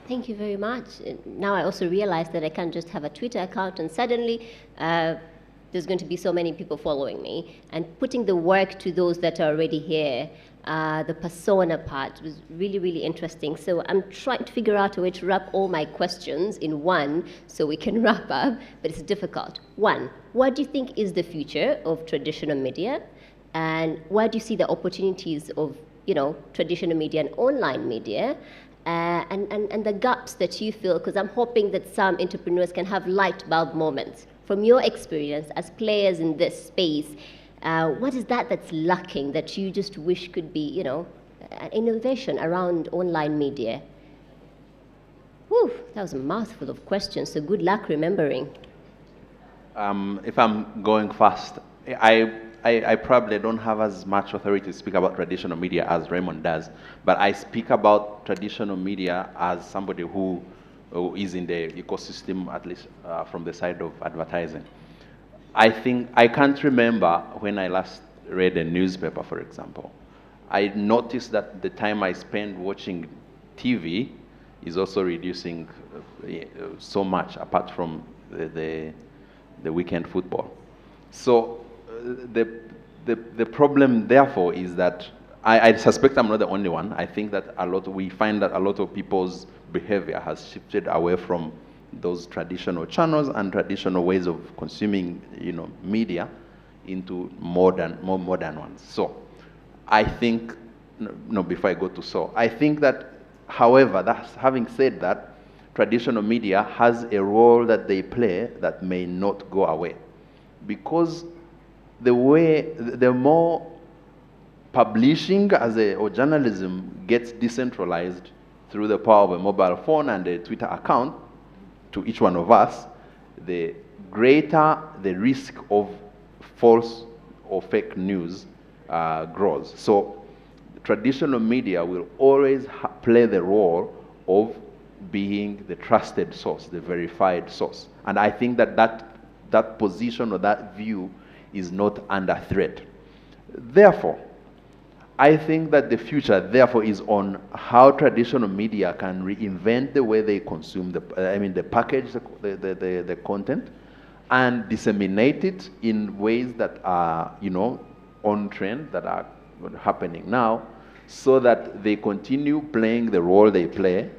Thank you very much. Now I also realize that I can't just have a Twitter account and suddenly there's going to be so many people following me, and putting the work to those that are already here. The persona part was really, really interesting. So I'm trying to figure out a way to wrap all my questions in one so we can wrap up, but it's difficult. One, what do you think is the future of traditional media? And where do you see the opportunities of, traditional media and online media? And the gaps that you feel, because I'm hoping that some entrepreneurs can have light bulb moments. From your experience as players in this space, what is that's lacking that you just wish could be, an innovation around online media? Whew, that was a mouthful of questions, so good luck remembering. If I'm going fast, I probably don't have as much authority to speak about traditional media as Raymond does, but I speak about traditional media as somebody who is in the ecosystem, at least from the side of advertising. I think, I can't remember when I last read a newspaper, for example. I noticed that the time I spend watching TV is also reducing so much, apart from the weekend football. So the problem, therefore, is that I suspect I'm not the only one. I think that we find that a lot of people's behavior has shifted away from those traditional channels and traditional ways of consuming, media into more modern ones. So I think, before I go to I think that, however, having said that, traditional media has a role that they play that may not go away. Because the more publishing or journalism gets decentralized through the power of a mobile phone and a Twitter account to each one of us, the greater the risk of false or fake news grows. So traditional media will always play the role of being the trusted source, the verified source. And I think that position or that view is not under threat. Therefore, I think that the future, therefore, is on how traditional media can reinvent the way they consume they package the content and disseminate it in ways that are, on trend, that are happening now, so that they continue playing the role they play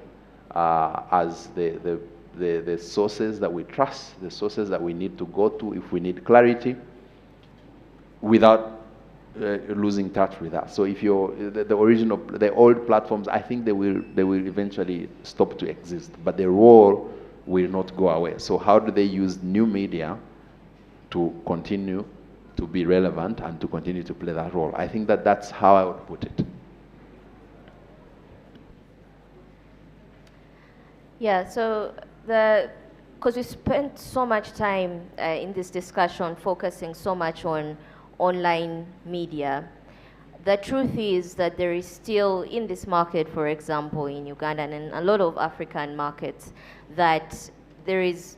as the sources that we trust, the sources that we need to go to if we need clarity, without losing touch with us. So if the old platforms, I think they will eventually stop to exist, but the role will not go away. So how do they use new media to continue to be relevant and to continue to play that role? I think that's how I would put it. Yeah, so because we spent so much time in this discussion focusing so much on online media, the truth is that there is still, in this market, for example, in Uganda and in a lot of African markets, that there is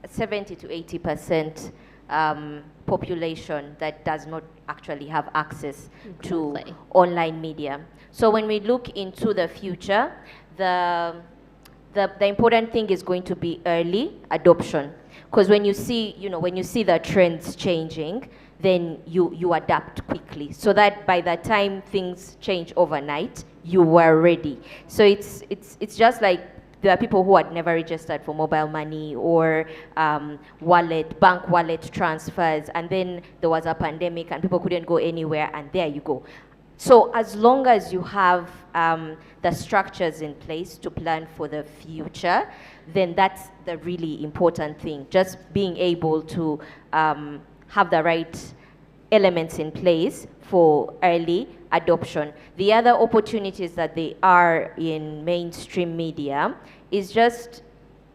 70 to 80% population that does not actually have access to online media. So when we look into the future, the important thing is going to be early adoption. Because when you see, when you see the trends changing, then you adapt quickly, so that by the time things change overnight, you were ready. So it's just like there are people who had never registered for mobile money or bank wallet transfers, and then there was a pandemic and people couldn't go anywhere, and there you go. So as long as you have the structures in place to plan for the future, then that's the really important thing. Just being able to have the right elements in place for early adoption. The other opportunities that they are in mainstream media is just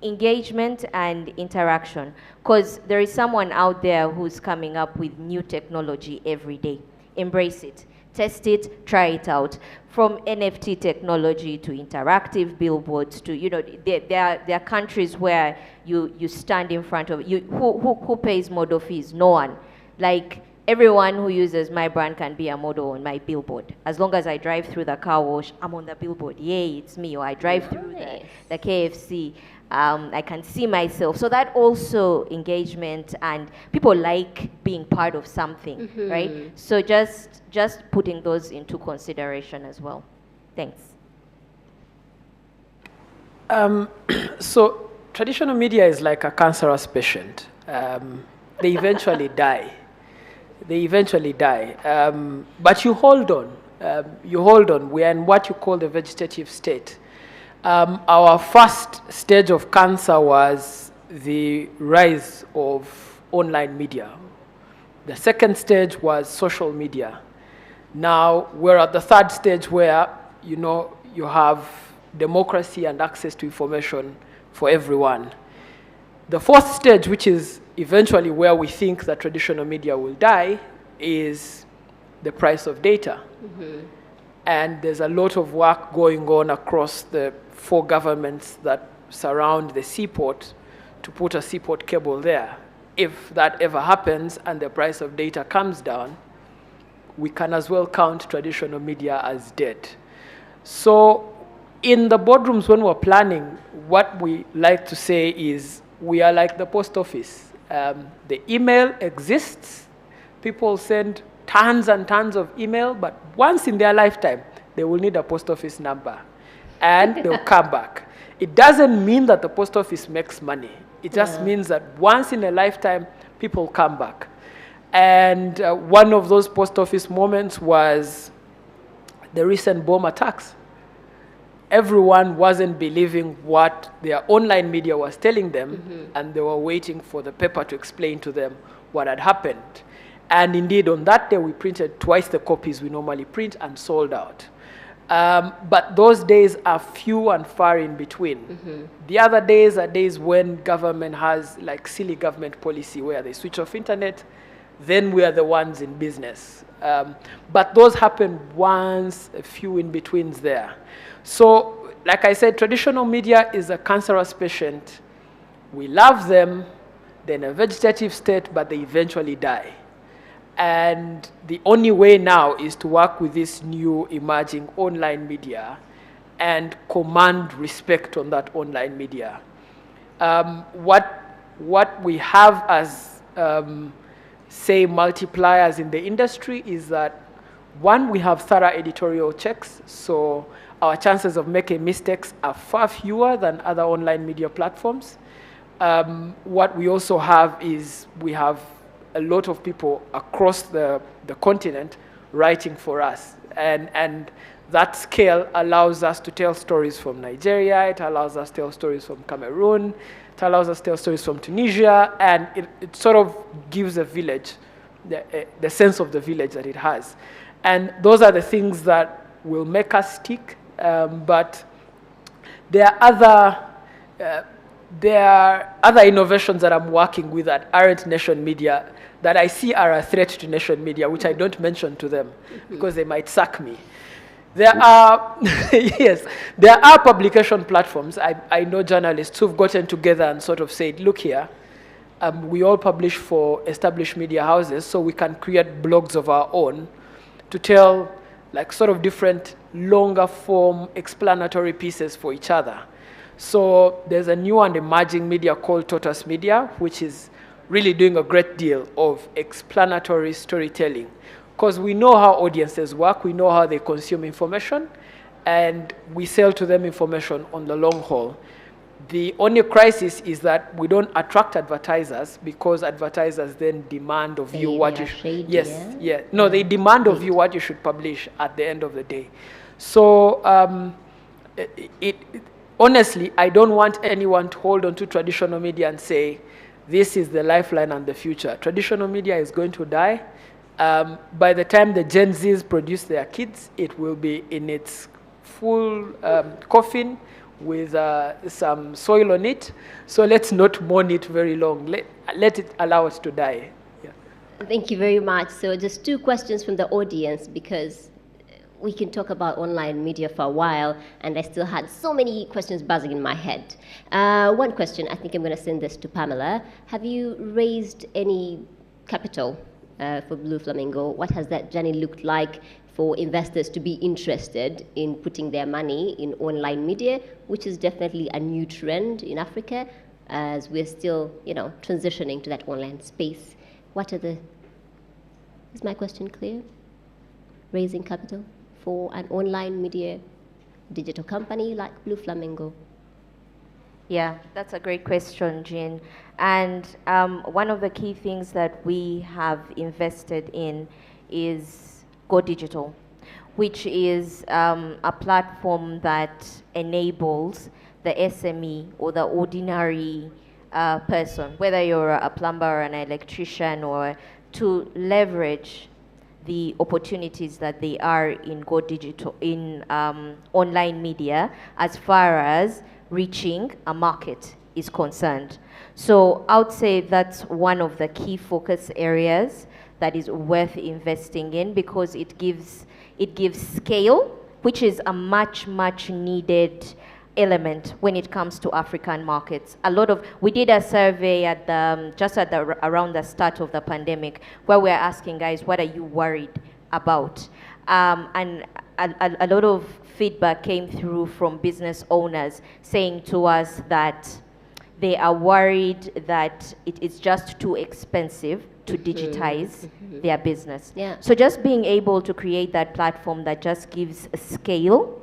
engagement and interaction, because there is someone out there who's coming up with new technology every day. Embrace it. Test it, try it out. From NFT technology to interactive billboards to, there are countries where you stand in front of, who pays model fees? No one. Like, everyone who uses my brand can be a model on my billboard. As long as I drive through the car wash, I'm on the billboard. Yay, it's me. Or I drive through the KFC. I can see myself. So that also engagement, and people like being part of something, right? So just putting those into consideration as well. Thanks. So traditional media is like a cancerous patient. They eventually die. But you hold on. We are in what you call the vegetative state. Our first stage of cancer was the rise of online media. The second stage was social media. Now we're at the third stage where, you have democracy and access to information for everyone. The fourth stage, which is eventually where we think that traditional media will die, is the price of data. And there's a lot of work going on across the 4 governments that surround the seaport to put a seaport cable there. If that ever happens and the price of data comes down, we can as well count traditional media as dead. So in the boardrooms when we're planning, what we like to say is we are like the post office. The email exists. People send tons and tons of email, but once in their lifetime, they will need a post office number, and they'll come back. It doesn't mean that the post office makes money. It just means that once in a lifetime, people come back. And one of those post office moments was the recent bomb attacks. Everyone wasn't believing what their online media was telling them, and they were waiting for the paper to explain to them what had happened. And indeed, on that day, we printed twice the copies we normally print and sold out. But those days are few and far in between. The other days are days when government has like silly government policy where they switch off internet, then we are the ones in business. But those happen once, a few in betweens there. So, like I said, traditional media is a cancerous patient. We love them, they're in a vegetative state, but they eventually die. And the only way now is to work with this new emerging online media and command respect on that online media. What we have as, say, multipliers in the industry is that, one, we have thorough editorial checks, so our chances of making mistakes are far fewer than other online media platforms. What we also have is we have a lot of people across the continent writing for us. And that scale allows us to tell stories from Nigeria, it allows us to tell stories from Cameroon, it allows us to tell stories from Tunisia, and it sort of gives a village, the sense of the village that it has. And those are the things that will make us stick, but there are other innovations that I'm working with that aren't nation media that I see are a threat to nation media, which I don't mention to them because they might sack me. There are, yes, there are publication platforms. I know journalists who've gotten together and sort of said, look here, we all publish for established media houses, so we can create blogs of our own to tell like sort of different longer form explanatory pieces for each other. So there's a new and emerging media called Tortoise Media, which is really doing a great deal of explanatory storytelling. Because we know how audiences work, we know how they consume information, and we sell to them information on the long haul. The only crisis is that we don't attract advertisers because advertisers then demand of you what you should. Yes, yeah. No, they demand of you what you should publish at the end of the day. So honestly, I don't want anyone to hold on to traditional media and say, this is the lifeline and the future. Traditional media is going to die. By the time the Gen Zs produce their kids, it will be in its full coffin with some soil on it. So let's not mourn it very long. Let it allow us to die. Yeah. Thank you very much. So just two questions from the audience, because we can talk about online media for a while, and I still had so many questions buzzing in my head. One question, I think I'm going to send this to Pamela. Have you raised any capital for Blue Flamingo? What has that journey looked like for investors to be interested in putting their money in online media, which is definitely a new trend in Africa as we're still, transitioning to that online space? Is my question clear? Raising capital for an online media digital company like Blue Flamingo? Yeah, that's a great question, Jean. And one of the key things that we have invested in is Go Digital, which is a platform that enables the SME or the ordinary person, whether you're a plumber or an electrician, or to leverage the opportunities that they are in Go Digital, in online media, as far as reaching a market is concerned. So I would say that's one of the key focus areas that is worth investing in, because it gives scale, which is a much needed element when it comes to African markets. We did a survey at around the start of the pandemic, where we're asking guys, what are you worried about? And a lot of feedback came through from business owners saying to us that they are worried that it is just too expensive to digitize their business. Yeah. So just being able to create that platform that just gives a scale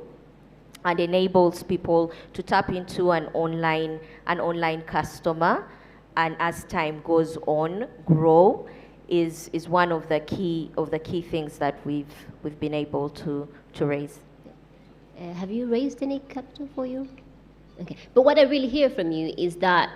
and enables people to tap into an online customer, and as time goes on, grow, is one of the key things that we've been able to raise. Have you raised any capital for you? Okay. But what I really hear from you is that